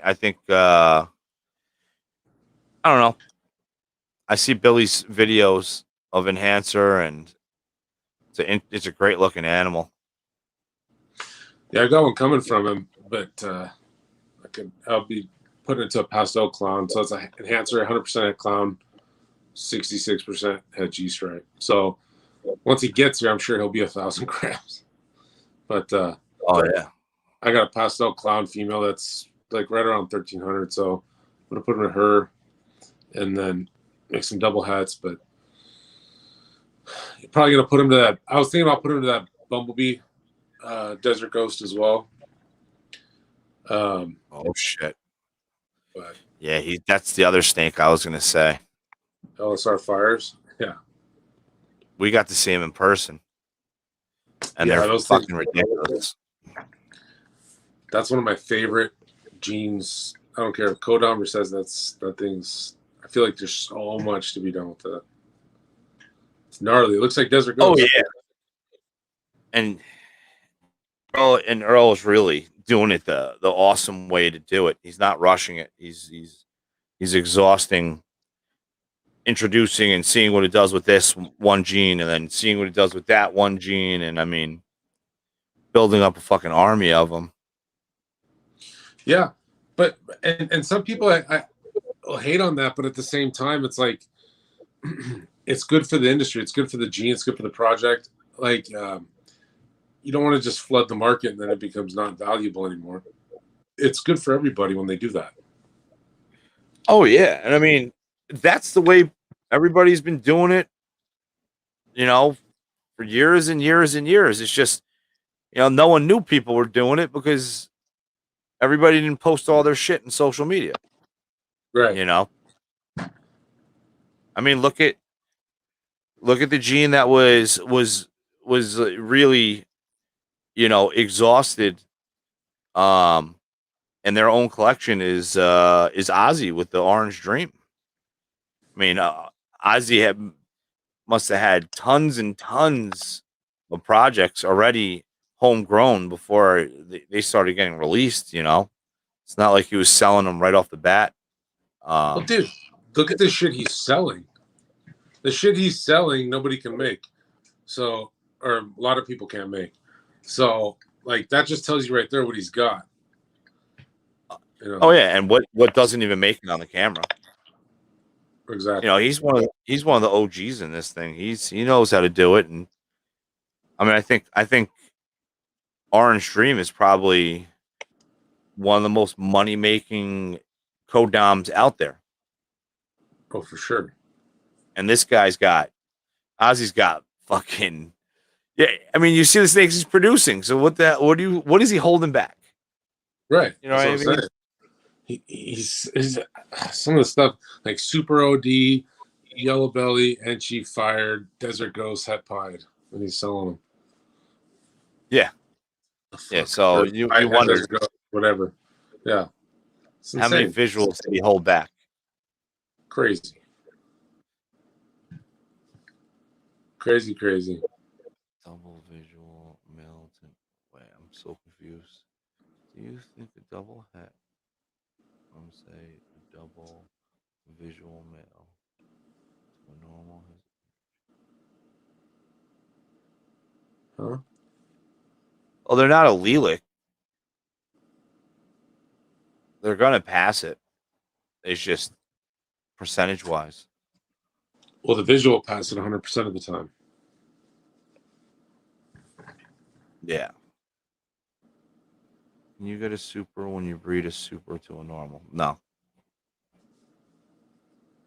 I think I don't know. I see Billy's videos of Enhancer, and it's a great looking animal. Yeah, I got one coming from him, but I'll be putting it to a pastel clown. So it's an Enhancer, 100% head clown, 66% head G stripe. So once he gets here, I'm sure he'll be 1,000 grams. But oh yeah, I got a pastel clown female that's like right around 1,300. So I'm gonna put him to her, and then make some double hats. But you're probably gonna put him to that. I was thinking about putting him to that Bumblebee Desert Ghost as well. Oh shit. But Yeah, that's the other snake I was gonna say. LSR Fires. Yeah. We got to see him in person, and Yeah, they're those fucking things, ridiculous. that's one of my favorite genes. I don't care if Kodomer says that thing's. I feel like there's so much to be done with that. It's gnarly. It looks like Desert Ghost. Oh yeah, and Earl is really doing it the awesome way to do it. He's not rushing it. He's exhausting introducing and seeing what it does with this one gene, and then seeing what it does with that one gene, and I mean, building up a fucking army of them. Yeah, but and some people I will hate on that, but at the same time, it's like it's good for the industry. It's good for the gene. It's good for the project. Like you don't want to just flood the market and then it becomes not valuable anymore. It's good for everybody when they do that. Oh yeah, and I mean that's the way everybody's been doing it, you know, for years and years and years. It's just, you know, no one knew people were doing it because everybody didn't post all their shit in social media. Right. You know, I mean, look at the gene that was really, you know, exhausted. And their own collection is Ozzy with the Orange Dream. I mean, Ozzy must have had tons and tons of projects already homegrown before they started getting released. You know, it's not like he was selling them right off the bat. Well, dude, look at the shit he's selling. The shit he's selling, nobody can make. So, or a lot of people can't make. So, like that just tells you right there what he's got. You know? Oh yeah, and what doesn't even make it on the camera. Exactly. You know, he's one of the OGs in this thing. He knows how to do it, and I mean, I think Orange Dream is probably one of the most money making codoms out there. Oh, for sure. And this guy's got Ozzy's got fucking, yeah. I mean, you see the snakes he's producing. So what is he holding back? Right. You know what I mean? He's some of the stuff like Super OD, Yellow Belly, Enchi Fired, Desert Ghost, Het Pied, and he's selling them. Yeah. Yeah. So you wonder whatever. Yeah. How many visuals did he hold back? Crazy. Crazy. Double visual male. Wait, I'm so confused. Do you think a double hat? I'm gonna say a double visual male to a normal. Huh? Oh, they're not allelic. They're gonna pass it. It's just percentage wise. Well, the visual pass it 100% of the time. Yeah. Can you get a super when you breed a super to a normal? No.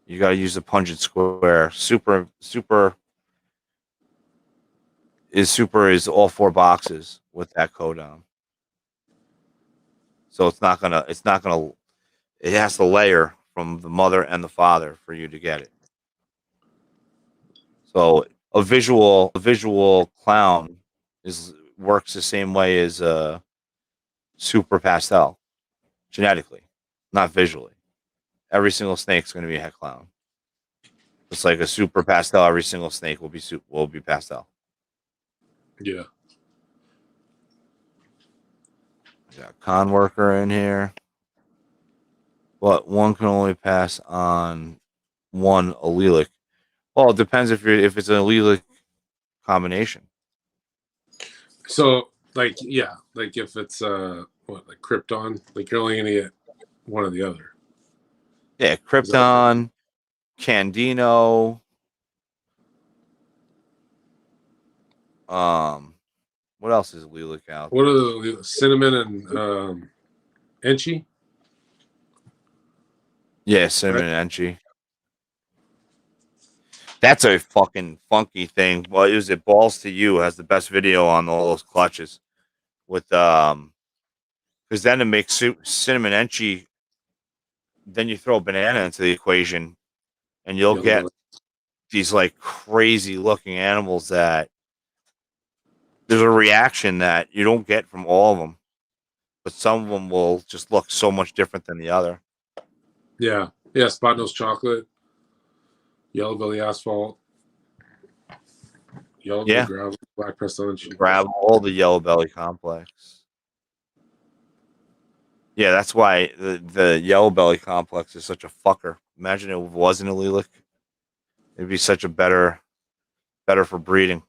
You got to use the pungent square. Super is all 4 boxes with that codon. So it's not gonna it has to layer from the mother and the father for you to get it. So a visual clown works the same way as a super pastel genetically, not visually. Every single snake's going to be a het clown. It's like a super pastel. Every single snake will be pastel. Yeah. We got con worker in here, but one can only pass on one allelic. Well, it depends if it's an allelic combination. So, like, yeah, like if it's like Krypton, like you're only gonna get one or the other. Yeah, Krypton, Candino. What else is allelic out? What are the cinnamon and Enchi? Yeah, cinnamon and Enchi. That's a fucking funky thing. Well, is it Balls to You has the best video on all those clutches with because then it makes cinnamon Enchi. Then you throw a banana into the equation, and you'll get these like crazy looking animals that there's a reaction that you don't get from all of them, but some of them will just look so much different than the other. Yeah, Spot Nose Chocolate, Yellow Belly Asphalt, Yellow Belly Gravel, Black Pressed Enchi. Grab all the Yellow Belly complex. Yeah, that's why the Yellow Belly complex is such a fucker. Imagine it wasn't allelic. It'd be such a better for breeding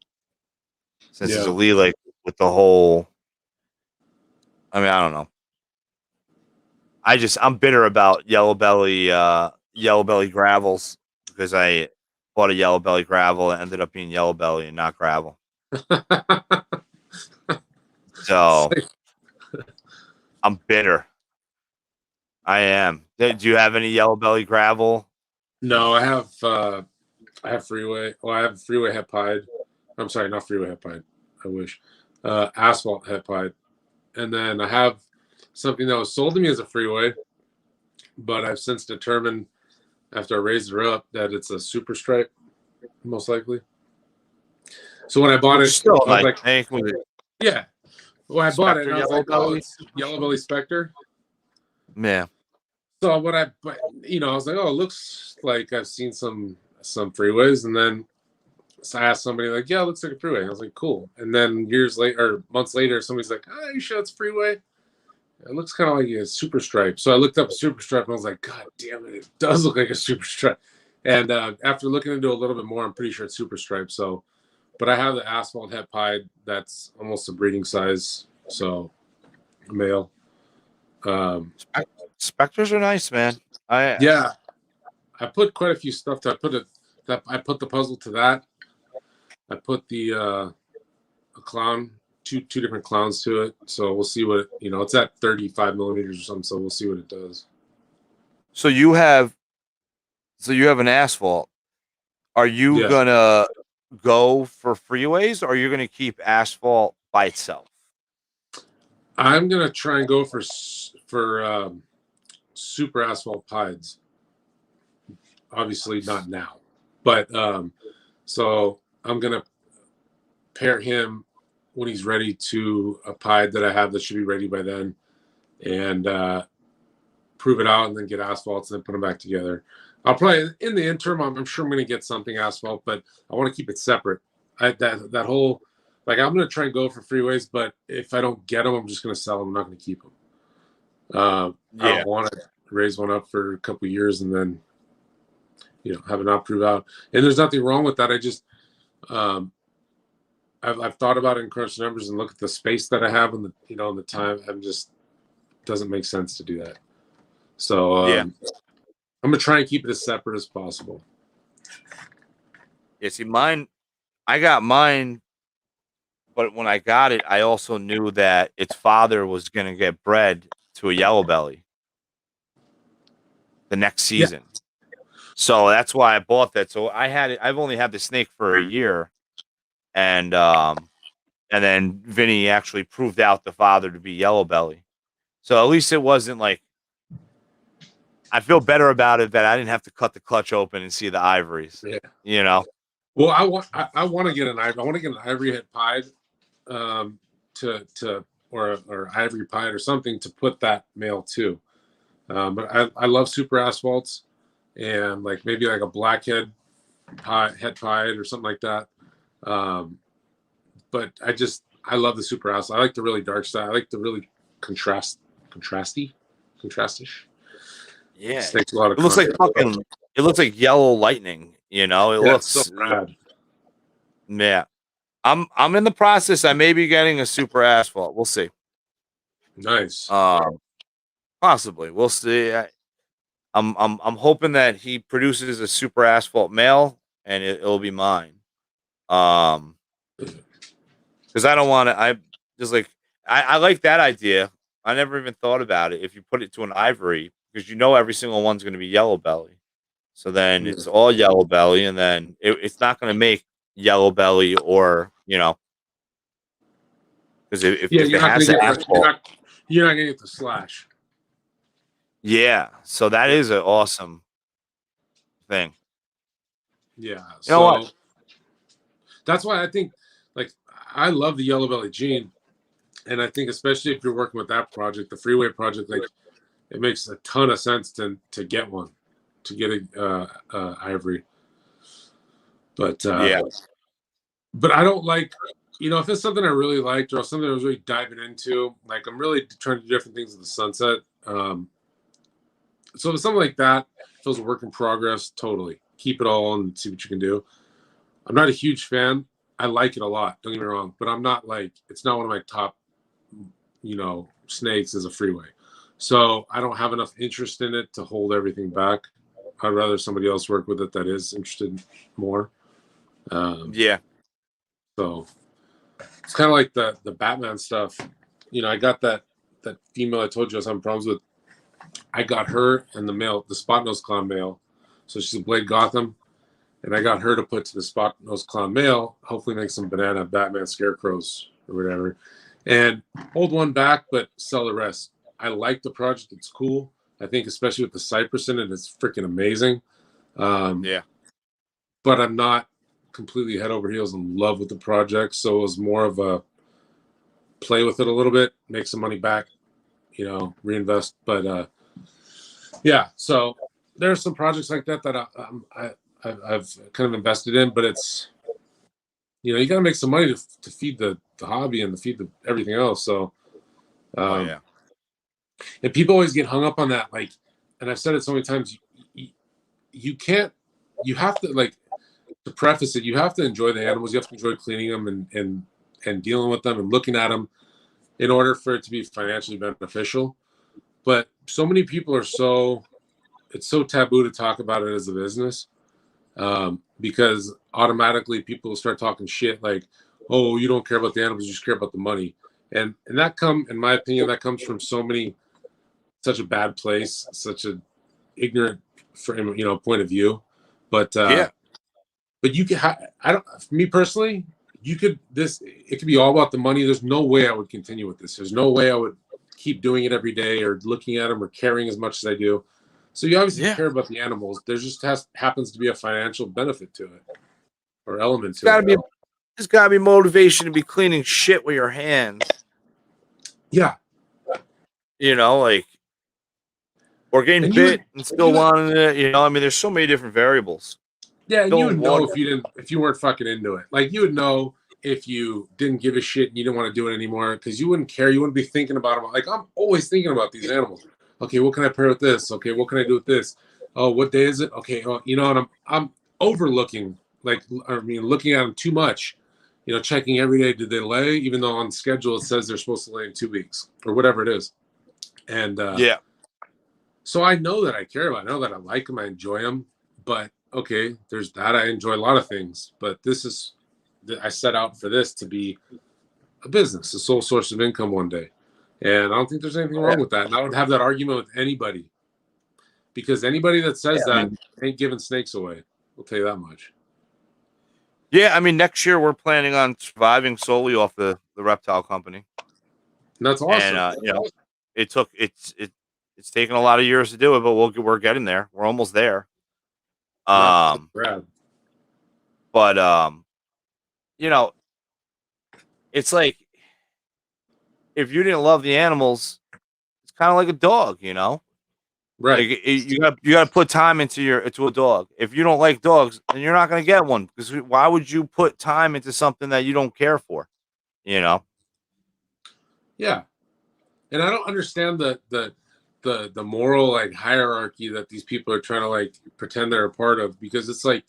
since it's a Yeah. Lele with the whole. I mean, I don't know. I'm bitter about yellow belly gravels because I bought a yellow belly gravel and ended up being yellow belly and not gravel. So I'm bitter. I am. Do you have any yellow belly gravel? No, I have freeway. Well, I have freeway het pied. I'm sorry, not freeway het pied. I wish. Asphalt het pied. And then I have something that was sold to me as a freeway, but I've since determined after I raised her up that it's a super stripe, most likely. So when I bought it, Still I was like, tank with yeah. Well, I bought it and I was yellow like, oh, belly. it's yellow belly Spectre. Yeah. So what I was like, oh, it looks like I've seen some freeways, and then so I asked somebody like, yeah, it looks like a freeway. I was like, cool. And then years later, or months later, somebody's like, oh, you sure it's freeway? It looks kind of like a super stripe. So I looked up a super stripe and I was like, God damn it, it does look like a super stripe. And after looking into it a little bit more, I'm pretty sure it's super stripe. So, but I have the asphalt het pied that's almost a breeding size. So, male. Specters are nice, man. Yeah, I put quite a few stuff to. I put the puzzle to that. I put the a clown, two different clowns to it. So we'll see what it's at 35 millimeters or something. So we'll see what it does. So you have an asphalt. Are you gonna go for freeways, or are you gonna keep asphalt by itself? I'm gonna try and go for super asphalt pieds. Obviously not now, but so I'm gonna pair him when he's ready to a pied that I have that should be ready by then, and prove it out, and then get asphalts and then put them back together. I'll probably in the interim, I'm sure I'm gonna get something asphalt, but I want to keep it separate. That whole I'm gonna try and go for freeways, but if I don't get them, I'm just gonna sell them. I'm not gonna keep them. I don't want to raise one up for a couple of years and then have it not prove out. And there's nothing wrong with that. I just I've thought about it and crunched numbers and look at the space that I have and the time. I'm just doesn't make sense to do that. So I'm gonna try and keep it as separate as possible. Yeah, see, I got mine, but when I got it, I also knew that its father was gonna get bred to a yellow belly the next season. Yeah. So that's why I bought that. So I've only had the snake for a year, and then Vinny actually proved out the father to be yellow belly. So at least it wasn't like, I feel better about it that I didn't have to cut the clutch open and see the ivories. Yeah. Well, I want to get an ivory. I want to get an ivory het pied, or ivory pied or something to put that male to. But I love super asphalts, and maybe a blackhead het pied or something like that. But I love the super asphalt. I like the really dark side. I like the really contrastish. Yeah, it looks like it looks like yellow lightning. It looks so rad. Yeah, I'm in the process. I may be getting a super asphalt. We'll see. Nice. Possibly. We'll see. I'm hoping that he produces a super asphalt male and it'll be mine. Because I don't want to. I just I like that idea. I never even thought about it. If you put it to an ivory, because every single one's going to be yellow belly. So then it's all yellow belly, and then it's not going to make yellow belly or because if it has asphalt, you're not going to get the slash. Yeah, so that is an awesome thing. Yeah, so what? That's why I think I love the yellow belly gene, and I think especially if you're working with that project, the freeway project, it makes a ton of sense to get one, to get a ivory. But but I don't if it's something I really liked or something I was really diving into, I'm really trying to do different things with the sunset. So if it's something like that, feels a work in progress, totally. keep it all and see what you can do. I'm not a huge fan. I like it a lot. Don't get me wrong, but I'm not like, it's not one of my top, snakes as a freeway. So I don't have enough interest in it to hold everything back. I'd rather somebody else work with it that is interested more. Yeah. So it's kind of like the Batman stuff. I got that female I told you I was having problems with. I got her and the male, the spot nose clown male. So she's a Blade Gotham. And I got her to put to the spot nose clown male, hopefully make some banana Batman scarecrows or whatever. And hold one back, but sell the rest. I like the project. It's cool. I think especially with the cypress in it, it's freaking amazing. Yeah. But I'm not completely head over heels in love with the project. So it was more of a play with it a little bit, make some money back, reinvest. But yeah, so there's some projects like that that I've kind of invested in, but it's, you got to make some money to feed the hobby and to feed everything else. So, Yeah. and people always get hung up on that. Like, and I've said it so many times, you can't, you have to, like, to preface it, you have to enjoy the animals. You have to enjoy cleaning them and dealing with them and looking at them in order for it to be financially beneficial. But so many people it's so taboo to talk about it as a business. Because automatically people start talking shit like, oh, you don't care about the animals, you just care about the money. And that in my opinion, that comes from such a bad place, such a ignorant point of view. But but you can for me personally, it could be all about the money. There's no way I would continue with this. There's no way I would keep doing it every day or looking at them or caring as much as I do. So you obviously care about the animals. There just happens to be a financial benefit to it or element to it. There's gotta be motivation to be cleaning shit with your hands. Yeah. Like, or getting bit and still wanting it. I mean, there's so many different variables. Yeah, and you would know if you weren't fucking into it. Like, you would know if you didn't give a shit and you didn't want to do it anymore because you wouldn't care. You wouldn't be thinking about them. Like, I'm always thinking about these animals. Okay, what can I pair with this? Okay, what can I do with this? Oh, what day is it? Okay, and I'm overlooking, looking at them too much. Checking every day, did they lay? Even though on schedule it says they're supposed to lay in 2 weeks or whatever it is. And so I know that I care about it. I know that I like them. I enjoy them. But okay, there's that. I enjoy a lot of things. But I set out for this to be a business, a sole source of income one day. And I don't think there's anything wrong with that. And I don't have that argument with anybody. Because anybody that says that ain't giving snakes away. I'll tell you that much. Yeah, I mean, next year we're planning on surviving solely off the reptile company. And that's awesome. And it's taken a lot of years to do it, but we're getting there. We're almost there. But it's like, if you didn't love the animals, it's kind of like a dog, Right. Like, you got to put time into a dog. If you don't like dogs, then you're not going to get one, because why would you put time into something that you don't care for? Yeah. And I don't understand the moral, like, hierarchy that these people are trying to, like, pretend they're a part of, because it's like,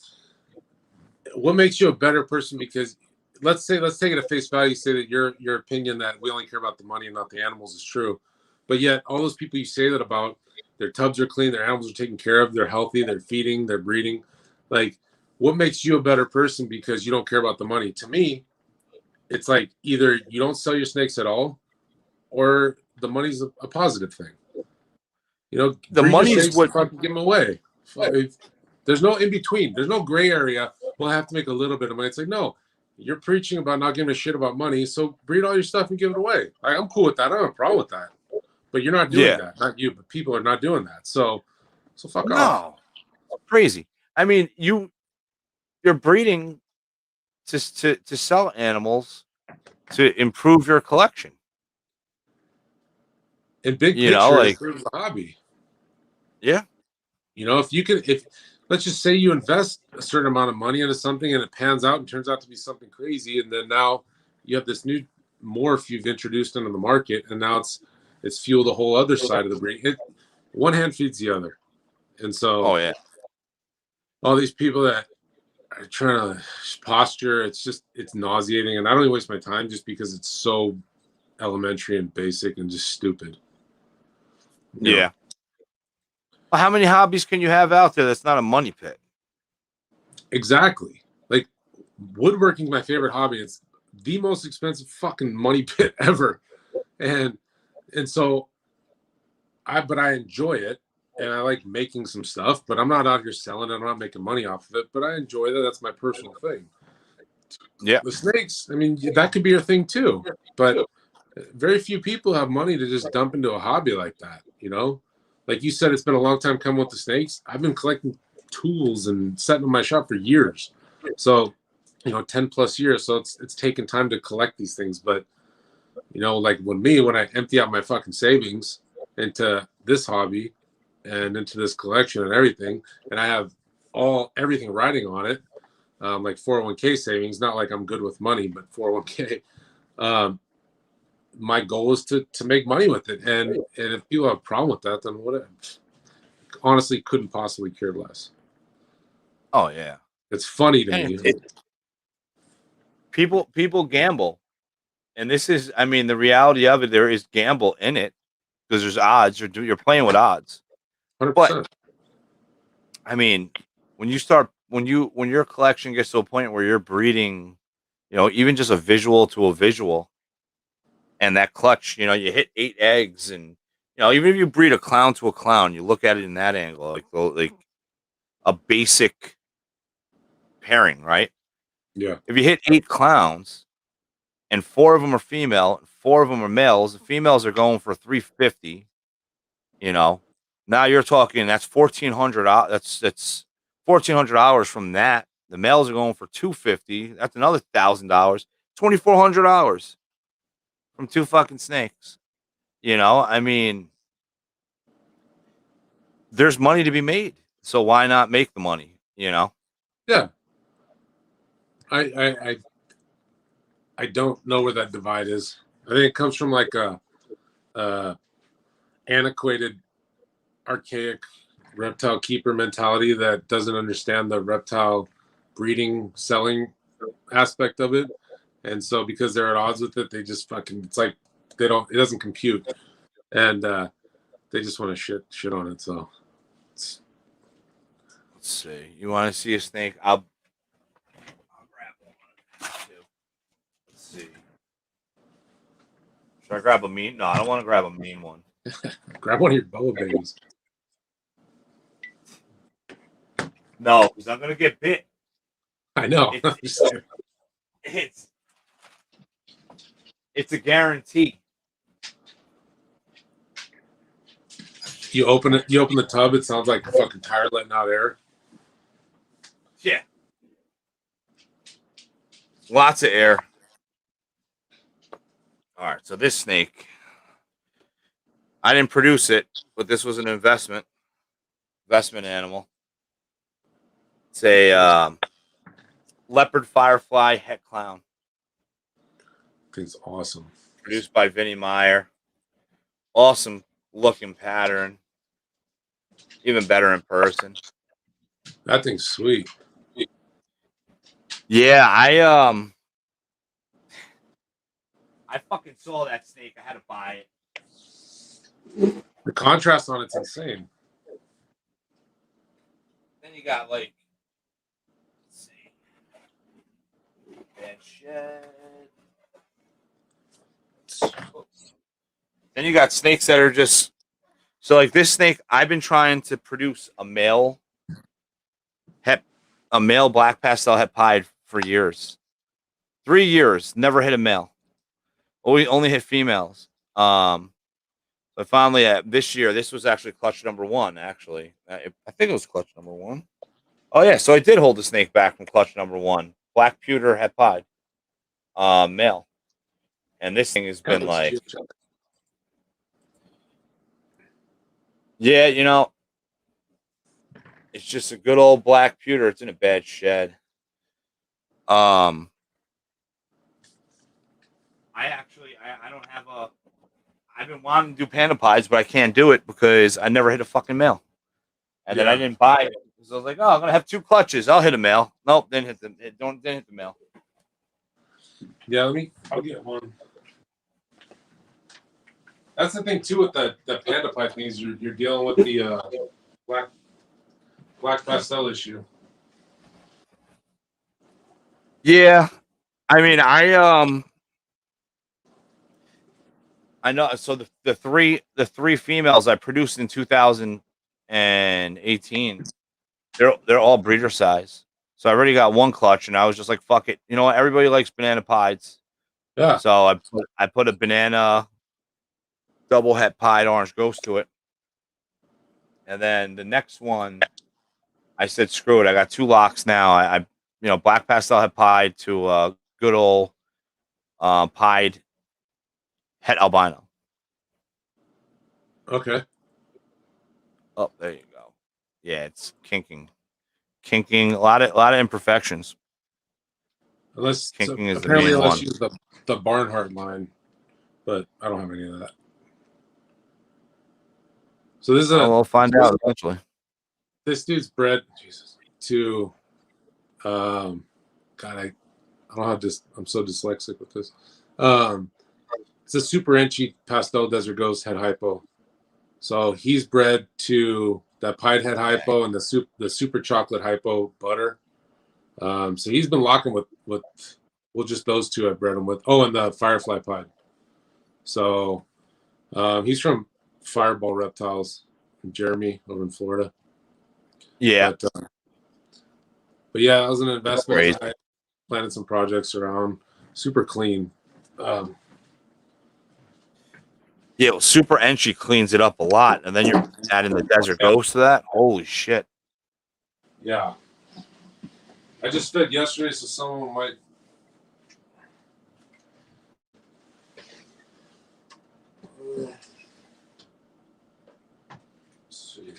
what makes you a better person? Because let's take it at face value, say that your opinion that we only care about the money and not the animals is true, but yet all those people you say that about, their tubs are clean, their animals are taken care of, they're healthy, they're feeding, they're breeding. Like, what makes you a better person because you don't care about the money? To me, it's like, either you don't sell your snakes at all, or the money's a positive thing. The money is what fucking give them away. There's no in between. There's no gray area. Well, I have to make a little bit of money. It's like, no, you're preaching about not giving a shit about money, so breed all your stuff and give it away. I'm cool with that. I don't have a problem with that. But you're not doing that. Not you, but people are not doing that. So fuck off. No, crazy. I mean, you're breeding to sell animals to improve your collection. In big picture, it improves the hobby. Yeah. If let's just say you invest a certain amount of money into something and it pans out and turns out to be something crazy, and then now you have this new morph you've introduced into the market, and now it's fueled a whole other side of the breed. One hand feeds the other. And so all these people that are trying to posture. It's nauseating, and I don't even waste my time just because it's so elementary and basic and just stupid. You know? Yeah. Well, how many hobbies can you have out there that's not a money pit? Exactly. Like woodworking, my favorite hobby. It's the most expensive fucking money pit ever, and so but I enjoy it, and I like making some stuff. But I'm not out here selling it. I'm not making money off of it. But I enjoy that. That's my personal thing. Yeah. The snakes. I mean, that could be your thing too. But very few people have money to just dump into a hobby like that. You know, like you said, it's been a long time coming with the snakes. I've been collecting tools and setting in my shop for years. So, 10+ years. So it's taken time to collect these things. But, like when I empty out my fucking savings into this hobby and into this collection and everything, and I have everything riding on it, like 401k savings, not like I'm good with money, but 401k. My goal is to make money with it. And if people have a problem with that, then whatever. Honestly, couldn't possibly care less. Oh yeah. It's funny to And me. people gamble, and this is, I mean, the reality of it. There is gamble in it because there's odds. You're playing with odds. But 100%. I mean, when your collection gets to a point where you're breeding, even just a visual to a visual, and that clutch, you hit 8 eggs, and even if you breed a clown to a clown, you look at it in that angle, like a basic pairing, right? Yeah. If you hit 8 clowns and 4 of them are female, and 4 of them are males, the females are going for 350. Now you're talking that's $1,400. That's $1,400 from that. The males are going for 250. That's another $1,000. $2,400 from 2 fucking snakes. I mean, there's money to be made, so why not make the money? Yeah. I don't know where that divide is. I think it comes from like a antiquated, archaic reptile keeper mentality that doesn't understand the reptile breeding, selling aspect of it. And so because they're at odds with it, they just fucking, it's like it doesn't compute. And they just want to shit on it. So Let's see. You want to see a snake? I'll grab one too. Let's see. Should I grab a mean? No, I don't want to grab a mean one. grab one of your boa babies. No, because I'm gonna get bit. I know. It's a guarantee. You open it. You open the tub. It sounds like a fucking tire letting out air. Yeah, lots of air. All right, so this snake, I didn't produce it, but this was an investment animal. It's a leopard firefly het clown. Thing's awesome. Produced by Vinnie Meyer. Awesome looking pattern. Even better in person. That thing's sweet. Yeah, I fucking saw that snake. I had to buy it. The contrast on it's insane. Then you got like, let's see, bad shed. Then you got snakes that are just so like this snake. I've been trying to produce a male black pastel het pied for years. 3 years, never hit a male. Only hit females. But finally, this year, this was actually clutch number 1. Actually, I think it was clutch number 1. Oh yeah, so I did hold the snake back from clutch number 1. Black pewter het pied, male, and this thing has been like, yeah, it's just a good old black pewter. It's in a bad shed. I don't have a. I've been wanting to do panda pies, but I can't do it because I never hit a fucking male. And then I didn't buy So I was like, oh, I'm gonna have 2 clutches. I'll hit a male. Nope, didn't hit the male. Yeah, I'll get one. That's the thing too with the panda pipe things. You're dealing with the black pastel issue. Yeah, I mean, I know. So the three females I produced in 2018, they're all breeder size. So I already got 1 clutch, and I was just like, fuck it. You know what? Everybody likes banana pieds. Yeah. So I put a banana double het pied orange ghost to it, and then the next one, I said, screw it. I got 2 locks now. Black pastel het pied to good old pied het albino. Okay. Oh, there you go. Yeah, it's kinking, a lot of imperfections. Kinking is the main one. Use the Barnhart line, but I don't have any of that. So this is we'll find out eventually. This dude's bred to, God, I don't know how I'm so dyslexic with this. It's a super inchy pastel desert ghost head hypo. So he's bred to that pied head hypo and the super chocolate hypo butter. So he's been locking with just those 2 I bred him with. Oh, and the firefly pied. So he's from Fireball Reptiles, Jeremy over in Florida. Yeah. But yeah, that was an investment. I planted some projects around. Super clean. Yeah, well, super entry cleans it up a lot, and then you're adding the desert ghost to that. Holy shit! Yeah, I just fed yesterday, so someone might. See.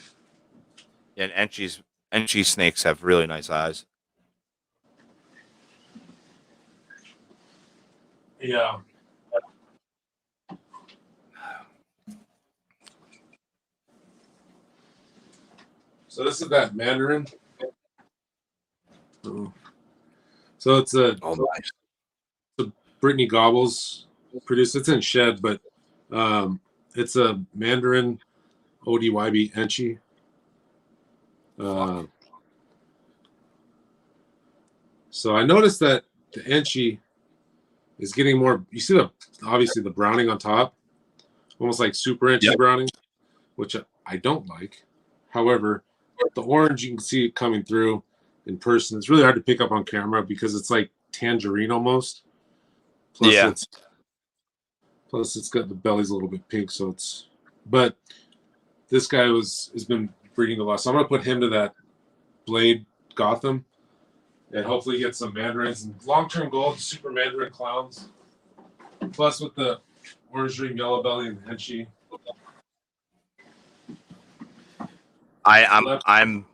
Yeah, and entry snakes have really nice eyes. Yeah. So this is that Mandarin. So it's a Brittany Gobbles produced. It's in shed, but it's a Mandarin ODYB Enchi. So I noticed that the Enchi is getting more. You see obviously the browning on top, almost like super Enchi browning, which I don't like. However, the orange, you can see it coming through in person. It's really hard to pick up on camera because it's like tangerine almost. Plus it's got the belly's a little bit pink, so it's. But this guy has been breeding a lot, so I'm gonna put him to that Blade Gotham, and hopefully get some mandarins and long-term goal, super mandarin clowns. Plus with the orange dream, yellow belly, and Henshi. I'm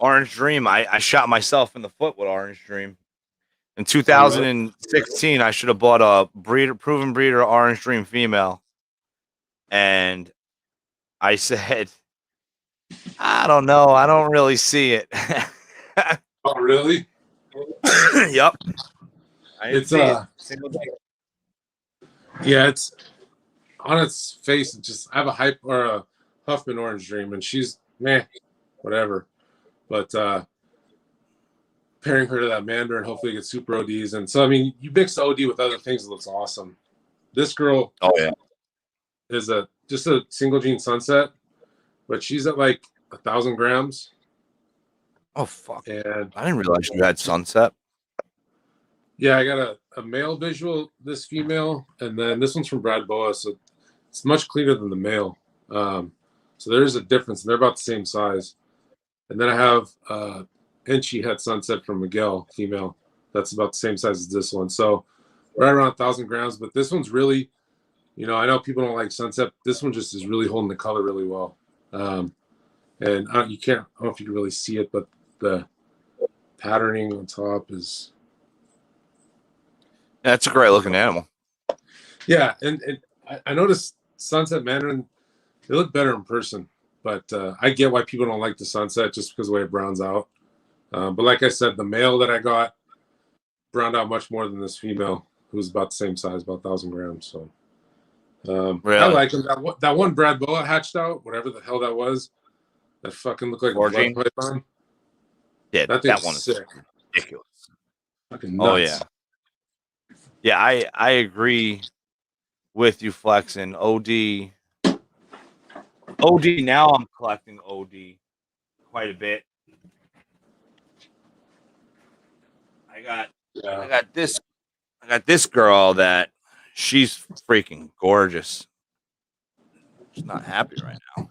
Orange Dream. I shot myself in the foot with Orange Dream. In 2016, I should have bought a proven breeder Orange Dream female. And I said, I don't know. I don't really see it. Oh, really? Yep. It's yeah, it's on its face. It's just I have a Huffman Orange Dream, and she's meh, whatever. But pairing her to that Mandarin, hopefully get super ODs. And so I mean, you mix the OD with other things, it looks awesome. This girl, is just a single gene sunset, but she's at like 1,000 grams. Oh fuck! And I didn't realize you had sunset. Yeah, I got a male visual, this female, and then this one's from Brad Boa, so it's much cleaner than the male. So there's a difference. They're about the same size. And then I have Enchi Het Sunset from Miguel, female. That's about the same size as this one. So right around 1,000 grams, but this one's really, I know people don't like Sunset. This one just is really holding the color really well. And I don't know if you can really see it, but the patterning on top is. Yeah, it's a great looking animal. Yeah, and I noticed Sunset Mandarin, they look better in person. But I get why people don't like the sunset just because of the way it browns out. But like I said, the male that I got browned out much more than this female, who's about the same size, about 1,000 grams. So Really? I like him. That one Brad Boa hatched out, whatever the hell that was, that fucking looked like a blood python. Yeah, that one is sick. ridiculous. Fucking nuts. Yeah, I agree with you, Flex, and OD. Now I'm collecting OD quite a bit. I got this girl that she's freaking gorgeous. She's not happy right now.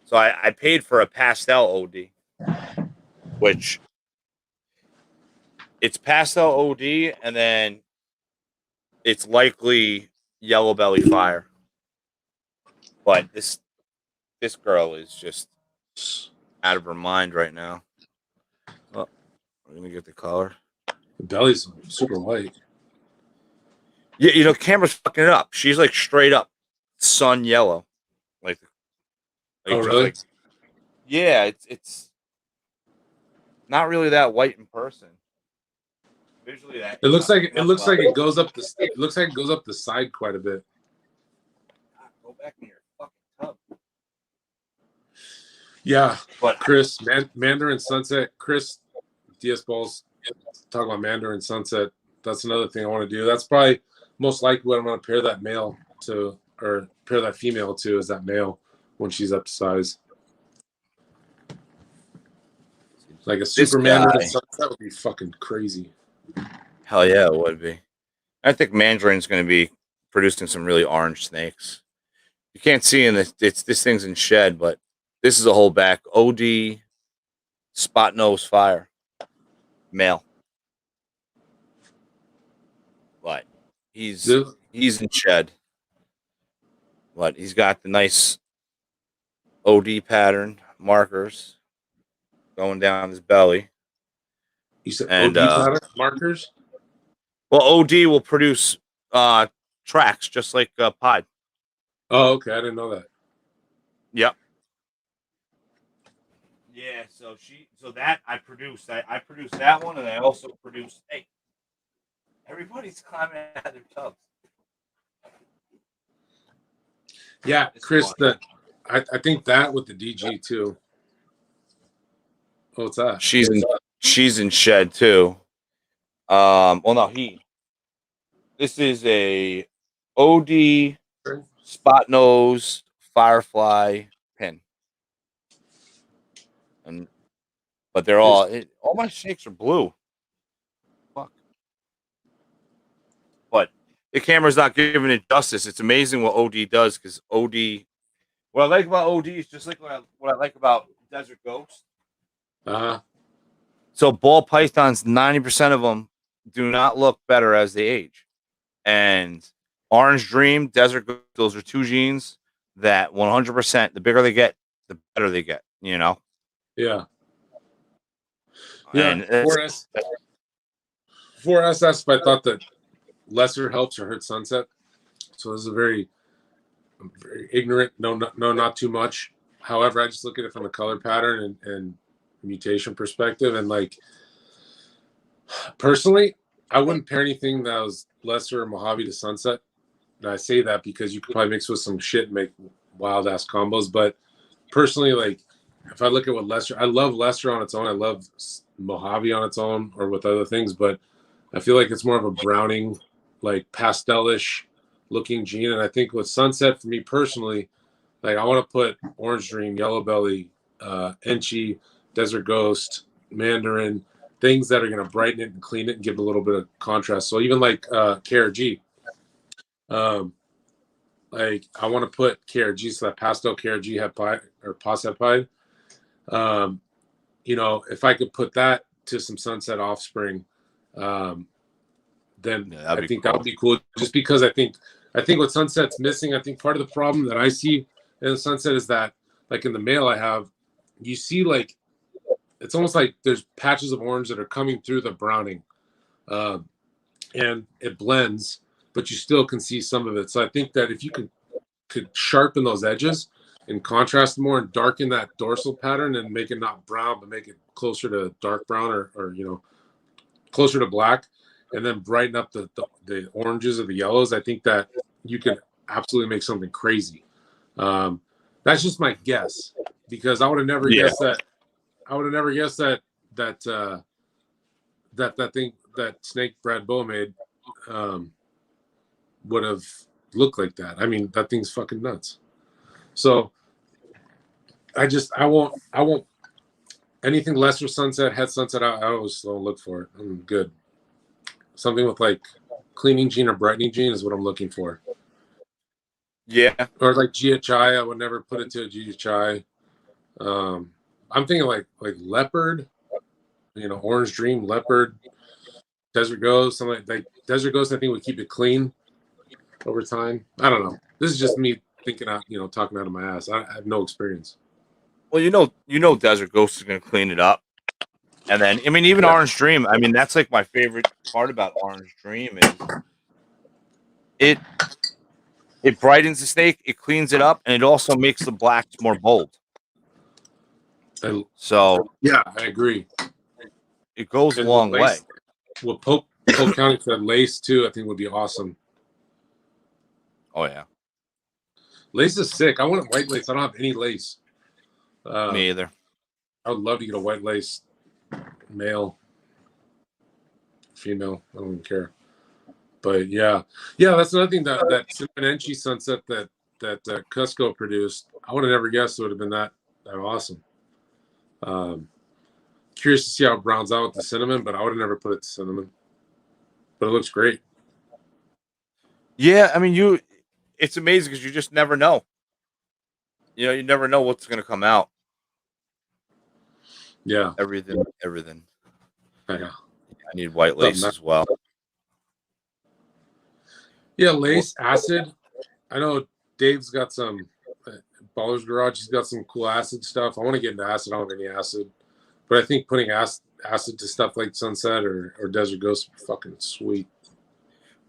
So I paid for a pastel OD, which it's pastel OD, and then it's likely yellow belly fire. But this girl is just out of her mind right now. Oh, we're gonna get the color. The belly's super white. Yeah, camera's fucking it up. She's like straight up sun yellow. Like oh, really? Like, yeah, it's not really that white in person. Visually, it looks like it goes up the side quite a bit. Go back in your fucking tub. Yeah, but Chris, Mandarin Sunset, Chris DS Balls, talk about Mandarin Sunset. That's another thing I want to do. That's probably most likely what I'm going to pair that male to, or pair that female to, is that male when she's up to size. Like a super Mandarin Sunset would be fucking crazy. Hell yeah, it would be. I think Mandarin's going to be producing some really orange snakes. You can't see in this. This thing's in shed, but this is a whole back OD spot nose fire male. But he's in shed. But he's got the nice OD pattern markers going down his belly. You said OD pattern markers? Well, OD will produce tracks just like Pied. Oh, okay. I didn't know that. Yep. Yeah, so that I produced. I produced that one, and I also produced. Hey, everybody's climbing out of their tubs. Yeah, Chris. I think that with the DG too. What's that? She's in shed too. Well, no, This is a OD spot nose firefly pin. But they're all my snakes are blue. Fuck. But the camera's not giving it justice. It's amazing what OD does, because OD. What I like about OD is just like what I like about Desert Ghost. So ball pythons, 90% of them do not look better as they age. And Orange Dream, Desert Ghost, those are two genes that 100%, the bigger they get, the better they get, Yeah. And for SS, I thought that lesser helps or hurts sunset. So this is a very ignorant, no, not too much. However, I just look at it from a color pattern and mutation perspective. And like, personally, I wouldn't pair anything that was lesser Mojave to sunset. And I say that because you could probably mix with some shit and make wild ass combos. But personally, like, if I look at what lesser, I love lesser on its own. I love Mojave on its own or with other things, but I feel like it's more of a browning, like pastelish looking gene. And I think with sunset, for me personally, like I want to put Orange Dream, Yellow Belly, Enchi, Desert Ghost, Mandarin, things that are going to brighten it and clean it and give a little bit of contrast. So even like KRG, like I want to put KRG, so that pastel KRG head pie or pos head pie. If I could put that to some sunset offspring, then I think that would be cool. Just because I think what sunset's missing, I think part of the problem that I see in the sunset is that, like in the male I have, you see like it's almost like there's patches of orange that are coming through the browning, and it blends. but you still can see some of it. So I think that if you could sharpen those edges and contrast more and darken that dorsal pattern and make it not brown, but make it closer to dark brown or closer to black, and then brighten up the oranges or the yellows, I think that you can absolutely make something crazy. That's just my guess, because I would have never guessed that. I would have never guessed that thing, that snake Brad Bow made, would have looked like that. I mean, that thing's fucking nuts. So I won't anything lesser sunset, head sunset. I always don't look for it. I'm good. Something with like cleaning gene or brightening gene is what I'm looking for. Yeah. Or like GHI, I would never put it to a GHI. I'm thinking like leopard, orange dream, leopard, desert ghost, something like desert ghost. I think would keep it clean over time. I don't know. This is just me thinking out, talking out of my ass. I have no experience. Well, desert ghost is going to clean it up. And then, I mean, even Orange Dream, I mean, that's like my favorite part about Orange Dream is it brightens the snake, it cleans it up, and it also makes the blacks more bold. So yeah, I agree. It goes a long way. What Polk County said, lace too, I think would be awesome. Oh yeah, lace is sick. I want white lace. I don't have any lace. Me either. I would love to get a white lace, male, female. I don't even care. But yeah, that's another thing that Cinnamon sunset that Cusco produced. I would have never guessed it would have been that awesome. Curious to see how it browns out with the cinnamon, but I would have never put it to cinnamon. But it looks great. Yeah, I mean, it's amazing because you just never know. You never know what's going to come out. Yeah. Everything. Yeah. I need white lace as well. Yeah, lace, acid. I know Dave's got some Baller's Garage. He's got some cool acid stuff. I want to get into acid. I don't have any acid. But I think putting acid to stuff like Sunset or Desert Ghost would be fucking sweet.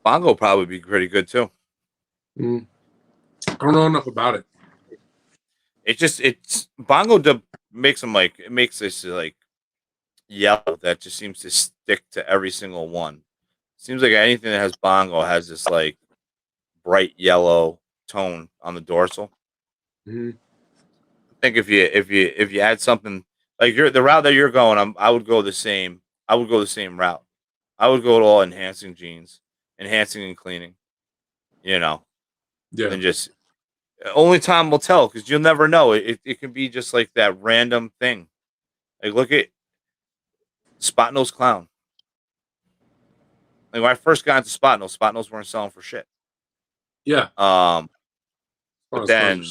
Bongo probably be pretty good too. I don't know enough about it. It's Bongo makes them like, it makes this like yellow that just seems to stick to every single one. Seems like anything that has Bongo has this like bright yellow tone on the dorsal. Mm-hmm. I think if you add something like the route that you're going, I would go the same. I would go the same route. I would go to all enhancing genes, enhancing and cleaning. Yeah. And just only time will tell because you'll never know. It can be just like that random thing. Like look at Spot Nose Clown. Like when I first got into Spot Nose weren't selling for shit. Yeah. But then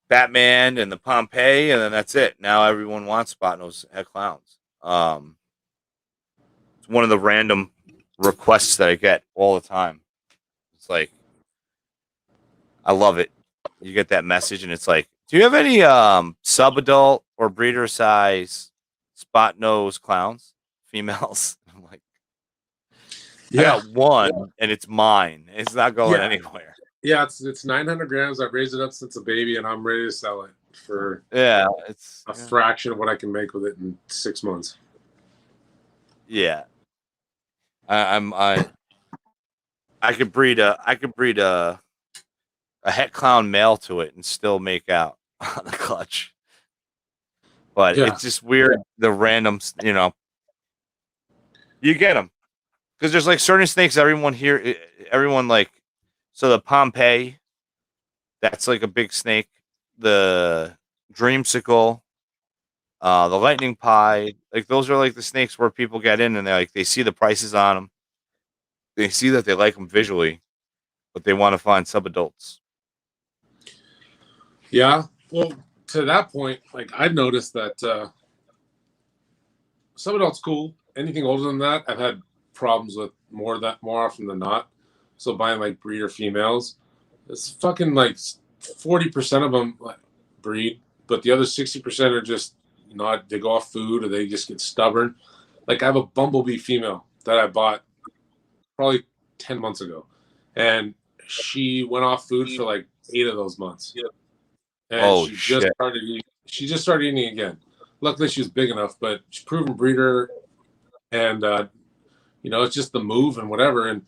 Batman and the Pompeii, and then that's it. Now everyone wants Spot Nose head clowns. It's one of the random requests that I get all the time. It's like I love it. You get that message, and it's like, do you have any sub-adult or breeder size Spot Nose clowns, females? I'm like, I got one, and it's mine. It's not going anywhere. Yeah, it's 900 grams. I've raised it up since a baby, and I'm ready to sell it for it's a fraction of what I can make with it in 6 months. Yeah, I could breed a het clown male to it and still make out on the clutch. But it's just weird, the randoms, you get them. Because there's like certain snakes everyone like, so the Pompeii, that's like a big snake. The Dreamsicle, the Lightning Pied, like those are like the snakes where people get in and they see the prices on them. They see that they like them visually, but they want to find subadults. Yeah. Well, to that point, like I've noticed that subadult's cool. Anything older than that, I've had problems with more often than not. So buying like breeder females, it's fucking like 40% of them breed, but the other 60% are just they go off food or they just get stubborn. Like I have a bumblebee female that I bought probably 10 months ago, and she went off food for like 8 of those months, and Oh shit! she just started eating again. Luckily, she was big enough, but she's a proven breeder, and it's just the move and whatever. And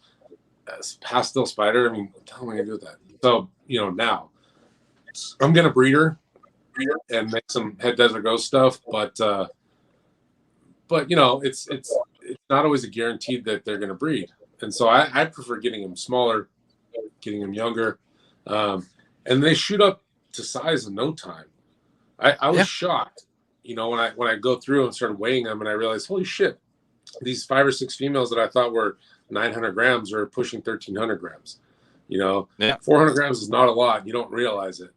pastel spider, I mean, how am I gonna do that? So now I'm gonna breed her and make some head desert ghost stuff, but it's not always a guarantee that they're gonna breed, and so I prefer getting them smaller, getting them younger, and they shoot up to size in no time. I was shocked, when I go through and started weighing them, and I realized, holy shit, these 5 or 6 females that I thought were 900 grams are pushing 1,300 grams. 400 grams is not a lot. You don't realize it.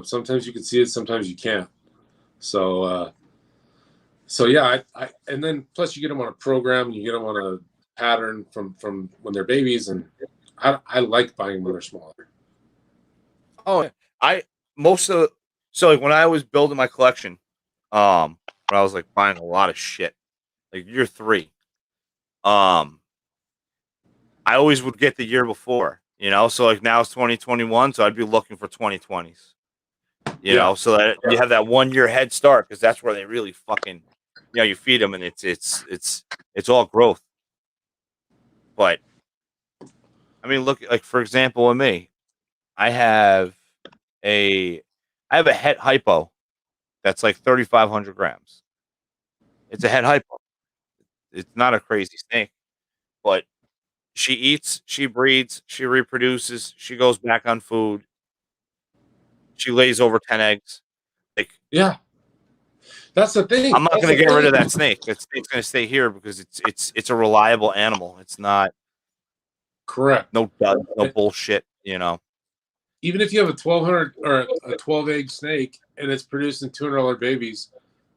Sometimes you can see it, sometimes you can't. So yeah, and then plus you get them on a program, you get them on a pattern from when they're babies, and I like buying them when they're smaller. Oh, so like when I was building my collection, when I was like buying a lot of shit, like year 3, I always would get the year before, so like now it's 2021, so I'd be looking for 2020s, so that you have that 1 year head start, because that's where they really fucking, you feed them and it's all growth. But I mean, look, like for example, with me, I have a het hypo that's like 3,500 grams. It's a het hypo. It's not a crazy snake, but she eats, she breeds, she reproduces, she goes back on food. She lays over 10 eggs. Like, yeah, that's the thing. I'm not going to get rid of that snake. That snake's going to stay here because it's a reliable animal. It's not correct. No bullshit. Even if you have a 1,200 or a 12 egg snake and it's producing $200 babies,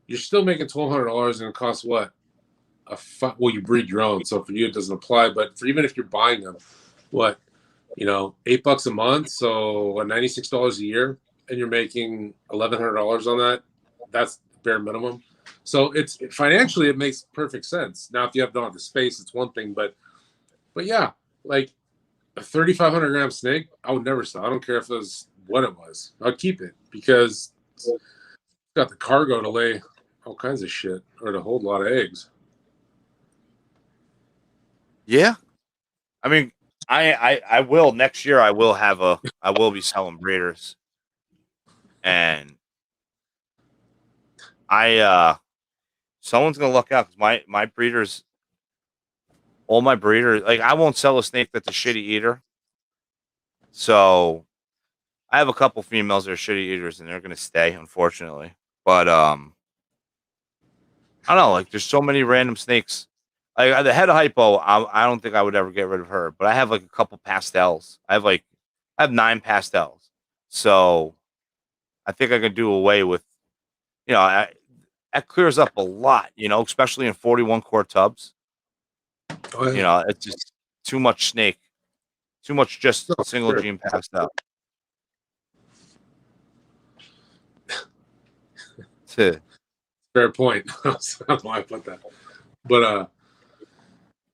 you're still making $1,200, and it costs what? Well, you breed your own, so for you it doesn't apply. But even if you're buying them, what, $8 a month, so $96 a year, and you're making $1,100 on that. That's bare minimum. So it's financially it makes perfect sense. Now, if you don't have the space, it's one thing, but yeah, like a 3,500 gram snake, I would never sell. I don't care if it was what it was. I'd keep it because it's got the cargo to lay all kinds of shit or to hold a lot of eggs. Yeah, I mean, I will next year. I will be selling breeders, and someone's gonna look out, because my breeders, all my breeders, like I won't sell a snake that's a shitty eater. So I have a couple females that are shitty eaters, and they're gonna stay, unfortunately. But I don't know, like there's so many random snakes. Like the head hypo, I don't think I would ever get rid of her. But I have like a couple pastels. I have 9 pastels. So I think I could do away with, that clears up a lot, especially in 41 quart tubs. Oh, yeah. It's just too much snake, too much just single sure. gene pastel. Fair point. I don't know why I put that, but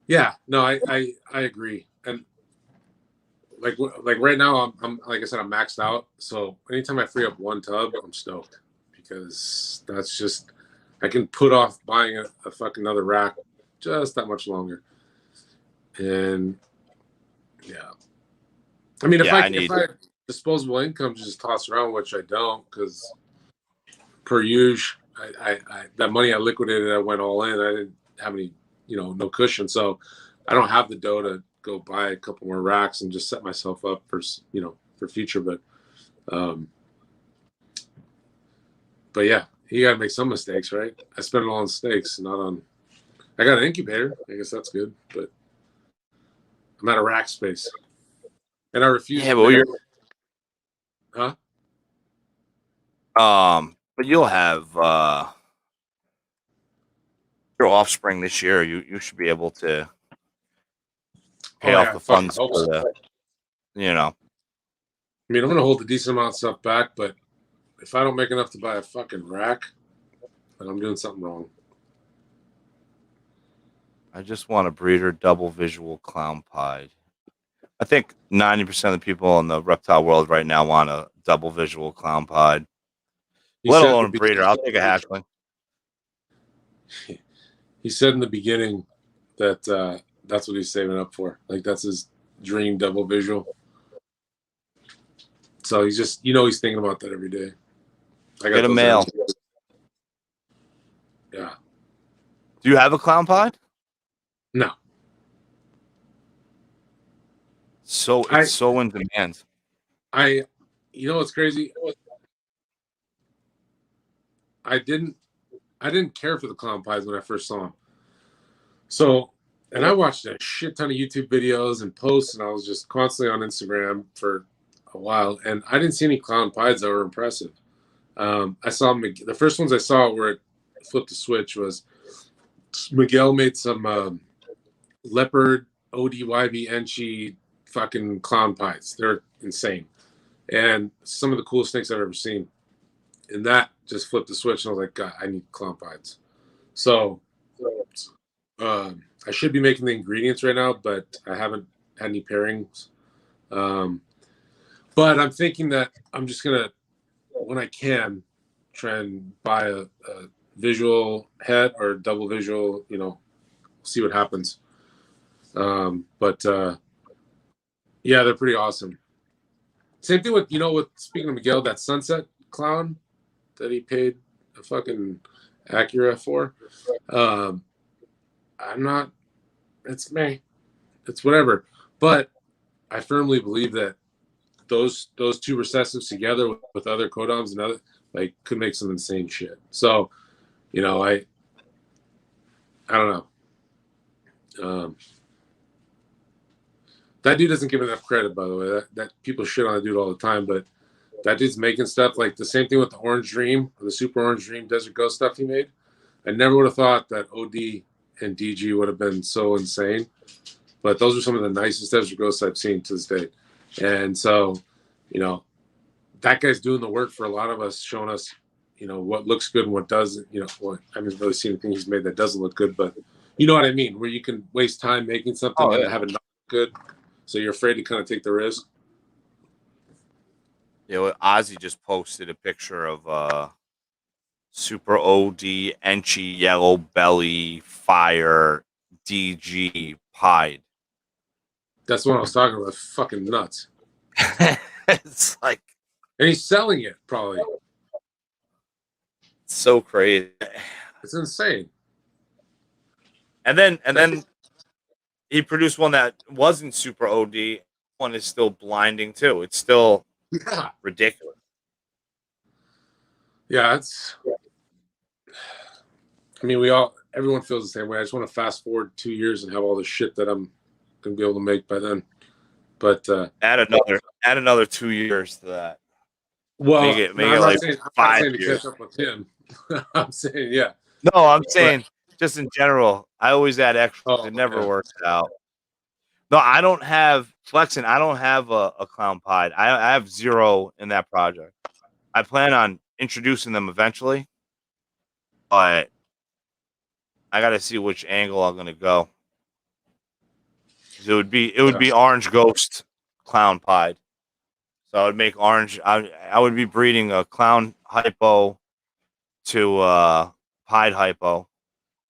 yeah, no, I agree. And like right now, I'm like I said, I'm maxed out. So anytime I free up one tub, I'm stoked, because that's just, I can put off buying a fucking another rack just that much longer. And yeah, I mean, if I had disposable income to just toss around, which I don't, because per usual, I that money I liquidated, I went all in. I didn't have any, no cushion, so I don't have the dough to go buy a couple more racks and just set myself up for future. But yeah, you got to make some mistakes, right? I spent it all on steaks, not on. I got an incubator. I guess that's good, but I'm out of rack space, and I refuse. Yeah, but huh? But you'll have your offspring this year. You should be able to pay off the funds for the, I mean, I'm going to hold a decent amount of stuff back, but if I don't make enough to buy a fucking rack, then I'm doing something wrong. I just want a breeder double visual clown pied. I think 90% of the people in the reptile world right now want a double visual clown pod, He let said in alone the a breeder. I'll take a hatchling. He said in the beginning that that's what he's saving up for. Like that's his dream double visual. So he's just, he's thinking about that every day. I got Get a those male. energy. Yeah. Do you have a clown pod? No. So it's so in demand. What's crazy? I didn't care for the clown pies when I first saw them. So, and I watched a shit ton of YouTube videos and posts, and I was just constantly on Instagram for a while, and I didn't see any clown pies that were impressive. I saw the first ones I saw where it flipped the switch was Miguel made some leopard ODYB Enchi fucking clown pies. They're insane, and some of the coolest snakes I've ever seen. And that just flipped the switch, and I was like, God, I need clown pies. So I should be making the ingredients right now, but I haven't had any pairings. But I'm thinking that I'm just gonna, when I can, try and buy a visual head or double visual. See what happens. But yeah, they're pretty awesome. Same thing with speaking of Miguel, that sunset clown that he paid a fucking Acura for. I'm not. It's me. It's whatever. But I firmly believe that those two recessives together with other codoms and other could make some insane shit. So, I don't know. That dude doesn't give enough credit, by the way. That people shit on that dude all the time, but that dude's making stuff like the same thing with the Orange Dream, the Super Orange Dream Desert Ghost stuff he made. I never would have thought that OD and DG would have been so insane, but those are some of the nicest Desert Ghosts I've seen to this day. And so, that guy's doing the work for a lot of us, showing us, what looks good and what doesn't. I haven't really seen anything he's made that doesn't look good, but you know what I mean, where you can waste time making something and have it not look good, so you're afraid to kind of take the risk. Ozzy just posted a picture of Super OD Enchi Yellow Belly Fire DG Pied. That's what I was talking about. Fucking nuts. It's like, and he's selling it probably. It's so crazy. It's insane. And then he produced one that wasn't Super OD. One is still blinding too. It's still ridiculous. Yeah, everyone feels the same way. I just want to fast forward 2 years and have all the shit that I'm gonna be able to make by then. But add another 2 years to that. Well, make it I'm like not saying 5 to years. catch up with him. I'm saying, yeah. No, I'm saying just in general. I always add extra. It never works out. No, I don't have flexing. I don't have a clown pied. I have 0 in that project. I plan on introducing them eventually, but I got to see which angle I'm going to go. It would be Orange Ghost Clown Pied. So I would make orange. I would be breeding a clown hypo to pied hypo,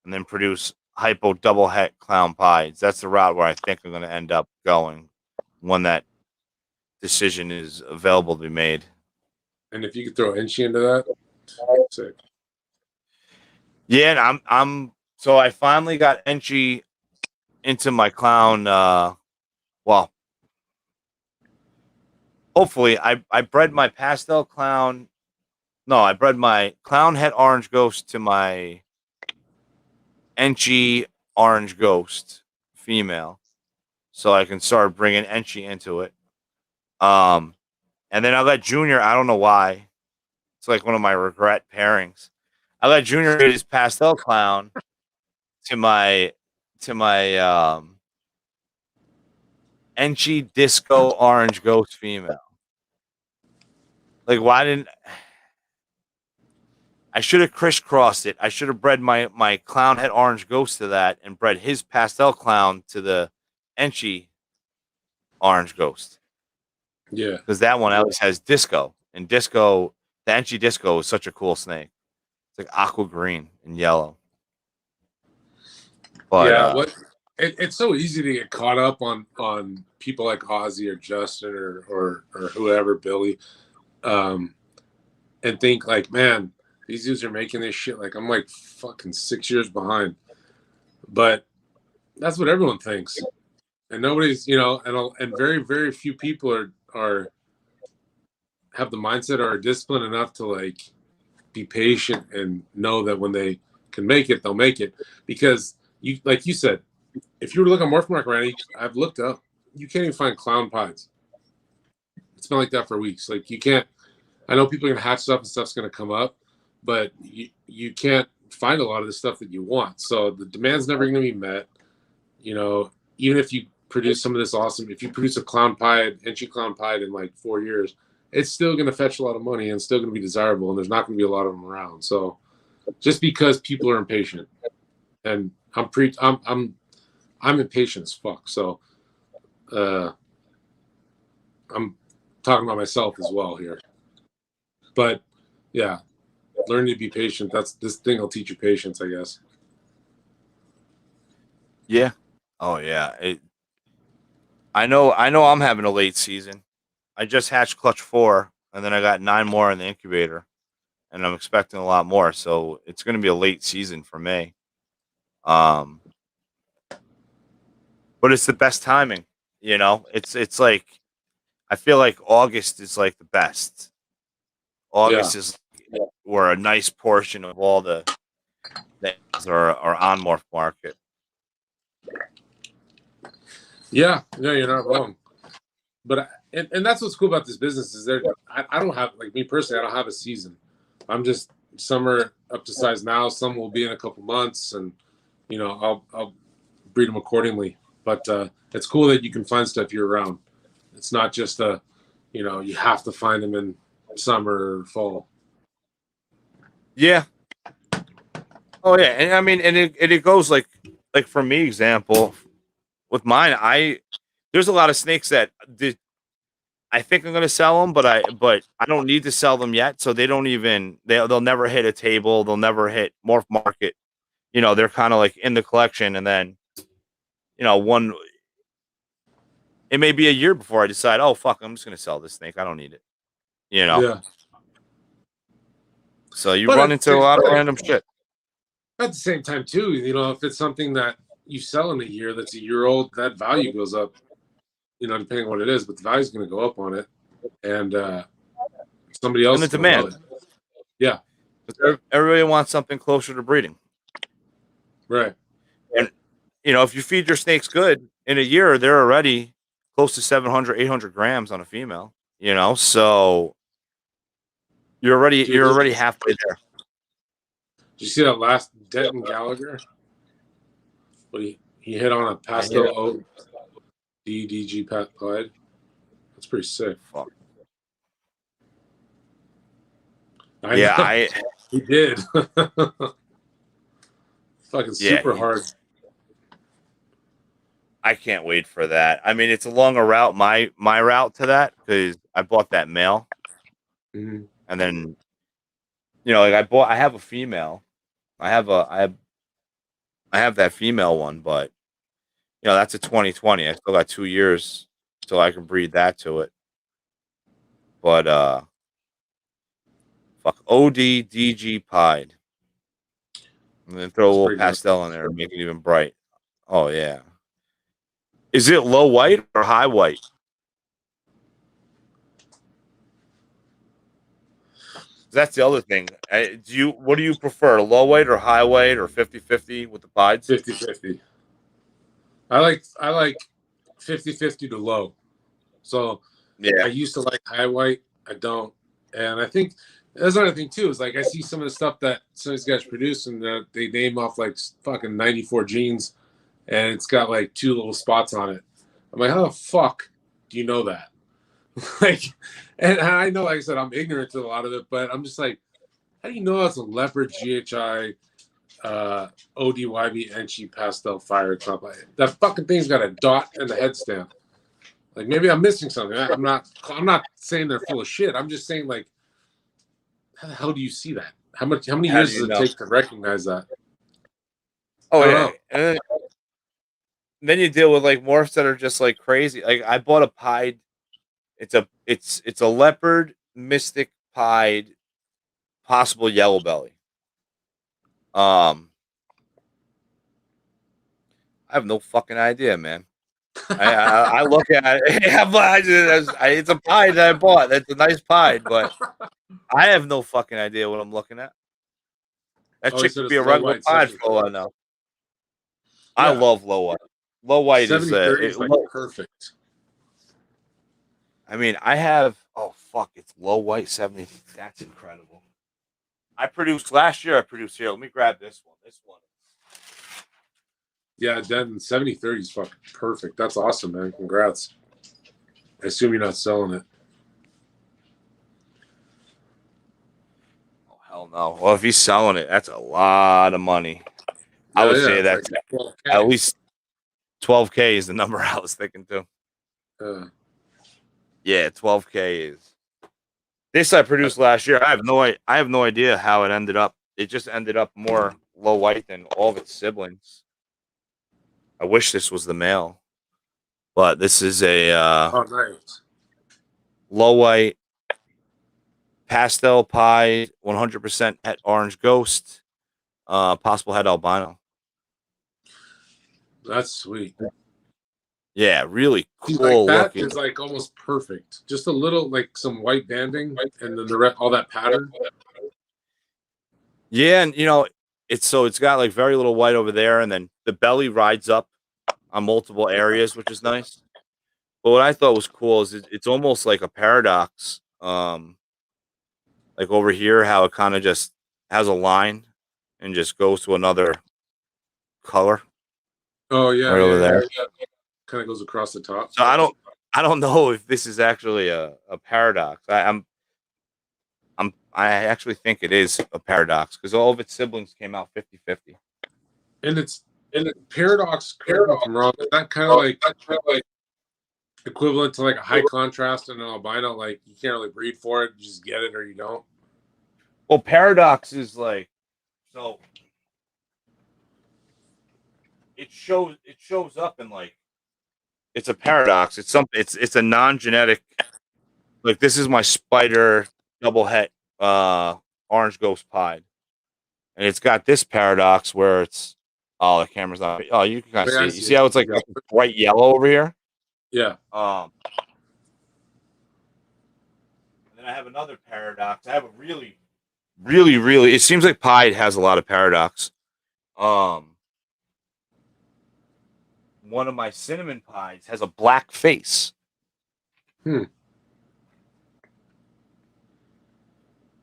and then produce hypo double het clown pieds. That's the route where I think I'm going to end up going when that decision is available to be made. And if you could throw Enchi into that, sick. Yeah, and I'm so I finally got Enchi into my clown. Well, hopefully I bred my pastel clown. No, I bred my clown het orange ghost to my Enchi orange ghost female, so I can start bringing Enchi into it. And then I let Junior. I don't know why. It's like one of my regret pairings. I let Junior get his pastel clown to my Enchi disco orange ghost female. Like, why didn't I should have crisscrossed it? I should have bred my clown head orange ghost to that and bred his pastel clown to the Enchi orange ghost. Yeah. Because that one at least has disco. And disco, the Enchi disco is such a cool snake. It's like aqua green and yellow. But Yeah. It's so easy to get caught up on people like Ozzy or Justin or whoever, Billy, and think like, man, these dudes are making this shit. Like I'm like fucking 6 years behind. But that's what everyone thinks. And nobody's, and very, very few people are have the mindset or are disciplined enough to like be patient and know that when they can make it, they'll make it. Because you, like you said, if you were to look on Morph Market right now, I've looked up, you can't even find clown pies. It's been like that for weeks. Like you can't. I know people are gonna hatch stuff and stuff's gonna come up, but you can't find a lot of the stuff that you want. So the demand's never gonna be met. Even if you produce some of this awesome, if you produce a clown pied, Enchi clown pied in like 4 years, it's still going to fetch a lot of money and still going to be desirable. And there's not going to be a lot of them around. So just because people are impatient, and I'm impatient as fuck. So I'm talking about myself as well here. But yeah, learn to be patient. This thing will teach you patience, I guess. yeah. Oh yeah. I know I'm having a late season. I just hatched clutch 4 and then I got 9 more in the incubator and I'm expecting a lot more. So it's going to be a late season for me. But it's the best timing, It's like I feel like August is like the best. Yeah. August is where a nice portion of all the things are on Morph Market. Yeah, no, you're not wrong. But and that's what's cool about this business is I don't have, like me personally, I don't have a season. I'm just, some are up to size now, some will be in a couple months, and I'll breed them accordingly. But it's cool that you can find stuff year round. It's not just you have to find them in summer or fall. Yeah. Oh yeah, and I mean, and it goes like for me, example with mine, there's a lot of snakes that I think I'm gonna sell them, but I don't need to sell them yet, so they don't even they'll never hit a table, they'll never hit Morph Market. They're kind of like in the collection, and then one it may be a year before I decide, oh fuck, I'm just gonna sell this snake. I don't need it. Yeah. So you But run into a lot of random shit. At the same time, too, if it's something that you sell in a year that's a year old, that value goes up, depending on what it is, but the value is going to go up on it. And somebody else And the is going to love demand. it. Yeah. Everybody wants something closer to breeding. Right. And, if you feed your snakes good, in a year, they're already close to 700, 800 grams on a female, so you're already halfway there. Did you see that last Denton Gallagher? But he hit on a pastel O DDG pied. That's pretty sick. Fuck. He did. Fucking super hard. I can't wait for that. I mean, it's a longer route, my route to that, because I bought that male, Mm-hmm. and then I have a female. I have that female one, but that's a 2020. I still got 2 years till I can breed that to it. But fuck ODDG pied. And then throw a little pastel in there and make it even bright. Oh yeah. Is it low white or high white? That's the other thing. What do you prefer, low white or high white or 50-50 with the pieds? 50-50. I like 50-50 to low. So yeah, I used to like high white. I don't. And I think that's another thing too, is like I see some of the stuff that some of these guys produce and they name off like fucking 94 genes and it's got like 2 little spots on it. I'm like, how the fuck do you know that? Like, and I know, like I said, I'm ignorant to a lot of it, but I'm just like, how do you know that's a leopard GHI ODYB Enchi pastel fire club? That fucking thing's got a dot and a head stamp. Like maybe I'm missing something. I'm not saying they're full of shit. I'm just saying like, how the hell do you see that? How many How do years you does it know? take to recognize that? Oh I don't yeah, know. and then you deal with like morphs that are just like crazy. Like I bought a pied. It's a leopard mystic pied, possible yellow belly. Um, I have no fucking idea, man. I look at it. It's a pie that I bought. That's a nice pie, but I have no fucking idea what I'm looking at. That Oh, he chick said could be it's a low regular white pie 70. for all I know. I Yeah, love low white. Low white is 70/30 is like perfect. I mean, I have. Oh fuck! It's low white 70. That's incredible. I produced last year. I produced here. Let me grab this one. This one. Yeah, then 70/30 is fucking perfect. That's awesome, man. Congrats. I assume you're not selling it. Oh hell no! Well, if he's selling it, that's a lot of money. I Yeah, would yeah, say it's like that's 12K. at least 12K is the number I was thinking too. Yeah, 12K is. This I produced last year. I have no idea how it ended up. It just ended up more low white than all of its siblings. I wish this was the male, but this is a Oh, nice. low white pastel pie, 100% het orange ghost, possible het albino. That's sweet. Yeah, really See, like cool that looking. is like almost perfect. Just a little, like some white banding, and then all that pattern. Yeah, and it's got like very little white over there, and then the belly rides up on multiple areas, which is nice. But what I thought was cool is it's almost like a paradox. Like over here, how it kind of just has a line and just goes to another color Oh yeah, right over yeah, there. yeah. Kind of goes across the top. So I don't know if this is actually a paradox. I actually think it is a paradox because all of its siblings came out 50-50. And it's paradox. Correct me if I'm wrong. Is that kind of like equivalent to like a high contrast and an albino? Like you can't really breed for it. You just get it or you don't. Well, paradox is like so it shows up in like it's a paradox. It's a non-genetic like this is my spider double het orange ghost pied. And it's got this paradox where it's the camera's not you can kind of Like, see I it. You see see it. how it's like Yeah. bright yellow over here? Yeah. And then I have another paradox. I have a really, really, really it seems like pied has a lot of paradox. One of my cinnamon pies has a black face. Hmm.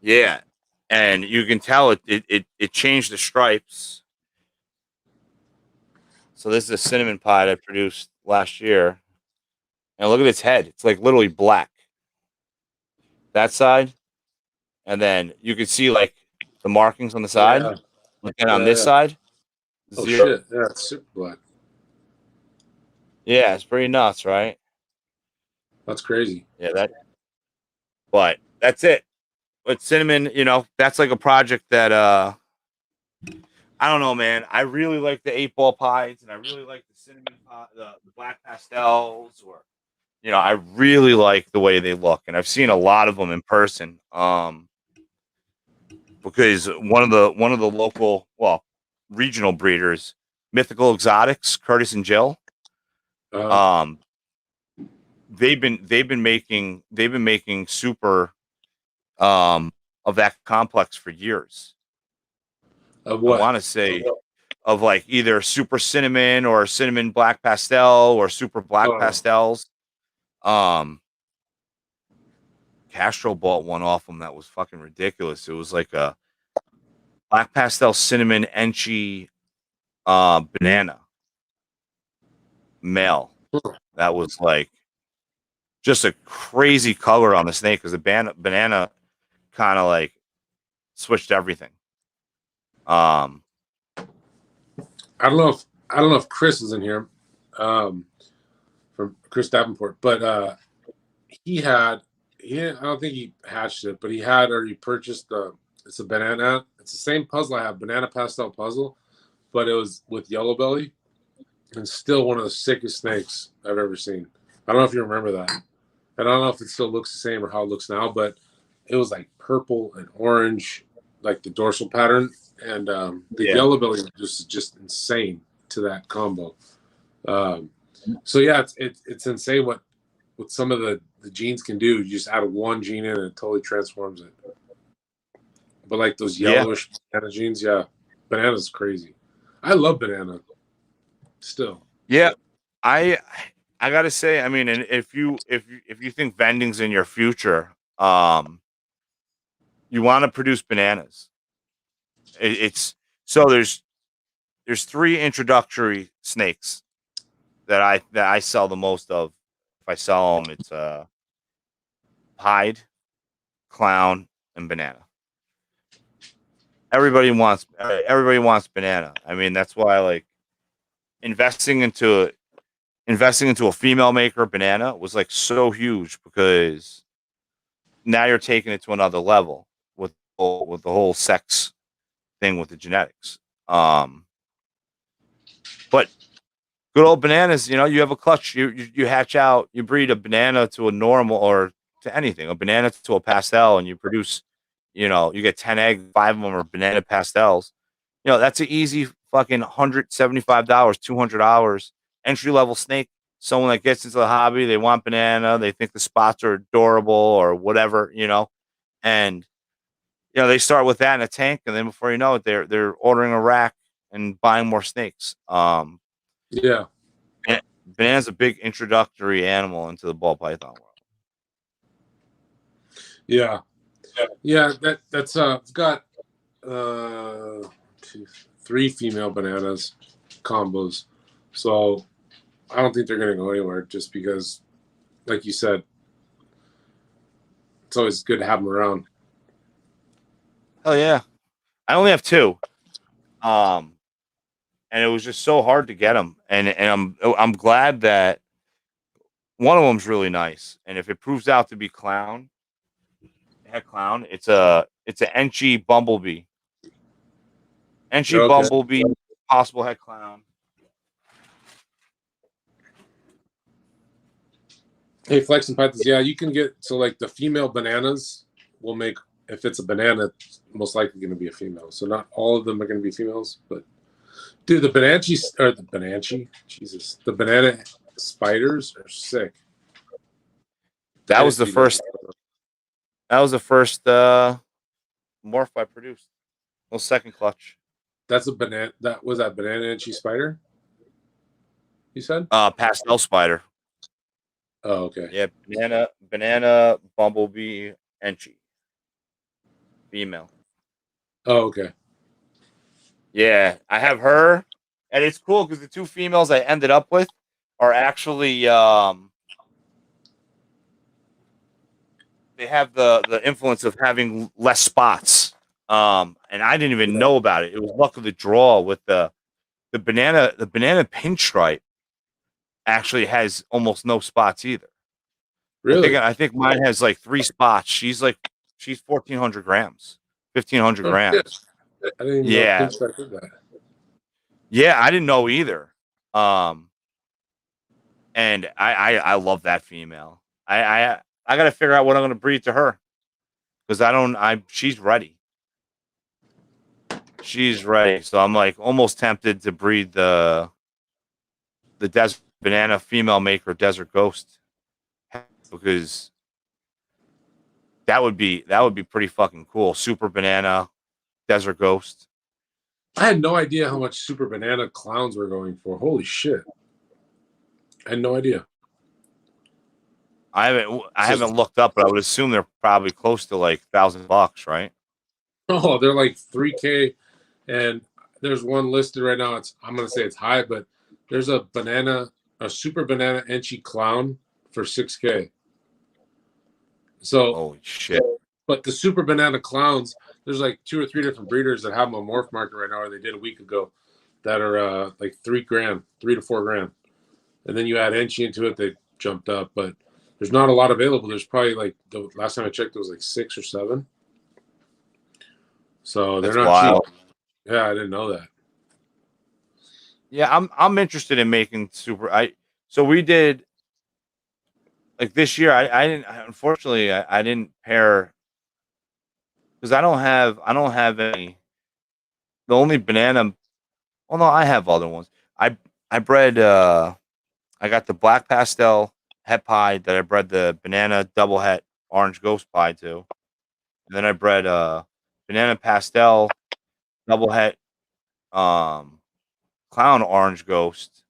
Yeah. And you can tell it changed the stripes. So this is a cinnamon pie I produced last year. And look at its head. It's like literally black. That side. And then you can see like the markings on the Oh side. yeah. And on Yeah, this yeah. side, Oh zero. shit. Yeah, it's super black. Yeah, it's pretty nuts, right? That's crazy. Yeah, but that's it. But cinnamon, that's like a project that I don't know, man. I really like the 8 ball pies and I really like the cinnamon pie, the black pastels or I really like the way they look and I've seen a lot of them in person. Because one of the local, well, regional breeders, Mythical Exotics, Curtis and Jill, Uh, um they've been making super of that complex for years. of I what? want to say of like either super cinnamon or cinnamon black pastel or super black Oh, pastels. Um, Castro bought one off them that was fucking ridiculous. It was like a black pastel cinnamon enchi banana male. That was like just a crazy color on the snake because the banana kind of like switched everything. I don't know if Chris is in here. Um, from Chris Davenport. But he I don't think he hatched it, but he purchased it's a banana. It's the same puzzle I have, banana pastel puzzle, but it was with yellow belly, and still one of the sickest snakes I've ever seen. I don't know if you remember that. I don't know if it still looks the same or how it looks now, but it was like purple and orange, like the dorsal pattern, and the yellow belly was just insane to that combo. So yeah, it's insane what some of the genes can do. You just add one gene in and it totally transforms it. But like those yellowish banana genes, banana's crazy. I love banana still. Yeah, I gotta say, I mean, and if you think vending's in your future, you want to produce bananas. It's so there's 3 introductory snakes that I sell the most of. If I sell them, it's Pied, Clown, and Banana. Everybody wants banana. I mean, that's why like investing into a female maker banana was like so huge, because now you're taking it to another level with the whole sex thing with the genetics. But good old bananas, you know, you have a clutch, you hatch out, you breed a banana to a normal, or to anything, a banana to a pastel, and you produce, you know, you get 10 eggs, 5 of them are banana pastels. You know, that's an easy fucking $175, $200 entry level snake. Someone that gets into the hobby, they want banana, they think the spots are adorable or whatever, you know, and you know they start with that in a tank, and then before you know it, they're ordering a rack and buying more snakes. Yeah. Banana's a big introductory animal into the ball python world. Yeah. That's I've got 2, 3 female bananas combos, so I don't think they're gonna go anywhere, just because, like you said, it's always good to have them around. Oh yeah, I only have 2, and it was just so hard to get them, and I'm glad that one of them's really nice, and if it proves out to be clown, it's a Enchi bumblebee. Enchi bumblebee, possible head clown. Hey, Flex and Pythons, yeah, you can get, so like the female bananas will make, if it's a banana, it's most likely going to be a female. So not all of them are going to be females, but dude, the banana spiders are sick. That was the first morph I produced. Well, second clutch. That's a banana. That was that banana Enchi spider, you said? Pastel spider. Oh, okay. Yeah, banana bumblebee Enchi. Female. Oh, okay. Yeah, I have her, and it's cool because the 2 females I ended up with are actually they have the influence of having less spots. And I didn't even know about it. It was luck of the draw with the banana pinstripe actually has almost no spots either. Really? I think mine has like 3 spots. She's 1,400 grams, 1,500 grams. I didn't even know pinstripe did that. Yeah, I didn't know either. And I love that female. I got to figure out what I'm going to breed to her, because she's ready. She's ready. So I'm like almost tempted to breed the desert banana female maker desert ghost, because that would be pretty fucking cool. Super banana desert ghost. I had no idea how much super banana clowns were going for. Holy shit. I had no idea. I haven't looked up, but I would assume they're probably close to like $1,000, right? Oh, they're like 3K, and there's one listed right now. I'm gonna say it's high, but there's a super banana Enchi clown for 6K. So holy shit. But the super banana clowns, there's like 2 or 3 different breeders that have them on morph market right now, or they did a week ago, that are like $3 to $4 grand. and then you add Enchi into it, they jumped up. But there's not a lot available. There's probably like the last time I checked, it was like 6 or 7. So they're That's not wild. cheap. Yeah, I didn't know that. Yeah, I'm interested in making so we did like this year. I didn't unfortunately I didn't pair because I don't have any. The only banana. Well, no, I have other ones. I bred I got the black pastel het pie that I bred the banana double het orange ghost pie to, and then I bred banana pastel double het clown orange ghost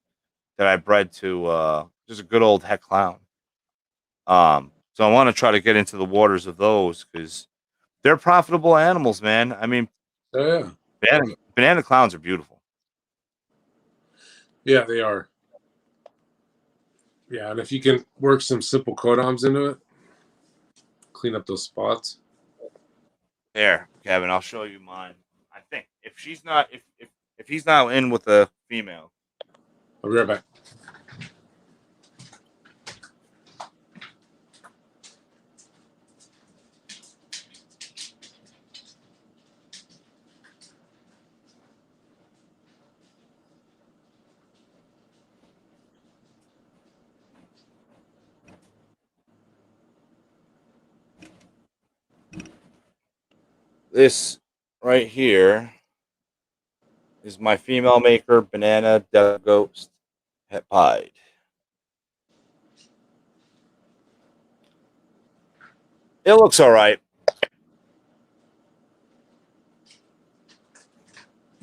that I bred to just a good old het clown. So I want to try to get into the waters of those because they're profitable animals, man. I mean, Oh, yeah. banana clowns are beautiful. Yeah, they are. Yeah, and if you can work some simple codons into it, clean up those spots. Here, Kevin, I'll show you mine. I think if he's not in with a female. I'll be right back. This right here is my female maker banana desert ghost het pied. It looks all right,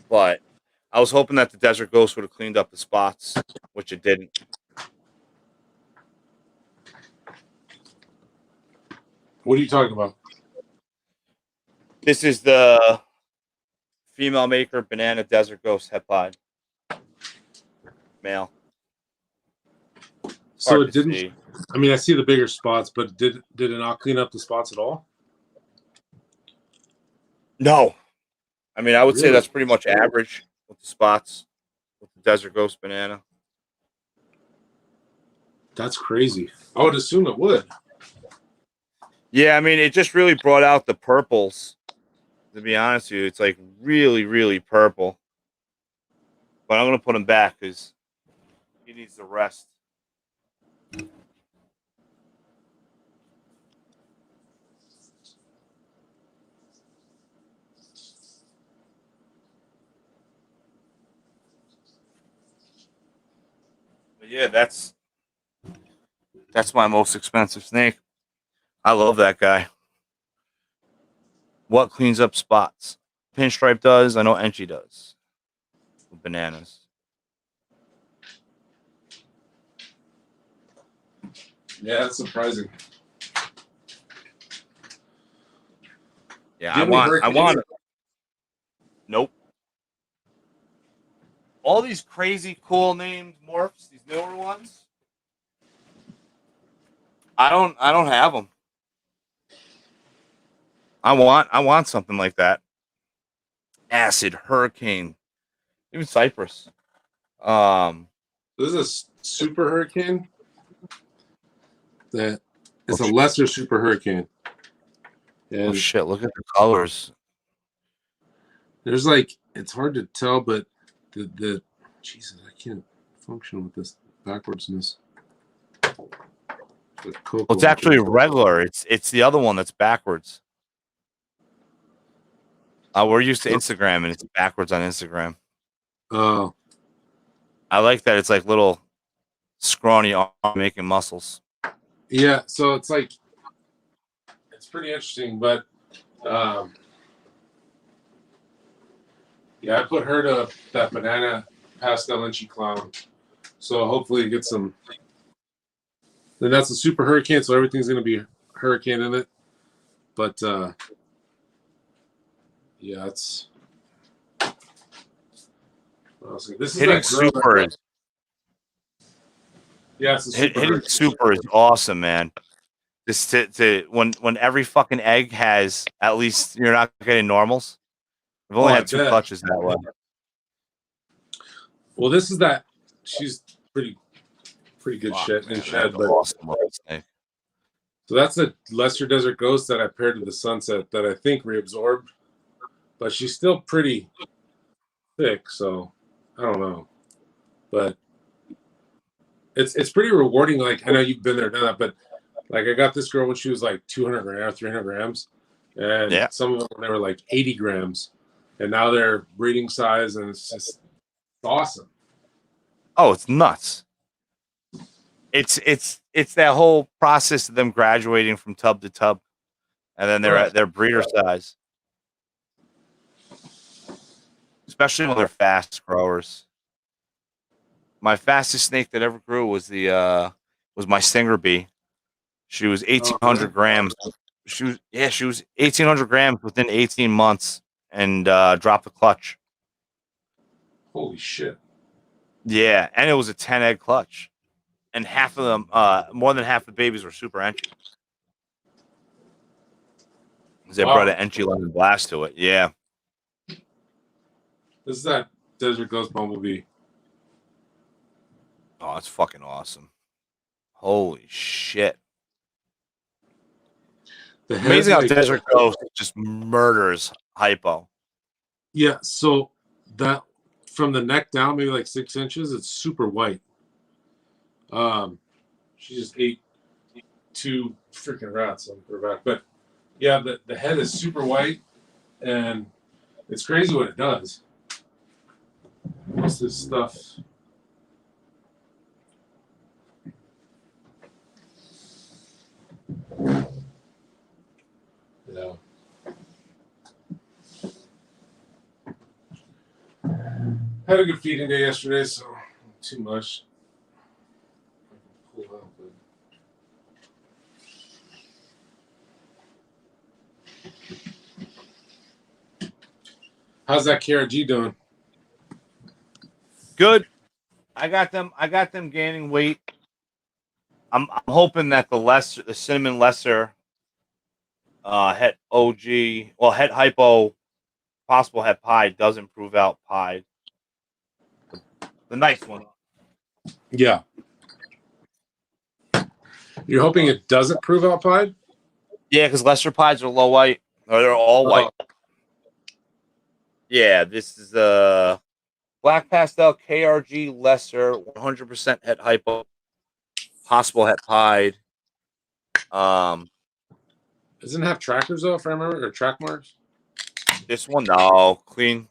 but I was hoping that the desert ghost would have cleaned up the spots, which it didn't. What are you talking about? This is the female maker banana desert ghost het pied male. So Hard it to didn't. see. I mean, I see the bigger spots, but did it not clean up the spots at all? No, I mean I would say Really? that's pretty much average with the spots with the desert ghost banana. That's crazy. I would assume it would. Yeah, I mean it just really brought out the purples. To be honest with you, it's like really, really purple. But I'm gonna put him back because he needs to rest. But yeah, that's my most expensive snake. I love that guy. What cleans up spots? Pinstripe does. I know Enchi does. With bananas. Yeah, that's surprising. Yeah, Do you have any I want. hurricanes? Nope. All these crazy cool named morphs, these newer ones. I don't have them. I want something like that. Acid, hurricane, even Cypress. This is a super hurricane. That it's a lesser super hurricane. And oh shit! Look at the colors. there's like it's hard to tell, but the Jesus, I can't function with this backwardsness. Well, it's actually regular. It's the other one that's backwards. We're used to Instagram, and it's backwards on Instagram. Oh, I like that. It's like little scrawny arm making muscles. yeah. So it's like it's pretty interesting, but yeah, I put her to that banana pastel Enchi clown, so hopefully get some. Then that's a super hurricane, so everything's gonna be hurricane in it. But yeah, it's. This is Hitting that girl super is yeah, it's a super hitting hurricane. super is awesome, man. Just to when every fucking egg has at least you're not getting normals. I've only I had 2 bet. clutches that way. Well, this is that she's pretty pretty good shit in Man, shed. that's But awesome little snake. so that's a lesser desert ghost that I paired to the sunset that I think reabsorbed, but she's still pretty thick. So I don't know, but it's pretty rewarding. Like I know you've been there, done that, but like I got this girl when she was like 200 grams, 300 grams, and Yeah. some of them they were like 80 grams, and now they're breeding size, and it's just awesome. Oh, it's nuts. It's that whole process of them graduating from tub to tub, and then they're at their breeder size. Especially when they're fast growers. My fastest snake that ever grew was my stinger bee. She was 1,800 grams. She was 1,800 grams within 18 months and dropped the clutch. Holy shit! Yeah, and it was a 10 egg clutch, and half of them, more than half the babies were super entry. They brought an entry lemon blast to it. Yeah. This is that desert ghost bumblebee. Oh, that's fucking awesome. Holy shit. Amazing how desert ghost just murders hypo. Yeah, so that from the neck down, maybe like 6 inches, it's super white. She just ate 2 freaking rats on her back. But yeah, the head is super white, and it's crazy what it does. What's this stuff? Yeah. Had a good feeding day yesterday, so not too much. Pull out, but... How's that KRG doing? Good. I got them gaining weight. I'm hoping that the cinnamon lesser het OG, well, het hypo, possible het pie does improve out pie. The nice one. Yeah. You're hoping it doesn't prove out pied? Yeah, because lesser pies are low white. Or they're all white. Yeah, this is Black Pastel KRG lesser, 100% het hypo, possible het pied. Doesn't it have trackers though, if I remember, or track marks? This one, no, clean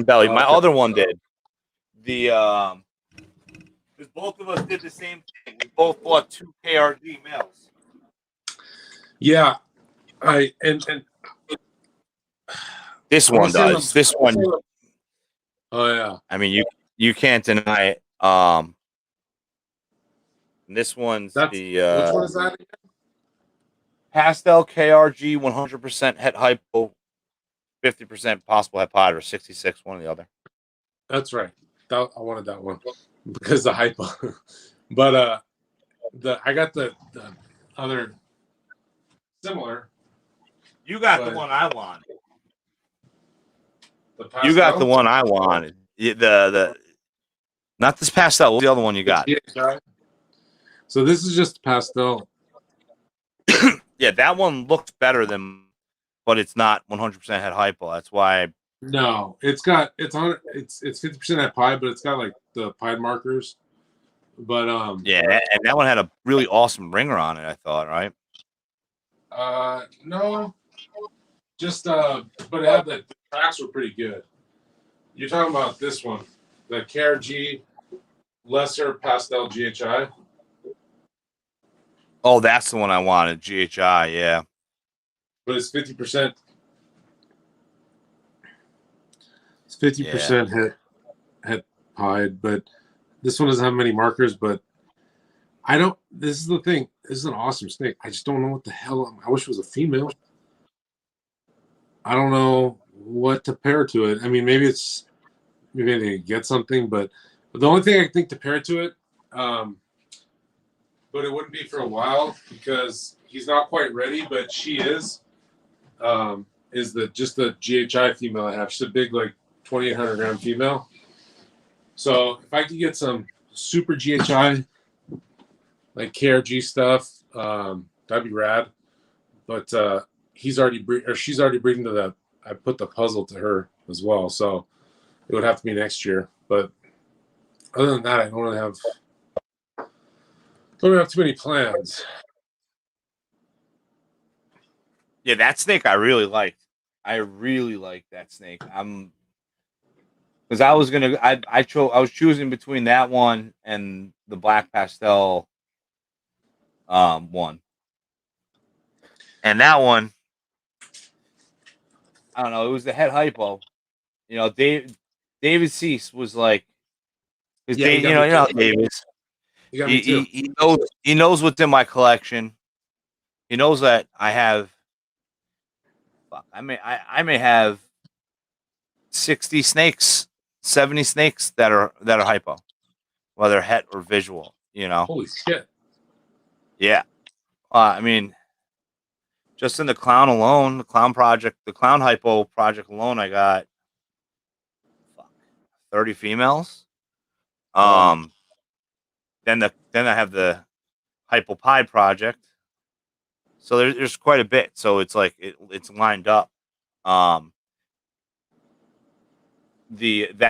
belly. My other one did. Because both of us did the same thing. We both bought 2 KRG males. Yeah, and this one does. This one. Oh yeah. I mean, you can't deny it. This one's which one is that again? Pastel KRG 100% het hypo, 50% possible het pod, or 66, one or the other. That's right. I wanted that one because the hypo. But I got the other similar. You got the one I wanted. You got the one I wanted. The not this pastel. What's the other one you got? So this is just pastel. Yeah, that one looks better but it's not 100% het hypo. That's why. No, it's 50% at pie, but it's got like the pie markers. But yeah, and that one had a really awesome ringer on it, I thought, right? No, just but it had the tracks were pretty good. You're talking about this one, the KRG lesser pastel GHI. Oh, that's the one I wanted, GHI, yeah. But it's 50%. It's 50% het pied, but this one doesn't have many markers. But I don't. This is the thing. This is an awesome snake. I just don't know what the hell. I wish it was a female. I don't know what to pair to it. I mean, maybe they get something, but the only thing I think to pair to it, but it wouldn't be for a while because he's not quite ready. But she is just the GHI female I have. She's a big, like 2,800 gram female. So if I could get some super GHI, like KRG stuff, that'd be rad. But she's already breeding to that. I put the puzzle to her as well, so it would have to be next year. But other than that, I don't really have too many plans. Yeah, that snake I really liked. I really liked that snake. Because I was gonna, I was choosing between that one and the black pastel, one, and that one, I don't know. It was the head hypo. You know, David Cease was like, because Yeah, you know David. You got me too. He knows what's in my collection. He knows that I have. Fuck, I may have 60 snakes, 70 snakes that are hypo, whether het or visual. You know. Holy shit. Yeah. I mean, just in the clown alone, the clown hypo project alone, I got 30 females. Then I have the hypo pie project. So there's quite a bit. So it's like it's lined up. That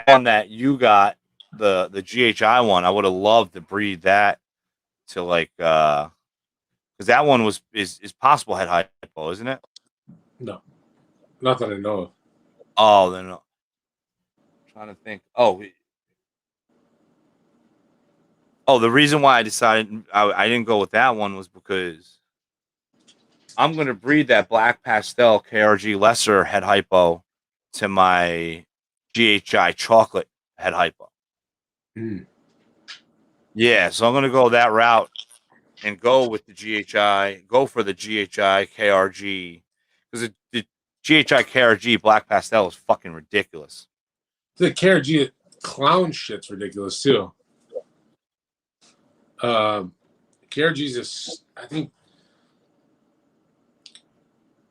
one that you got, the GHI one, I would have loved to breed that to like because that one is possible head hypo, isn't it? No, not that I know of. Oh, then I'm trying to think. The reason why I decided I didn't go with that one was because I'm going to breed that black pastel KRG lesser head hypo to my GHI chocolate head hypo. Mm. Yeah, so I'm going to go that route and go with the GHI, go for the GHI KRG, because the GHI KRG black pastel is fucking ridiculous. The KRG clown shit's ridiculous too. KRG's just, I think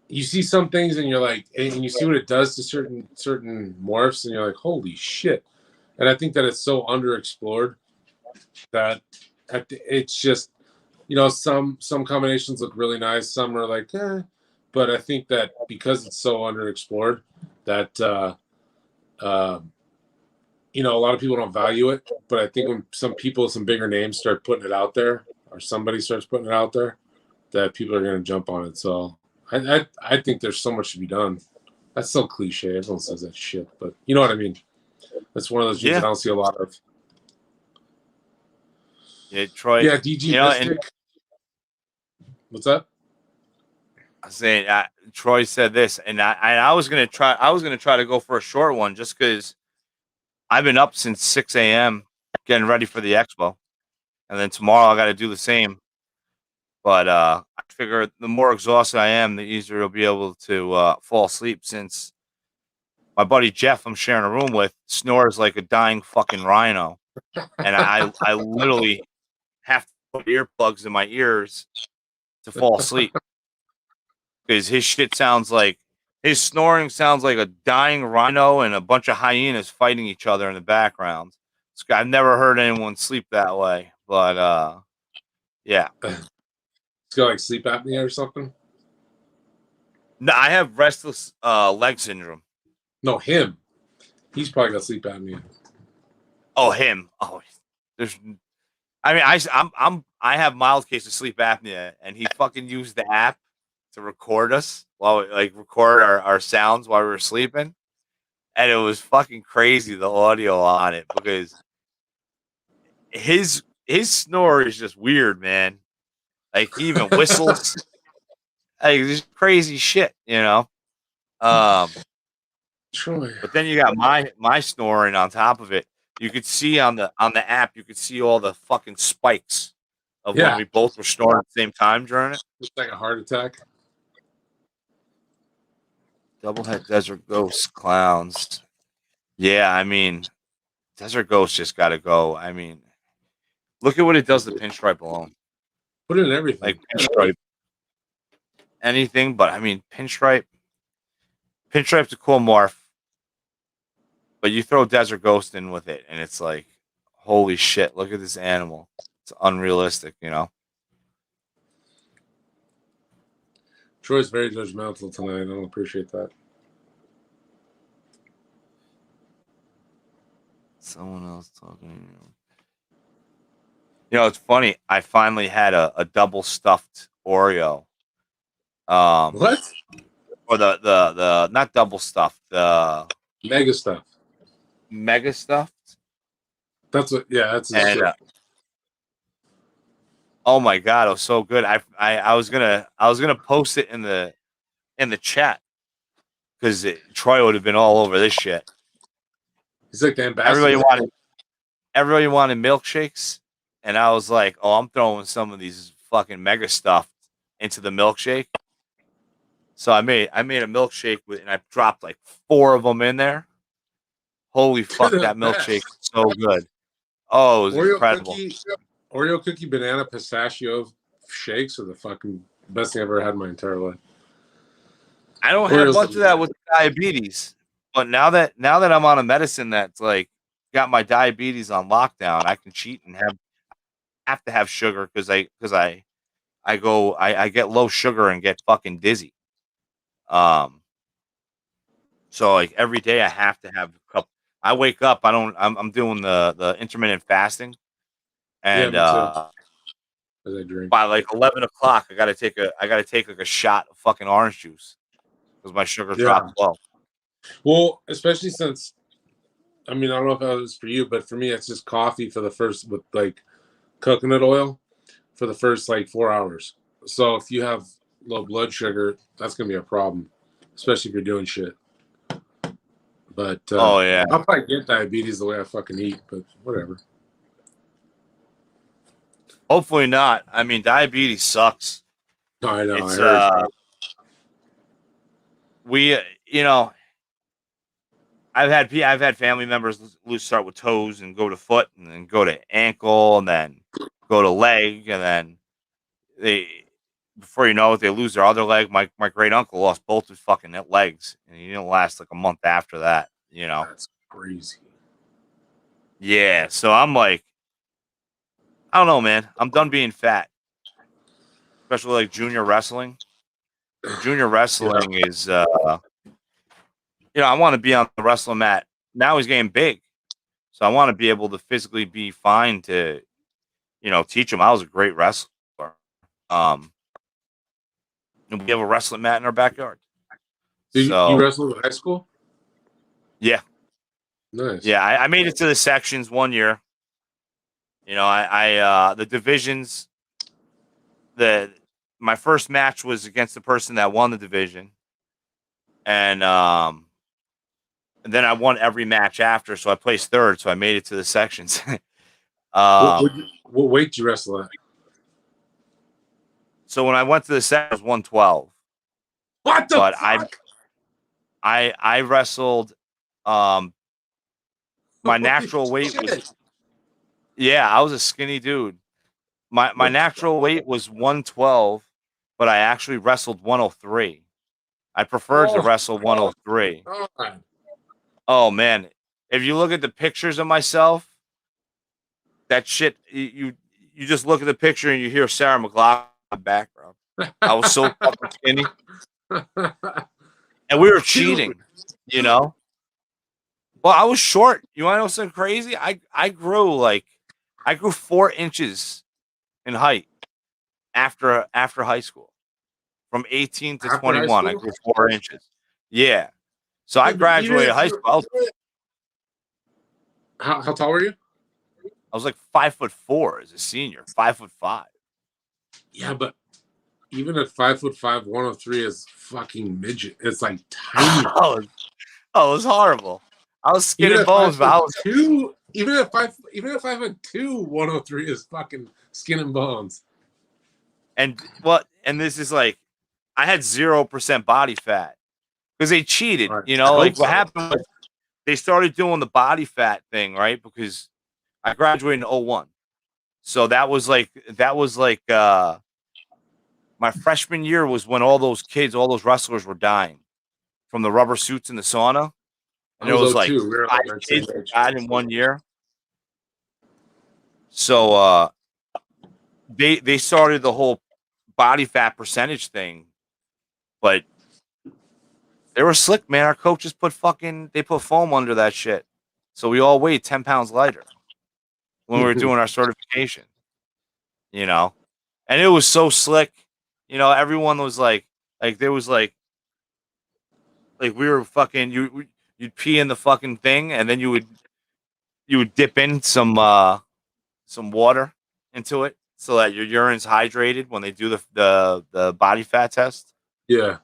you see some things and you're like, and you see what it does to certain morphs, and you're like, holy shit. And I think that it's so underexplored that it's just, you know, some combinations look really nice, some are like, but I think that because it's so underexplored, that you know, a lot of people don't value it. But I think when some bigger names start putting it out there, or somebody starts putting it out there, that people are going to jump on it. So I think there's so much to be done. That's so cliche. Everyone says that shit, but you know what I mean. That's one of those things that I don't see a lot of. Yeah, Troy. Yeah, DG Mystic. What's up? I was saying, Troy said this, and I was gonna try. I was gonna try to go for a short one, just because I've been up since 6 a.m. getting ready for the expo, and then tomorrow I got to do the same. But I figure the more exhausted I am, the easier I'll be able to fall asleep. Since my buddy Jeff, I'm sharing a room with, snores like a dying fucking rhino, and I literally have to put earplugs in my ears to fall asleep because his snoring sounds like a dying rhino and a bunch of hyenas fighting each other in the background. I've never heard anyone sleep that way, but yeah. It's got like sleep apnea or something. No, I have restless leg syndrome. No, him. He's probably got sleep apnea. Oh, him. Oh, I have mild case of sleep apnea, and he fucking used the app to record us record our sounds while we were sleeping, and it was fucking crazy, the audio on it, because his snore is just weird, man. Like, he even whistles. Like, just crazy shit, you know. Troy. But then you got my snoring on top of it. You could see on the app, you could see all the fucking spikes of when we both were snoring at the same time during it. It's like a heart attack. Doublehead Desert Ghost clowns. Yeah, I mean, Desert Ghost just got to go. I mean, look at what it does to pinstripe alone. Put it in everything. Like, pinstripe. Anything, but I mean, pinstripe's a cool morph. But you throw Desert Ghost in with it, and it's like, holy shit, look at this animal. It's unrealistic, you know. Troy's very judgmental tonight. I don't appreciate that. Someone else talking. You know, it's funny. I finally had a double stuffed Oreo. What? Or the not double stuffed, the Mega stuff. mega stuffed. That's what. Yeah, that's his And shit. oh my god, it was so good. I was gonna post it in the chat because Troy would have been all over this shit. He's like the ambassador. Everybody wanted milkshakes, and I was like, oh, I'm throwing some of these fucking mega stuffed into the milkshake. So I made a milkshake and I dropped like 4 of them in there. Holy fuck, that milkshake is so good. Oh, it was incredible. Oreo cookie banana pistachio shakes are the fucking best thing I've ever had in my entire life. I don't have much of that with diabetes, but now that I'm on a medicine that's like got my diabetes on lockdown, I can cheat and have to have sugar because I get low sugar and get fucking dizzy. So like every day I have to have a cup. I wake up, I'm doing the intermittent fasting, and as I drink. by like 11 o'clock, I gotta take like a shot of fucking orange juice because my sugar dropped low. Well, especially since, I mean, I don't know if that was for you, but for me, it's just coffee for the first, with like coconut oil for the first like 4 hours. So if you have low blood sugar, that's going to be a problem, especially if you're doing shit. But oh yeah, I'll probably get diabetes the way I fucking eat, but whatever. hopefully not. I mean, diabetes sucks. No, I know. It's I heard. We you know, I've had family members start with toes and go to foot and then go to ankle and then go to leg and then they, before you know it, they lose their other leg. My great uncle lost both his fucking legs and he didn't last like a month after that. You know, That's crazy. Yeah, so I'm like, I don't know, man. I'm done being fat, especially like junior wrestling. Junior wrestling is, I want to be on the wrestling mat. Now he's getting big, so I want to be able to physically be fine to, teach him. I was a great wrestler. And we have a wrestling mat in our backyard. Did you wrestle in high school? Yeah. Nice. Yeah, I made it to the sections one year. The divisions. My first match was against the person that won the division, and then I won every match after, so I placed third, so I made it to the sections. What weight did you wrestle at? So when I went to the sections, 112. What the fuck? I wrestled. My natural weight was. Yeah, I was a skinny dude. My natural weight was 112, but I actually wrestled 103. I preferred to wrestle 103. Oh man, if you look at the pictures of myself, that shit, you just look at the picture and you hear Sarah McLachlan in the background. I was so fucking skinny, and we were cheating, Well, I was short. You want to know something crazy? I grew 4 inches in height after high school. From 18 to 21, I grew 4 inches. Yeah. So I graduated high school. How tall were you? I was like 5'4" as a senior, 5'5". Yeah, but even at 5'5", 103 is fucking midget. It's like tiny. It was horrible. I was skin and bones, but I was even at 5'2", 103 is fucking skin and bones. And this is like, I had 0% body fat because they cheated. What happened was they started doing the body fat thing, right? Because I graduated in 01. So that was like my freshman year was when all those wrestlers were dying from the rubber suits in the sauna. And there was like 5 kids that died in 1 year. So they started the whole body fat percentage thing, but they were slick, man. Our coaches put foam under that shit, so we all weighed 10 pounds lighter when we were doing our certification. You know, and it was so slick. You know, everyone was like there was like we were fucking you'd pee in the fucking thing, and then you would dip in some water into it so that your urine's hydrated when they do the body fat test. Yeah.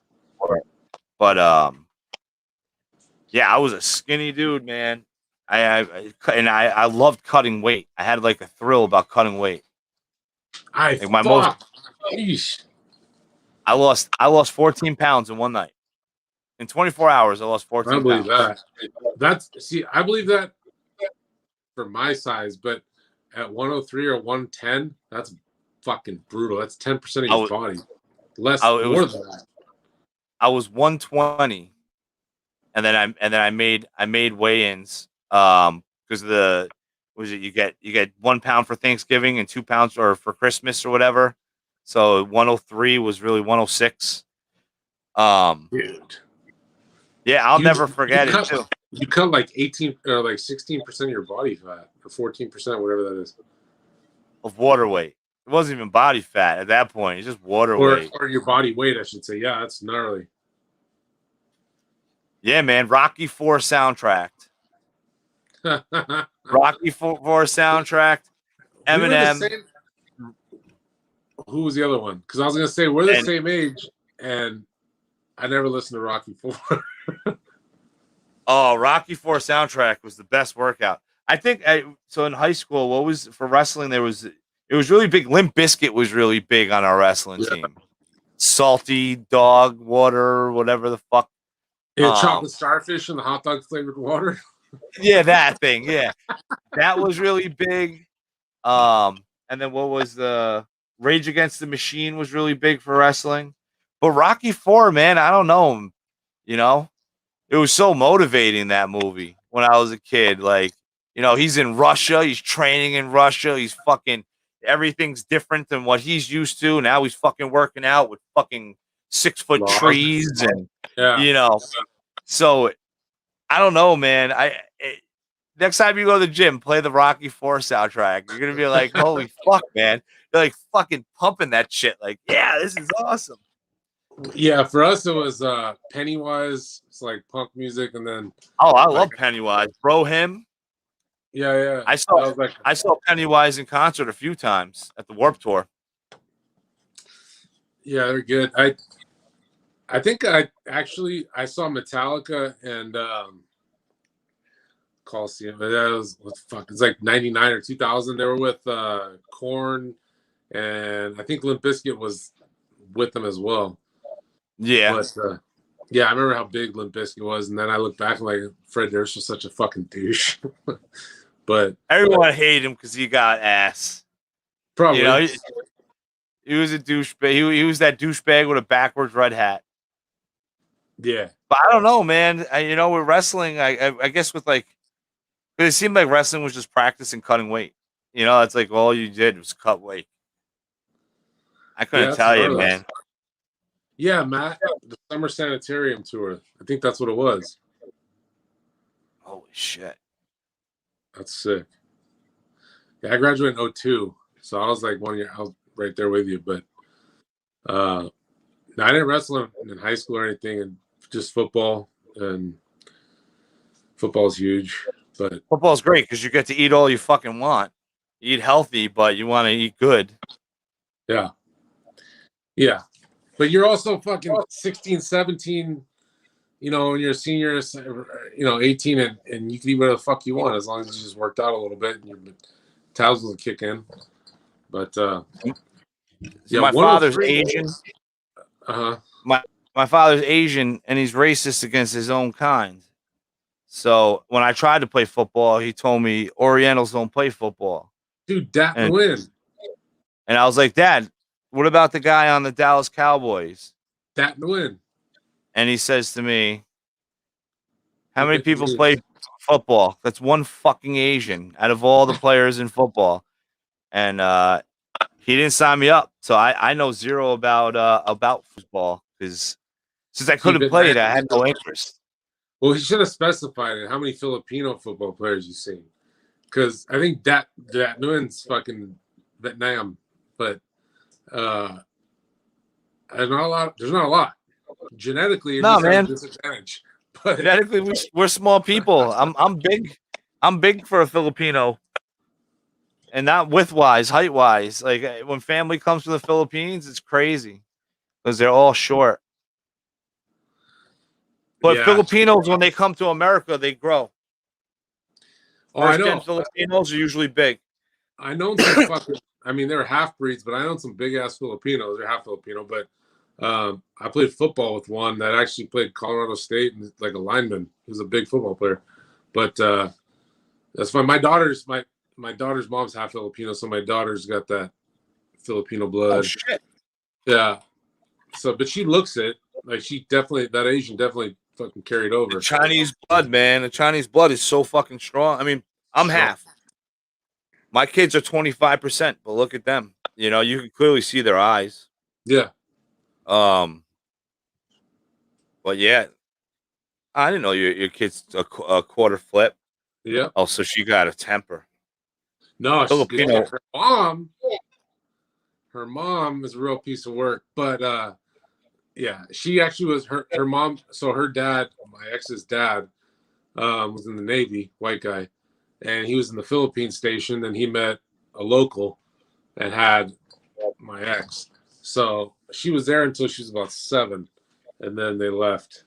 But yeah, I was a skinny dude, man. I loved cutting weight. I had like a thrill about cutting weight. Like I lost 14 pounds in one night. In 24 hours, I lost 14 I believe pounds. I believe that for my size, but at 103 or 110, that's fucking brutal. That's 10% of your body. More than that. I was 120, and then I made weigh-ins because you get 1 pound for Thanksgiving and 2 pounds or for Christmas or whatever. So 103 was really 106. Dude. Yeah, I'll never forget it too. You cut like 18 or like 16% of your body fat, or 14%, whatever that is. Of water weight. It wasn't even body fat at that point. It's just water weight. Or your body weight, I should say. Yeah, that's gnarly. Yeah, man. Rocky IV soundtrack. Rocky IV soundtrack. Eminem. Who was the other one? Because I was gonna say we're the same age, and I never listened to Rocky IV. Oh, Rocky IV soundtrack was the best workout. I think so in high school, what was for wrestling? It was really big. Limp Bizkit was really big on our wrestling team. Salty dog water, whatever the fuck. Yeah, chocolate starfish and the hot dog flavored water. Yeah, that thing. Yeah, that was really big. And then what was the Rage Against the Machine was really big for wrestling. But Rocky IV, man, I don't know. You know, it was so motivating, that movie, when I was a kid. Like, you know, he's in Russia. He's training in Russia. He's fucking everything's different than what he's used to. Now he's fucking working out with fucking 6-foot trees and, you know. So I don't know, man. Next time you go to the gym, play the Rocky IV soundtrack. You're gonna be like, holy fuck, man. You're like fucking pumping that shit. Like, yeah, this is awesome. Yeah, for us it was Pennywise. It's like punk music, and then I love Pennywise. Bro Him. Yeah. I saw Pennywise in concert a few times at the Warped Tour. Yeah, they're good. I think I saw Metallica and Coliseum. That was what the fuck? It's like 99 or 2000. They were with Korn, and I think Limp Bizkit was with them as well. Yeah. But yeah, I remember how big Limp Bizkit was, and then I look back and like Fred Durst was such a fucking douche. But everyone hated him because he got ass. Probably. You know, he was a douchebag. He was that douchebag with a backwards red hat. Yeah. But I don't know, man. You know, with wrestling, I guess with like, it seemed like wrestling was just practice and cutting weight. You know, it's like all you did was cut weight. I couldn't tell you, man. Yeah, Matt, the Summer Sanitarium tour. I think that's what it was. Holy shit. That's sick. Yeah, I graduated in 2002, so I was like 1 year. I was right there with you, but I didn't wrestle in high school or anything, and just football. And football's huge, but football's great because you get to eat all you fucking want. You eat healthy, but you want to eat good. Yeah. But you're also fucking 16, 17, you know, when you're a senior, you know, 18, and you can eat whatever the fuck you want as long as you just worked out a little bit and your metabolism will kick in. But yeah, my father's Asian. My father's Asian, and he's racist against his own kind. So when I tried to play football, he told me Orientals don't play football. Dude, that win. And I was like, Dad, what about the guy on the Dallas Cowboys? That win. And he says to me, how many people play football? That's one fucking Asian out of all the players in football. and he didn't sign me up. So I know zero about football because since I couldn't play it, I had no interest. Well, he should have specified it. How many Filipino football players you seen? Because I think that Nguyen's fucking Vietnam, but there's not a lot. There's not a lot. Genetically, it just has a disadvantage. But genetically, we're small people. I'm big. I'm big for a Filipino, and not width-wise, height-wise. Like when family comes from the Philippines, it's crazy because they're all short. But yeah, Filipinos, when they come to America, they grow. Oh, I know. Filipinos are usually big. I know some fucking. I mean, they're half breeds, but I know some big ass Filipinos. They're half Filipino, but I played football with one that actually played Colorado State and like a lineman. He was a big football player, but that's fine. My daughter's mom's half Filipino, so my daughter's got that Filipino blood. Oh shit! Yeah. So, but she looks it like she definitely that Asian definitely fucking carried over. The Chinese blood, man. The Chinese blood is so fucking strong. I mean, I'm half. My kids are 25%, but look at them. You know, you can clearly see their eyes. Yeah. But yeah, I didn't know your kid's a quarter flip. Yeah. Oh, so she got a temper. No, Filipino. Her mom is a real piece of work, but yeah, she actually was her mom. So her dad, my ex's dad, was in the Navy, white guy, and he was in the Philippines station. And he met a local and had my ex. So she was there until she was about 7, and then they left.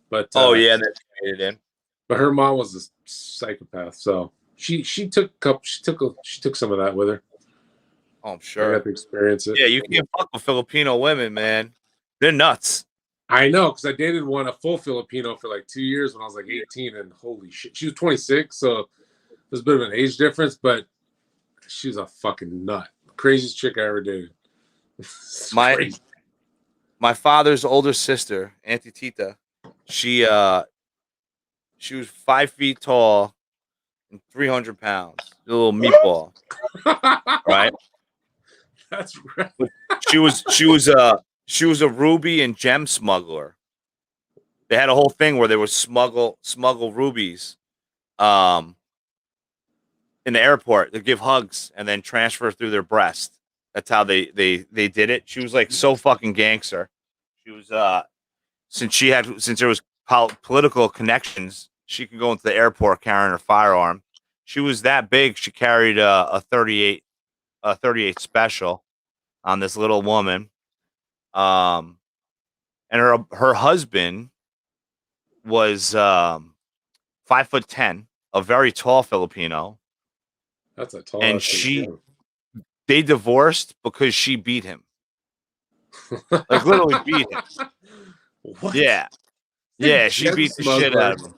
But oh yeah, they made it in. But her mom was a psychopath, so she took some of that with her. Oh, I'm sure. I got to experience it. Yeah, you can't fuck with Filipino women, man. They're nuts. I know, because I dated a full Filipino for like 2 years when I was like 18, and holy shit, she was 26, so there's a bit of an age difference, but she's a fucking nut. Craziest chick I ever dated. My father's older sister, Auntie Tita, she was 5 feet tall and 300 pounds. A little meatball, right? That's right. She was a ruby and gem smuggler. They had a whole thing where they would smuggle rubies, in the airport. They give hugs and then transfer through their breast. That's how they did it. She was like so fucking gangster. She was since there was political connections, she could go into the airport carrying her firearm. She was that big. She carried a 38 special on this little woman. And her husband was 5'10", a very tall Filipino. That's a tall. And they divorced because she beat him. Like literally beat him. What? Yeah. Yeah, she beat the shit out of him.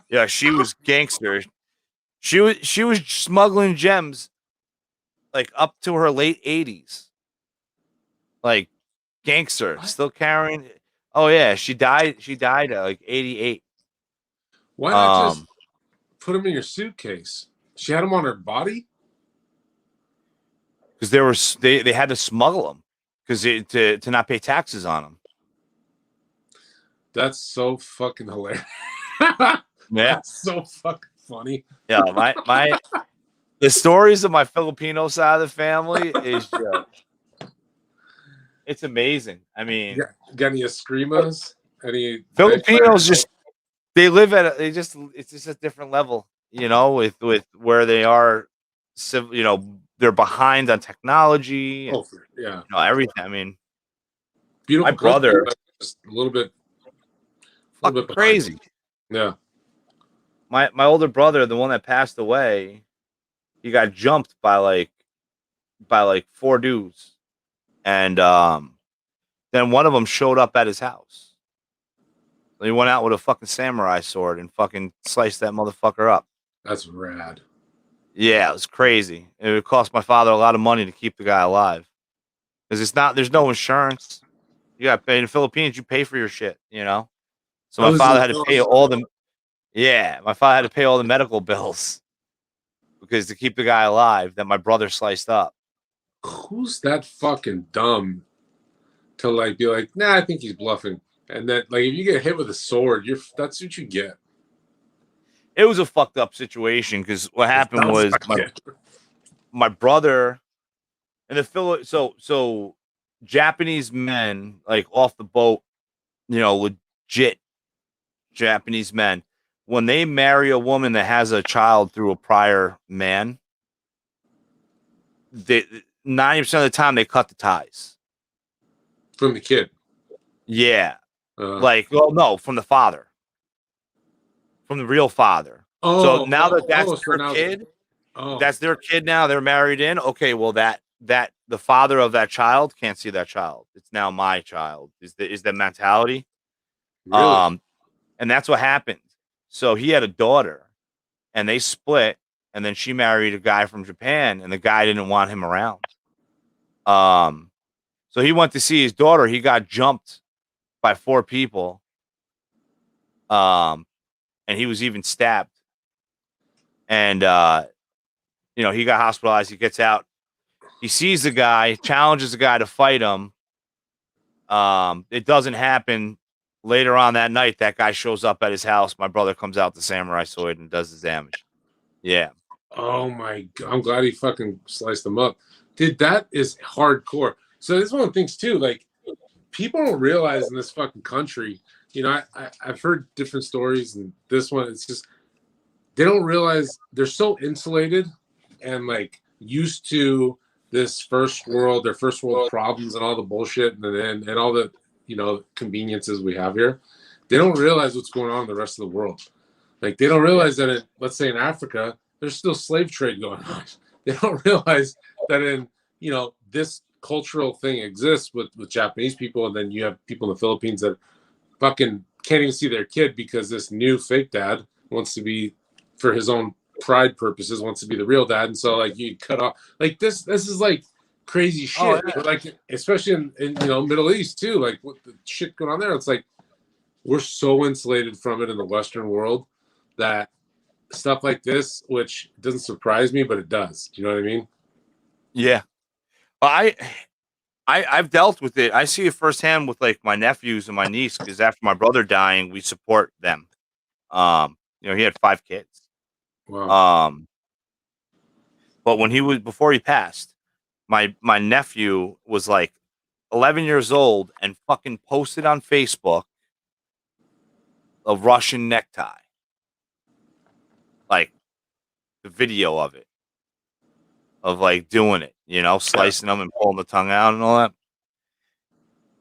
Yeah, she was gangster. She was smuggling gems like up to her late 80s. Like gangster, still carrying. Oh yeah, she died at like 88. Why not just put them in your suitcase? She had them on her body? Because they had to smuggle them because to not pay taxes on them. That's so fucking hilarious. Yeah, that's so fucking funny. Yeah, the stories of my Filipino side of the family is it's amazing. I mean, got any escrimas? Any Filipinos they live at it's just a different level, you know, with where they are, you know, they're behind on technology. And, yeah, you know, everything. I mean, beautiful. My brother, just a little bit crazy. Yeah. My older brother, the one that passed away, he got jumped by like 4 dudes, and then one of them showed up at his house. He went out with a fucking samurai sword and fucking sliced that motherfucker up. That's rad. Yeah, it was crazy. It would cost my father a lot of money to keep the guy alive because there's no insurance. You got to pay in the Philippines. You pay for your shit, you know. So my father had to pay all the. Yeah, my father had to pay all the medical bills. because to keep the guy alive that my brother sliced up. Who's that fucking dumb to like be like, nah, I think he's bluffing. And then like if you get hit with a sword, that's what you get. It was a fucked up situation because what happened was like my brother and so Japanese men like off the boat, legit Japanese men, when they marry a woman that has a child through a prior man, they 90% of the time they cut the ties from the kid. Yeah, no, from the father, from the real father. So now that's their kid. That's their kid now. They're married in. Okay, well that the father of that child can't see that child. It's now my child. Is the mentality? Really? And that's what happened. So he had a daughter, and they split, and then she married a guy from Japan, and the guy didn't want him around. So he went to see his daughter. He got jumped by 4 people. And he was even stabbed. And he got hospitalized. He gets out. He sees the guy, challenges the guy to fight him. It doesn't happen. Later on that night, that guy shows up at his house. My brother comes out the samurai sword and does his damage. Yeah. Oh my God. I'm glad he fucking sliced him up. Dude, that is hardcore. So this is one of the things too, like people don't realize in this fucking country, I've heard different stories, and this one, it's just, they don't realize they're so insulated and like used to this their first world problems and all the bullshit and all the, conveniences we have here. They don't realize what's going on in the rest of the world. Like they don't realize that let's say in Africa, there's still slave trade going on. They don't realize that in, this cultural thing exists with Japanese people, and then you have people in the Philippines that fucking can't even see their kid because this new fake dad wants to be, for his own pride purposes, wants to be the real dad, and so like you cut off like this is like crazy shit. Oh, yeah. But like especially in Middle East too, like what the shit going on there, it's like we're so insulated from it in the Western world that stuff like this, which doesn't surprise me, but it does. Do you know what I mean? Yeah. I've dealt with it. I see it firsthand with like my nephews and my niece, because after my brother dying, we support them. He had 5 kids. Wow. But before he passed, my nephew was like 11 years old and fucking posted on Facebook a Russian necktie, like the video of it, of like doing it, slicing them and pulling the tongue out and all that.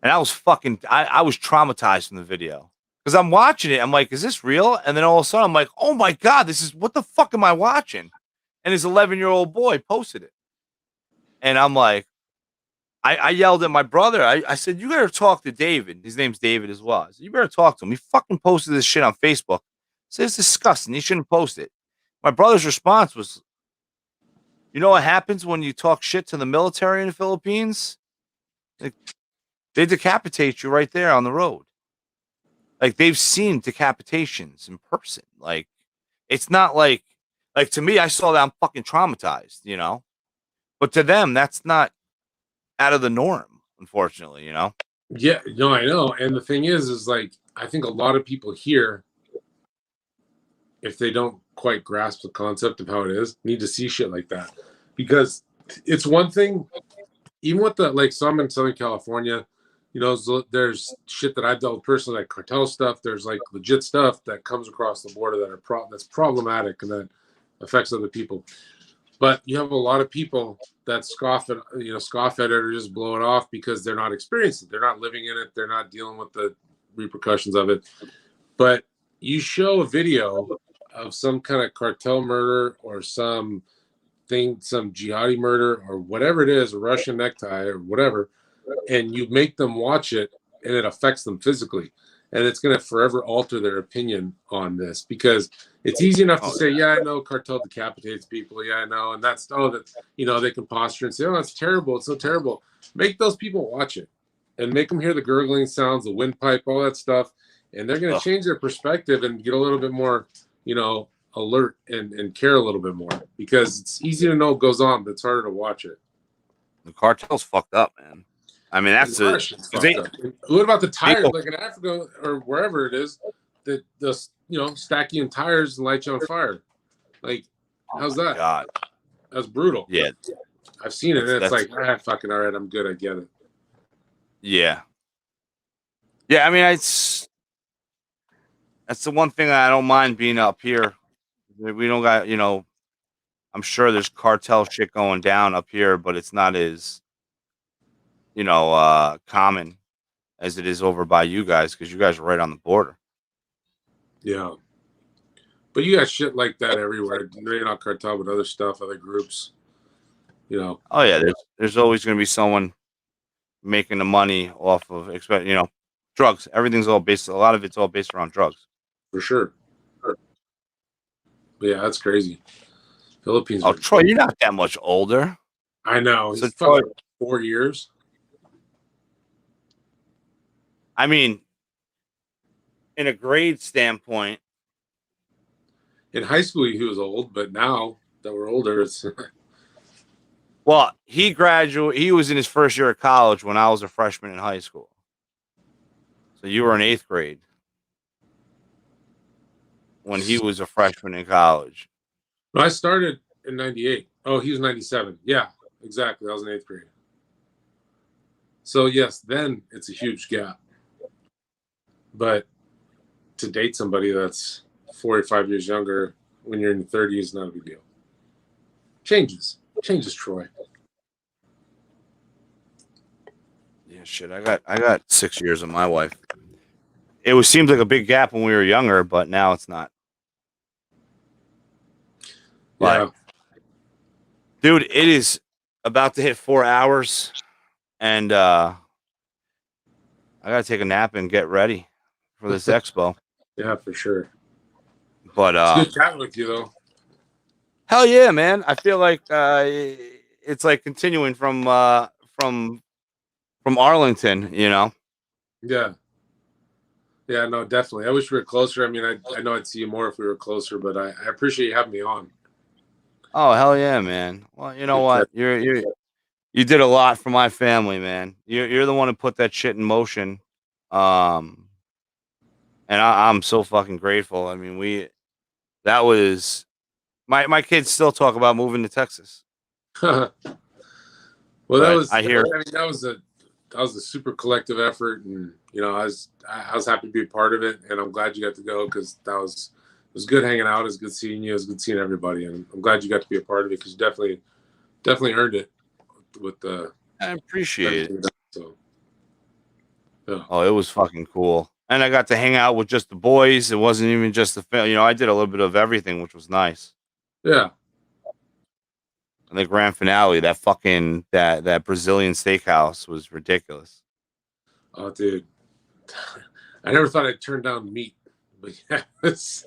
And I was I was traumatized from the video because I'm watching it. I'm like, is this real? And then all of a sudden I'm like, oh my God, what the fuck am I watching? And his 11-year-old boy posted it. And I'm like, I yelled at my brother. I said, you better talk to David. His name's David as well. I said, you better talk to him. He fucking posted this shit on Facebook. I said, it's disgusting. He shouldn't post it. My brother's response was, you know what happens when you talk shit to the military in the Philippines? They decapitate you right there on the road. Like they've seen decapitations in person. Like it's not like to me, I saw that, I'm fucking traumatized, but to them, that's not out of the norm, unfortunately, Yeah, no, I know. And the thing is like, I think a lot of people here, if they don't quite grasp the concept of how it is, need to see shit like that. Because it's one thing, even with so I'm in Southern California, there's shit that I've dealt with personally, like cartel stuff. There's like legit stuff that comes across the border that's problematic and that affects other people. But you have a lot of people that scoff at it or just blow it off because they're not experienced it. They're not living in it. They're not dealing with the repercussions of it. But you show a video of some kind of cartel murder or some jihadi murder or whatever it is, a Russian necktie or whatever, and you make them watch it and it affects them physically. And it's going to forever alter their opinion on this, because it's easy enough to say, yeah, I know cartel decapitates people. Yeah, I know. And that's, they can posture and say, oh, that's terrible. It's so terrible. Make those people watch it and make them hear the gurgling sounds, the windpipe, all that stuff. And they're going to change their perspective and get a little bit more, alert and care a little bit more, because it's easy to know what goes on, but it's harder to watch it. The cartel's fucked up, man. I mean, that's a. What about the tires? Like in Africa or wherever it is, that stack you in tires and light you on fire. Like, how's that? God, that's brutal. Yeah, I've seen it. And it's like, fucking all right, I'm good. I get it. Yeah. Yeah, I mean, that's the one thing I don't mind being up here. We don't got, I'm sure there's cartel shit going down up here, but it's not as, common as it is over by you guys, because you guys are right on the border. Yeah. But you got shit like that everywhere. Maybe not cartel, but other stuff, other groups. Oh yeah, there's always going to be someone making the money off of, drugs. Everything's all based. A lot of it's all based around drugs. For sure. But yeah, that's crazy. Philippines. Oh, Troy, you're not that much older. I know. So Troy, 4 years. I mean, in a grade standpoint, in high school he was old, but now that we're older, it's. Well, he graduated. He was in his first year of college when I was a freshman in high school. So you were in 8th grade when he was a freshman in college. I started in 98. Oh, he was 97. Yeah, exactly. I was in 8th grade. So yes, then it's a huge gap. But to date somebody that's 4 or 5 years younger when you're in your 30s is not a big deal. Changes, Troy. Yeah, shit. I got 6 years of my wife. It seemed like a big gap when we were younger, but now it's not. But, yeah. Dude, it is about to hit 4 hours, and I gotta take a nap and get ready for this expo. Yeah, for sure. But it's good chatting with you, though. Hell yeah, man! I feel like it's like continuing from Arlington, Yeah. Yeah, no, definitely. I wish we were closer. I mean, I know I'd see you more if we were closer, but I appreciate you having me on. Oh hell yeah, man! Well, you know what? You did a lot for my family, man. You're the one who put that shit in motion, and I'm so fucking grateful. I mean, that was my kids still talk about moving to Texas. Well, that was a super collective effort, and I was happy to be a part of it, and I'm glad you got to go, because it was good hanging out. It was good seeing you. It was good seeing everybody, and I'm glad you got to be a part of it, because you definitely earned it with the. I appreciate it. So, yeah. Oh, it was fucking cool, and I got to hang out with just the boys. It wasn't even just the film. I did a little bit of everything, which was nice. Yeah. And the grand finale, that fucking that Brazilian steakhouse was ridiculous. Oh, dude, I never thought I'd turn down meat, but yeah, it's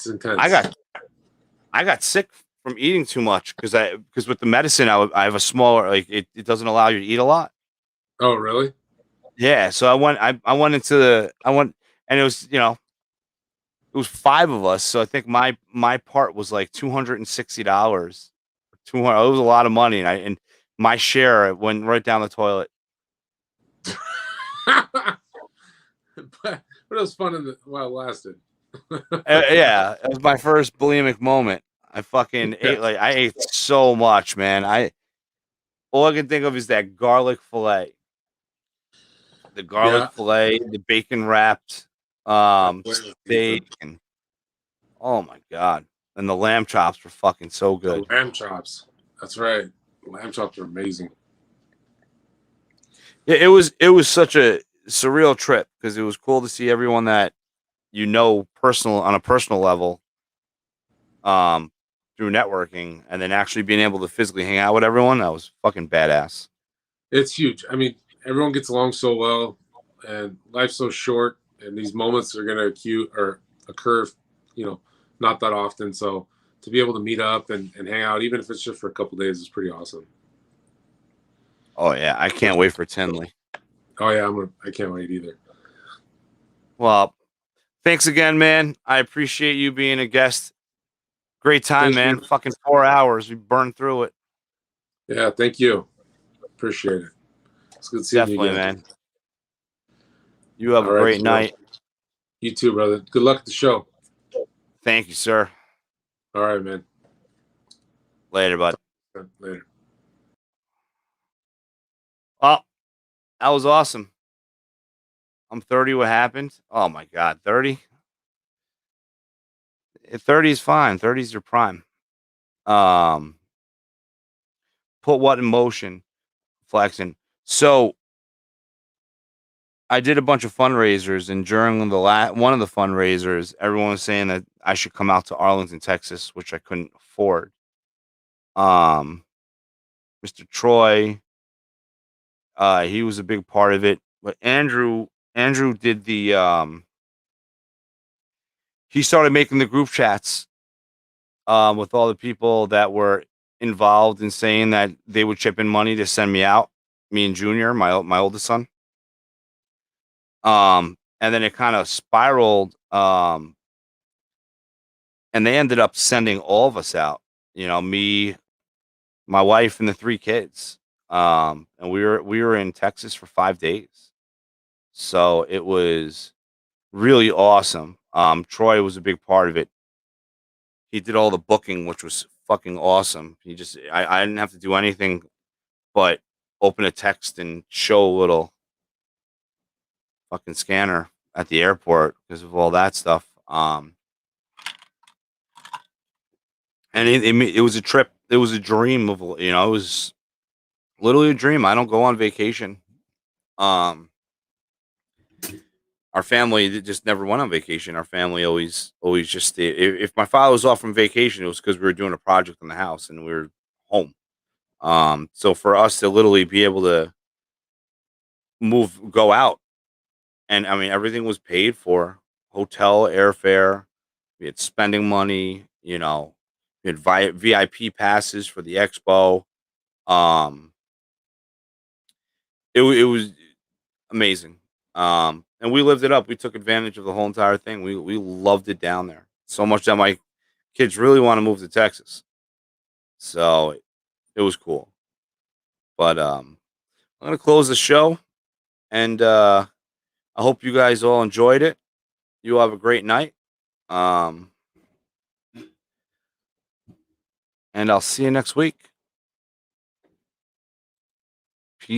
intense. I got sick from eating too much because with the medicine I have a smaller, like it doesn't allow you to eat a lot. Oh, really? Yeah. So I went and it was it was 5 of us, so I think my part was like $260. It was a lot of money, and my share went right down the toilet. But it was fun while it lasted. Yeah, it was my first bulimic moment. I fucking ate I ate so much, man. All I can think of is that garlic fillet. The garlic fillet, the bacon wrapped steak, and oh my god. And the lamb chops were fucking so good. The lamb chops. That's right. Lamb chops are amazing. Yeah, it was such a surreal trip, because it was cool to see everyone that on a personal level, through networking, and then actually being able to physically hang out with everyone. That was fucking badass. It's huge. I mean, everyone gets along so well, and life's so short, and these moments are going to occur, not that often. So to be able to meet up and hang out, even if it's just for a couple days, is pretty awesome. Oh yeah, I can't wait for Tinley. Oh yeah, I can't wait either. Well, Thanks again, man. I appreciate you being a guest. Great time, Thank man. you. Fucking 4 hours. We burned through it. Yeah, thank you. Appreciate it. It's good seeing you Definitely, again. man. You have All a right, great well, night. you too, brother. Good luck at the show. Thank you, sir. All right, man. Later, bud. Later. Oh, that was awesome. I'm 30. What happened? Oh my God, 30. 30 is fine. 30 is your prime. Um, put what in motion? Flexing. So I did a bunch of fundraisers, and during the one of the fundraisers, everyone was saying that I should come out to Arlington, Texas, which I couldn't afford. Mr. Troy, he was a big part of it, but Andrew did the he started making the group chats with all the people that were involved in saying that they would chip in money to send me out, me and Junior, my oldest son. And then it kind of spiraled, and they ended up sending all of us out. You know, me, my wife, and the 3 kids. And we were in Texas for 5 days, so it was really awesome. Troy was a big part of it. He did all the booking, which was fucking awesome. I didn't have to do anything but open a text and show a little fucking scanner at the airport because of all that stuff. And it was a trip. It was a dream of, it was literally a dream. I don't go on vacation. Um, our family just never went on vacation. Our family always just stayed. If my father was off from vacation, it was because we were doing a project in the house and we were home. So for us to literally be able to go out, and I mean, everything was paid for: hotel, airfare. We had spending money. We had VIP passes for the expo. Um, it was amazing. And we lived it up. We took advantage of the whole entire thing. We loved it down there so much that my kids really want to move to Texas. So it was cool. But I'm gonna close the show, and I hope you guys all enjoyed it. You have a great night. Um, and I'll see you next week.